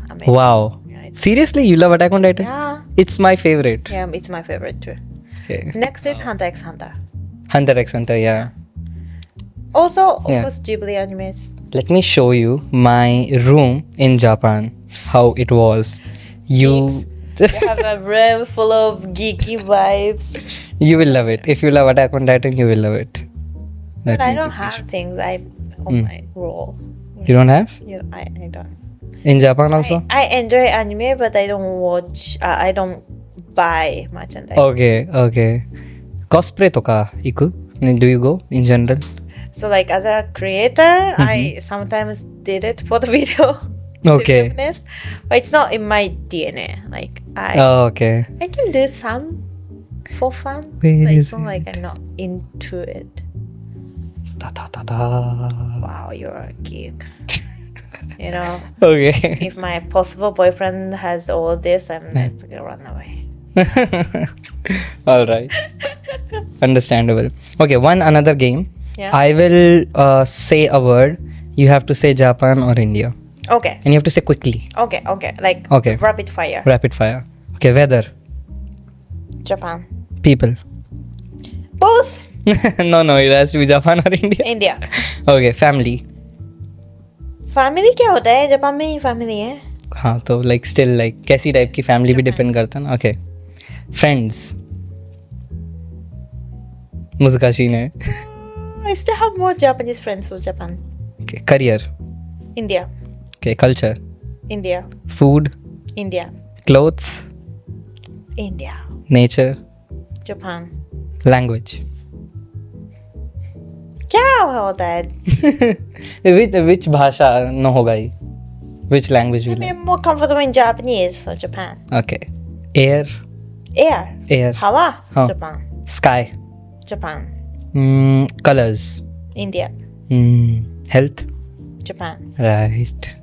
Speaker 2: amazing.
Speaker 1: Wow.
Speaker 2: Yeah, it's,
Speaker 1: Seriously, you love Attack on Titan?
Speaker 2: yeah,
Speaker 1: It's my favorite.
Speaker 2: yeah, it's my favorite too.
Speaker 1: Okay.
Speaker 2: Next is Hunter x Hunter.
Speaker 1: Hunter x Hunter, yeah.
Speaker 2: Also, of
Speaker 1: Yeah.
Speaker 2: course, Ghibli animes.
Speaker 1: Let me show you my room in Japan, how it was. You
Speaker 2: You have a room full of geeky vibes.
Speaker 1: you will love it. If you love Attack on Titan, you will love it.
Speaker 2: But
Speaker 1: Let
Speaker 2: I
Speaker 1: me
Speaker 2: don't
Speaker 1: quickly
Speaker 2: have
Speaker 1: show-
Speaker 2: things on my wall.
Speaker 1: You don't have?
Speaker 2: I don't.
Speaker 1: In Japan also?
Speaker 2: I enjoy anime, but I don't watch. I don't buy merchandise.
Speaker 1: Okay. Cosplay とか行く? Do you go in general?
Speaker 2: So, like as a creator, I sometimes did it for the video.
Speaker 1: Okay.
Speaker 2: To be honest. But it's not in my DNA. Like
Speaker 1: Okay.
Speaker 2: I can do some for fun.
Speaker 1: Where
Speaker 2: but
Speaker 1: is
Speaker 2: it's not like I'm not into it. Wow, you're a geek. You know,
Speaker 1: Okay.
Speaker 2: if my possible boyfriend has all this, I'm just gonna run away.
Speaker 1: All right. Understandable. Okay, another game.
Speaker 2: Yeah.
Speaker 1: I will say a word. You have to say Japan or India.
Speaker 2: Okay.
Speaker 1: And you have to say quickly.
Speaker 2: Okay. Like
Speaker 1: Okay.
Speaker 2: rapid fire.
Speaker 1: Rapid fire. Okay, weather.
Speaker 2: Japan.
Speaker 1: People.
Speaker 2: Both.
Speaker 1: No, it has to be Japan or India.
Speaker 2: India.
Speaker 1: Okay, family.
Speaker 2: Family क्या होता है? Japan में ही family है.
Speaker 1: हाँ तो like still like कैसी type की family भी डिपेंड करता है ना. Okay friends. मुझकाशी ने.
Speaker 2: I still have more Japanese friends from Japan.
Speaker 1: Okay, career.
Speaker 2: India.
Speaker 1: Okay, culture.
Speaker 2: India.
Speaker 1: Food.
Speaker 2: India.
Speaker 1: Clothes.
Speaker 2: India.
Speaker 1: Nature.
Speaker 2: Japan.
Speaker 1: Language.
Speaker 2: क्या होता है?
Speaker 1: which भाषा न होगा ही. Which language will?
Speaker 2: I'm more comfortable in Japanese, so Japan.
Speaker 1: Okay. Air.
Speaker 2: Air. हवा.
Speaker 1: हाँ.
Speaker 2: Japan.
Speaker 1: Sky.
Speaker 2: Japan.
Speaker 1: Colors.
Speaker 2: India.
Speaker 1: Health.
Speaker 2: Japan.
Speaker 1: Right.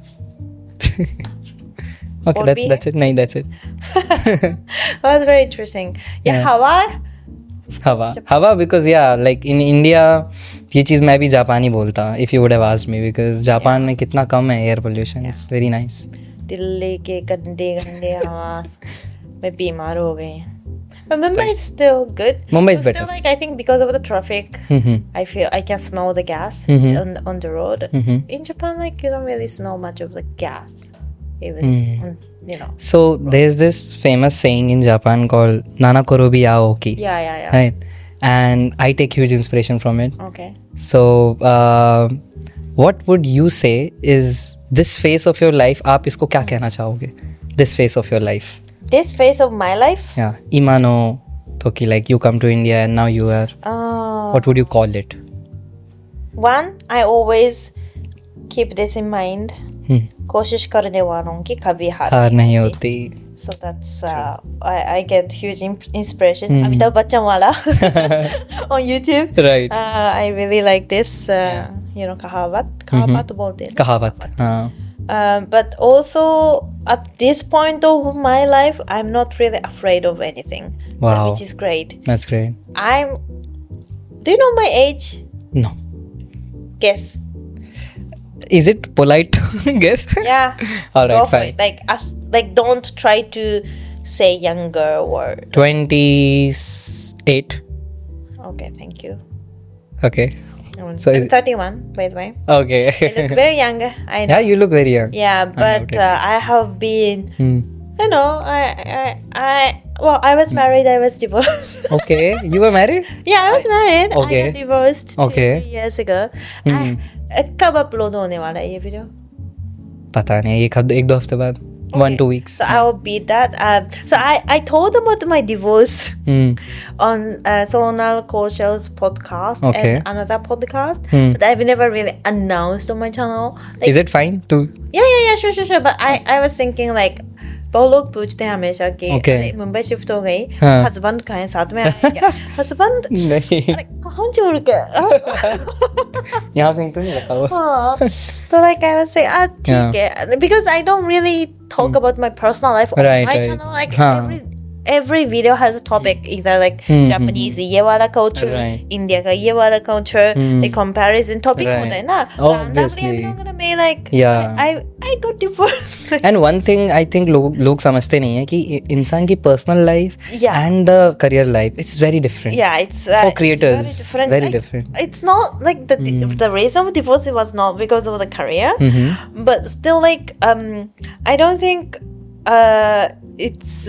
Speaker 1: Okay,
Speaker 2: और भी
Speaker 1: that's it. नहीं, that's it.
Speaker 2: That's very interesting.
Speaker 1: Yeah.
Speaker 2: हवा.
Speaker 1: Because yeah, like in India ये चीज़ मैं भी जापानी बोलता if you would have asked me, because Japan में कितना कम है air pollution. It's very nice.
Speaker 2: Delhi के गंदे हवा में बीमार हो गए. But Mumbai is still good.
Speaker 1: Mumbai is
Speaker 2: But
Speaker 1: better.
Speaker 2: still, like, I think because of the traffic, I feel I can smell the gas on the road. In Japan, like, you don't really smell much of the gas, even you know.
Speaker 1: So there's this famous saying in Japan called "Nana korobi aoki."
Speaker 2: Yeah.
Speaker 1: Right, and I take huge inspiration from it.
Speaker 2: Okay.
Speaker 1: So what would you say is this phase of your life? आप इसको क्या कहना चाहोगे? This phase of your life.
Speaker 2: This phase of my life.
Speaker 1: Yeah, imano toki, like you come to India and now you are. What would you call it?
Speaker 2: One, I always keep this in mind. कोशिश करने वालों की कभी हार
Speaker 1: नहीं होती.
Speaker 2: So that's I get huge inspiration. Amitabh Bachchan wala on YouTube.
Speaker 1: Right.
Speaker 2: I really like this. You know, कहावत बोलते हैं.
Speaker 1: कहावत. हाँ.
Speaker 2: But also at this point of my life, I'm not really afraid of anything.
Speaker 1: Wow.
Speaker 2: Which is great.
Speaker 1: That's great.
Speaker 2: Do you know my age?
Speaker 1: No.
Speaker 2: Guess.
Speaker 1: Is it polite to guess?
Speaker 2: Yeah.
Speaker 1: All right,
Speaker 2: Go for
Speaker 1: fine.
Speaker 2: it. Like don't try to say younger or
Speaker 1: 28.
Speaker 2: Okay, thank you.
Speaker 1: Okay. So
Speaker 2: I'm 31, by the way.
Speaker 1: Okay.
Speaker 2: I look very young. I know.
Speaker 1: Yeah, you look very young.
Speaker 2: Yeah, but I have been, you know, I was married, I was divorced.
Speaker 1: Okay. You were married?
Speaker 2: Yeah, I was married.
Speaker 1: Okay.
Speaker 2: I got divorced
Speaker 1: 3
Speaker 2: years ago. कब upload होने वाला है ये video?
Speaker 1: पता नहीं, एक दो हफ्ते बाद. 1-2 weeks.
Speaker 2: So I will beat that. So I told them about my divorce on Sonal Koshal's podcast and another podcast, but I've never really announced on my channel. Like,
Speaker 1: Is it fine to?
Speaker 2: Yeah, sure. But I was thinking like, बहुत लोग पूछते हैं हमेशा कि अरे Mumbai shift हो गई, husband कहाँ हैं, साथ में आए क्या? हस्बैंड
Speaker 1: नहीं,
Speaker 2: कहाँ छोड़ के?
Speaker 1: यहाँ कहीं तो नहीं रखा हुआ.
Speaker 2: तो like I was saying, ठीक है, because I don't really talk about my personal life on my channel. Like every video has a topic, either like Japanese ये वाला culture, India का ये वाला culture, the comparison topic होता है ना. Randomly I'm not gonna be like, I got divorced.
Speaker 1: And one thing I think लोग समझते नहीं है कि इंसान की personal life and the career life, it's very different.
Speaker 2: Yeah, it's
Speaker 1: for creators, very different.
Speaker 2: It's not like the reason of divorce was not because of the career, but still like I don't think it's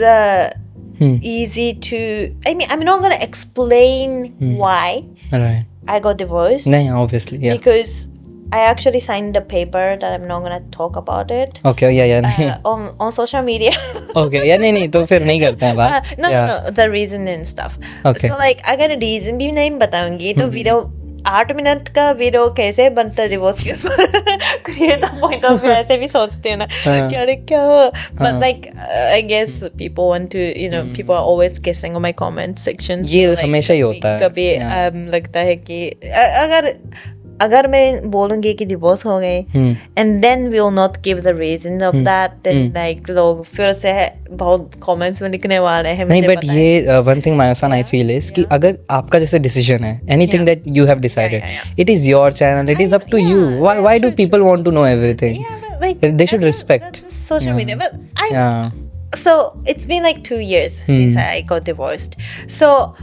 Speaker 2: easy to. I mean, I'm not gonna explain why I got divorced.
Speaker 1: No, obviously, yeah.
Speaker 2: Because I actually signed a paper that I'm not gonna talk about it.
Speaker 1: Okay, yeah.
Speaker 2: On social media.
Speaker 1: Okay, yeah, नहीं तो फिर नहीं करते हैं बात.
Speaker 2: No, the reason and stuff.
Speaker 1: Okay.
Speaker 2: So like अगर reason भी नहीं बताऊंगी तो वीडियो 8 मिनट का वीडियो कैसे बनता है डिवोर्स के ऊपर. क्रिएटर पॉइंट ऑफ व्यू ऐसे भी सोचते हैं ना कि अरे क्या हो. But like I guess people want to, you know, people are always guessing on my comment section.
Speaker 1: ये हमेशा ही होता है.
Speaker 2: कभी लगता है कि अगर अगर मैं बोलूंगी कि डिवोर्स हो गए and then will not give the reason of that, then like लोग फिर से बहुत comments में लिखने वाले हैं.
Speaker 1: नहीं, but ये one thing Mayo-san I feel is कि अगर आपका जैसे decision है, anything that you have decided, it is your channel, it is up to you. Why do people want to know everything?
Speaker 2: Yeah, but like
Speaker 1: They should respect.
Speaker 2: that's social media. But so it's been like 2 years since I got divorced. So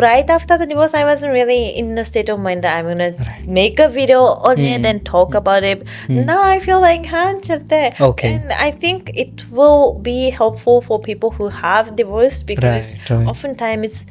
Speaker 2: right after the divorce, I wasn't really in the state of mind that I'm gonna make a video on it and talk about it. Now I feel like,
Speaker 1: Okay.
Speaker 2: and I think it will be helpful for people who have divorced, because
Speaker 1: Right.
Speaker 2: oftentimes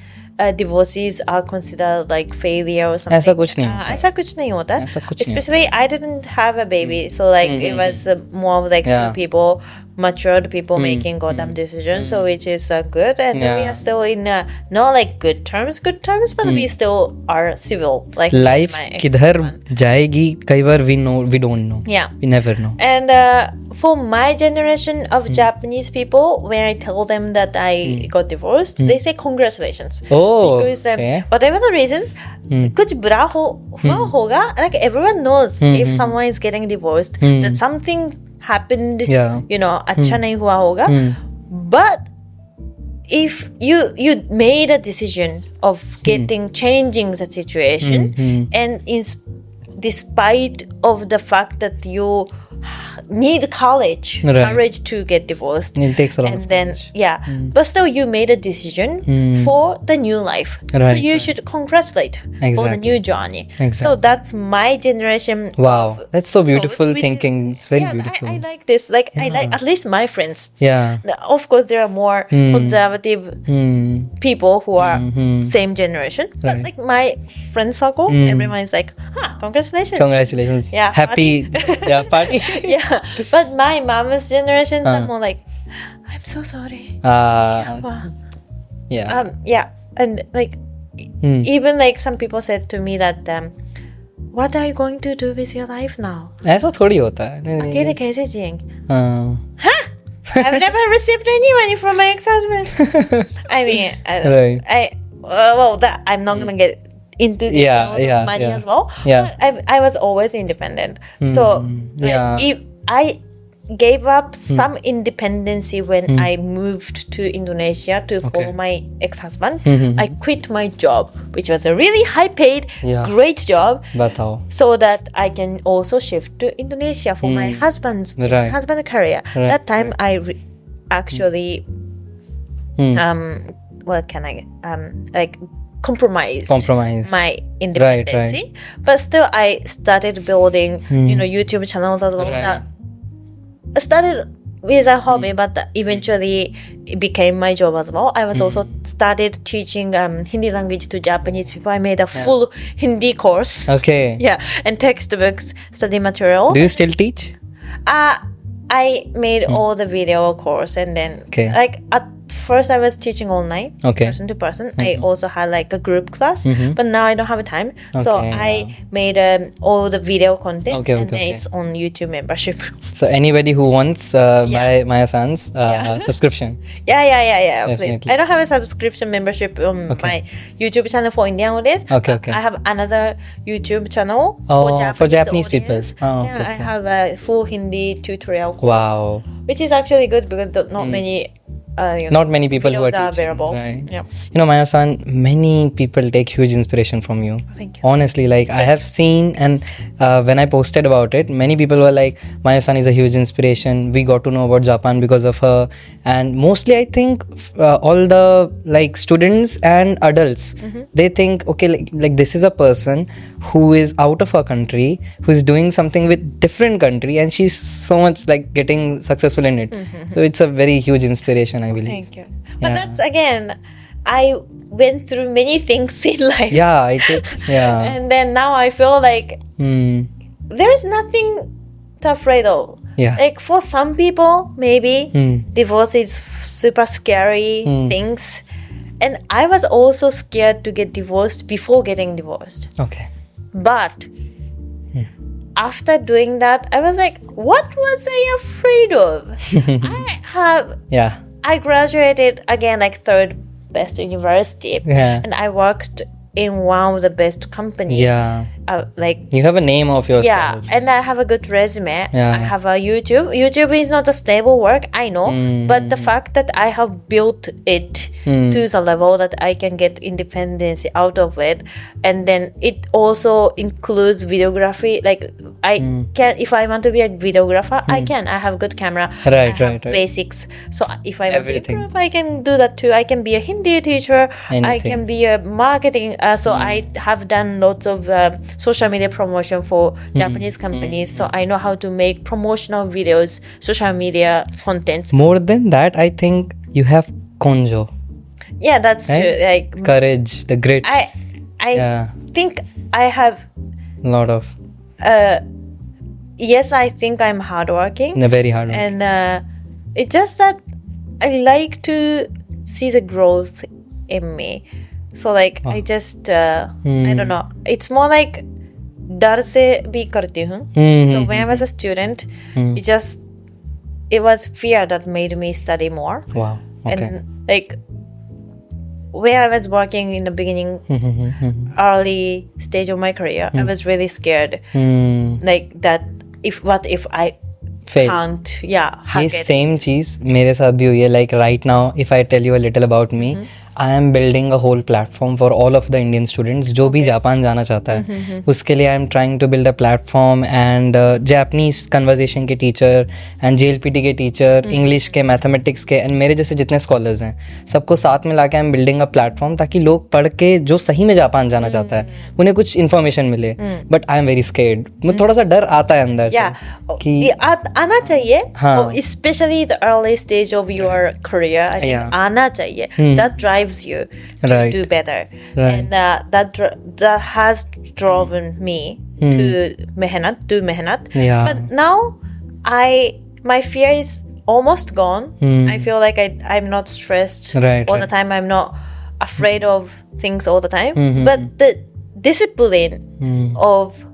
Speaker 2: divorces are considered like failure or something.
Speaker 1: ऐसा कुछ नहीं होता.
Speaker 2: ऐसा कुछ नहीं होता.
Speaker 1: ऐसा कुछ नहीं
Speaker 2: Especially I didn't have a baby, so like it was more of like two people, matured people making goddamn decisions, so which is good, and we are still in not like good terms, but we still are civil. Like
Speaker 1: Life
Speaker 2: my
Speaker 1: किधर
Speaker 2: ex-husband.
Speaker 1: जाएगी कई बार we don't know.
Speaker 2: Yeah.
Speaker 1: We never know.
Speaker 2: And for my generation of Japanese people, when I tell them that I got divorced, they say congratulations.
Speaker 1: Oh,
Speaker 2: Because
Speaker 1: okay.
Speaker 2: whatever the reasons, कुछ बुरा हुआ होगा. Like everyone knows if someone is getting divorced, that something happened.
Speaker 1: Yeah.
Speaker 2: You know, अच्छा नहीं हुआ होगा. But if you made a decision of changing the situation, and despite of the fact that you need courage to get divorced,
Speaker 1: It takes a lot
Speaker 2: and
Speaker 1: of
Speaker 2: then
Speaker 1: courage.
Speaker 2: but still you made a decision for the new life, so
Speaker 1: Right,
Speaker 2: you should congratulate for the
Speaker 1: Exactly.
Speaker 2: new journey.
Speaker 1: Exactly.
Speaker 2: So that's my generation.
Speaker 1: Wow, that's so beautiful
Speaker 2: thoughts, which is-
Speaker 1: thinking. It's very
Speaker 2: yeah,
Speaker 1: beautiful.
Speaker 2: I like this. Like I like at least my friends.
Speaker 1: Yeah.
Speaker 2: Now, of course, there are more conservative people who are same generation, but
Speaker 1: Right.
Speaker 2: like my friend circle, everyone is like, congratulations.
Speaker 1: Congratulations.
Speaker 2: Yeah,
Speaker 1: Happy. Yeah, party.
Speaker 2: Yeah, but my mama's generation are more like, I'm so sorry. Wow.
Speaker 1: Yeah.
Speaker 2: Yeah, and like even like some people said to me that what are you going to do with your life now?
Speaker 1: ऐसा थोड़ी होता है.
Speaker 2: अकेले कैसे जिएंगे?
Speaker 1: हाँ.
Speaker 2: I've never received any money from my ex-husband. I mean,
Speaker 1: Right.
Speaker 2: I'm not gonna get into the details of money as well.
Speaker 1: Yeah.
Speaker 2: But I was always independent. So like, if I gave up some independency when I moved to Indonesia to follow my ex-husband. I quit my job, which was a really high-paid, great job.
Speaker 1: बताओ.
Speaker 2: So that I can also shift to Indonesia for my husband's husband career. That time I actually what can I like compromise my independency. But still I started building YouTube channels as well. I started with a hobby, but eventually it became my job as well. I was also started teaching Hindi language to Japanese people. I made a full Hindi course.
Speaker 1: Okay.
Speaker 2: Yeah, and textbooks, study material.
Speaker 1: Do you still teach?
Speaker 2: I made all the video course, and then like at first I was teaching online, person to person. I also had like a group class, but now I don't have time. So I made all the video content, and then it's on YouTube membership.
Speaker 1: So anybody who wants buy Mayo-san's subscription.
Speaker 2: Yeah. Please. I don't have a subscription membership on my YouTube channel for Indian audience.
Speaker 1: Okay.
Speaker 2: I have another YouTube channel
Speaker 1: for Japanese people.
Speaker 2: I have a full Hindi tutorial course.
Speaker 1: Wow.
Speaker 2: Which is actually good because not many
Speaker 1: not many people who are teaching.
Speaker 2: available.
Speaker 1: Right.
Speaker 2: Yeah.
Speaker 1: Mayo-san, many people take huge inspiration from you.
Speaker 2: Thank you.
Speaker 1: Honestly, like I have seen, and when I posted about it, many people were like, Mayo-san is a huge inspiration. We got to know about Japan because of her. And mostly I think all the like students and adults, they think, okay, like this is a person who is out of her country, who is doing something with different country, and she's so much like getting successful in it. So it's a very huge inspiration, I believe.
Speaker 2: Thank you. But that's again, I went through many things in life.
Speaker 1: Yeah, I did. Yeah.
Speaker 2: And then now I feel like there is nothing to afraid of.
Speaker 1: Yeah.
Speaker 2: Like for some people, maybe divorce is super scary things. And I was also scared to get divorced before getting divorced.
Speaker 1: Okay.
Speaker 2: But after doing that, I was like, what was I afraid of? I graduated again like third best university, and I worked in one of the best companies.
Speaker 1: Yeah.
Speaker 2: like
Speaker 1: You have a name of yourself.
Speaker 2: yeah, and I have a good resume.
Speaker 1: Yeah.
Speaker 2: I have a YouTube is not a stable work, I know, but the fact that I have built it to the level that I can get independence out of it, and then it also includes videography. Like I can, if I want to be a videographer, I can. I have good camera. I have basics. So if I want to improve, I can do that too. I can be a Hindi teacher. I can be a marketing. So I have done lots of social media promotion for Japanese companies. So I know how to make promotional videos, social media content.
Speaker 1: More than that, I think you have konjo.
Speaker 2: Yeah, that's true. Like
Speaker 1: courage, the grit.
Speaker 2: I think I have
Speaker 1: a lot of.
Speaker 2: Yes, I think I'm hardworking.
Speaker 1: Very hardworking.
Speaker 2: And it's just that I like to see the growth in me. So like I just I don't know. It's more like डर से भी करती हूँ. So when I was a student, it was fear that made me study more.
Speaker 1: Wow. Okay.
Speaker 2: And like where I was working in the beginning, early stage of my career, I was really scared. Like that what if I
Speaker 1: fail.
Speaker 2: Can't hack
Speaker 1: ये
Speaker 2: it.
Speaker 1: same चीज़ मेरे साथ भी हुई है. Like right now, if I tell you a little about me, I am building a whole platform for all of the Indian students जो भी Japan जाना चाहता है. उसके लिए I am trying to build a platform and Japanese conversation के teacher and JLPT के teacher, English के, mathematics के and मेरे जैसे जितने scholars हैं सबको साथ में लाके I am building a platform ताकि लोग पढ़ के जो सही में जापान जाना चाहता है उन्हें कुछ information मिले. But I am very scared. मुझे थोड़ा सा डर आता है अंदर से कि
Speaker 2: आना चाहिए. Especially the early stage of your career, I think आना चाहिए. That drives you to do better, and that has driven me to do mehnat. But now my fear is almost gone. I feel like I'm not stressed all the time. I'm not afraid of things all the time. But the discipline of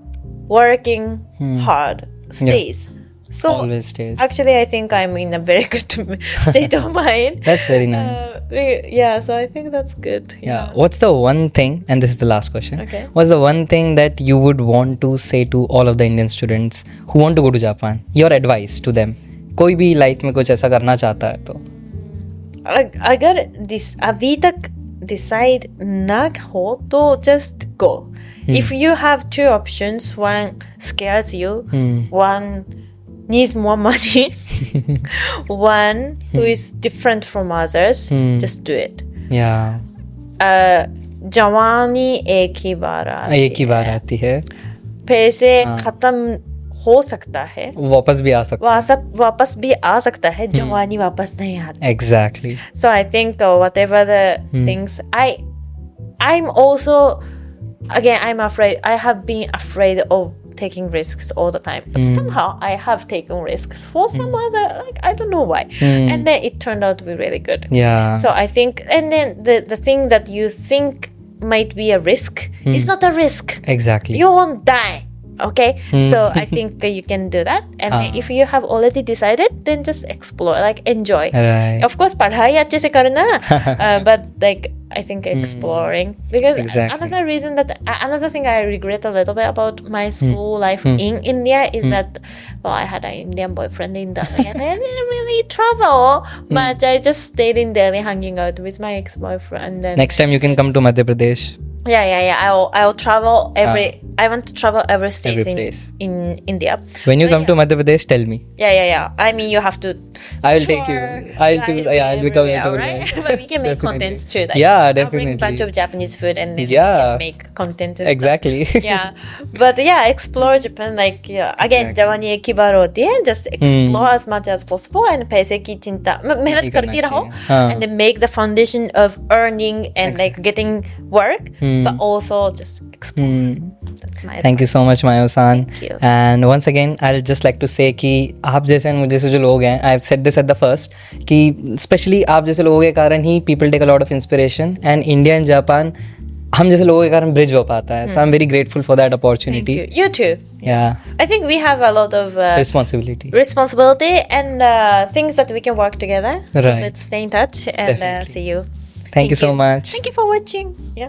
Speaker 2: working hard stays. So
Speaker 1: always stays.
Speaker 2: Actually, I think I'm in a very good state of mind.
Speaker 1: That's very nice.
Speaker 2: So I think that's good.
Speaker 1: What's the one thing, and this is the last question,
Speaker 2: Okay.
Speaker 1: what's the one thing that you would want to say to all of the Indian students who want to go to Japan? Your advice to them. कोई भी life में कुछ ऐसा करना चाहता है तो
Speaker 2: अगर अभी तक decide ना हो तो just go. If you have two options, one scares you, one needs more money, one who is different from others, just do it. जवानी एक ही बार
Speaker 1: आती है.
Speaker 2: पैसे खत्म हो सकता है,
Speaker 1: वापस भी आ सकता है.
Speaker 2: जवानी वापस नहीं आती.
Speaker 1: Exactly.
Speaker 2: So I think whatever the things I'm also I'm afraid. I have been afraid of taking risks all the time, but somehow I have taken risks for some other, like I don't know why, and then it turned out to be really good. So I think, and then the thing that you think might be a risk is not a risk.
Speaker 1: Exactly.
Speaker 2: You won't die. Okay, so I think you can do that, and if you have already decided, then just explore, like enjoy.
Speaker 1: Right.
Speaker 2: Of course, पढ़ाई अच्छे से करना, but like I think exploring, because another thing I regret a little bit about my school life in India is that I had an Indian boyfriend in Delhi and I didn't really travel much. I just stayed in Delhi hanging out with my ex-boyfriend. And
Speaker 1: next time you can come to Madhya Pradesh.
Speaker 2: I'll travel I want to travel every state in India.
Speaker 1: When you come to Madhya Pradesh, tell me.
Speaker 2: I mean, you have to.
Speaker 1: I will take you. I'll become
Speaker 2: right? But we can make contents too. Like,
Speaker 1: definitely.
Speaker 2: I'll bring a bunch of Japanese food and then we can make content. And
Speaker 1: exactly.
Speaker 2: Stuff. But explore Japan. Like again, जवानी एक ही बार होती है. Just explore as much as possible and पैसे की चिंता मेहनत करती रहो. And then make the foundation of earning and like getting work. But also just explore. That's my advice.
Speaker 1: Thank you so much, Mayo-san.
Speaker 2: Thank you.
Speaker 1: And once again, I'll just like to say कि आप जैसे मुझे जैसे जो लोग हैं, I've said this at the first, कि especially आप जैसे लोगों के कारण ही people take a lot of inspiration, and India and Japan हम जैसे लोगों के कारण bridge हो पाता है. So I'm very grateful for that opportunity.
Speaker 2: Thank you. You too.
Speaker 1: Yeah.
Speaker 2: I think we have a lot of
Speaker 1: responsibility
Speaker 2: and things that we can work together. So let's stay in touch and see you.
Speaker 1: Thank you so much.
Speaker 2: Thank you for watching. Yeah.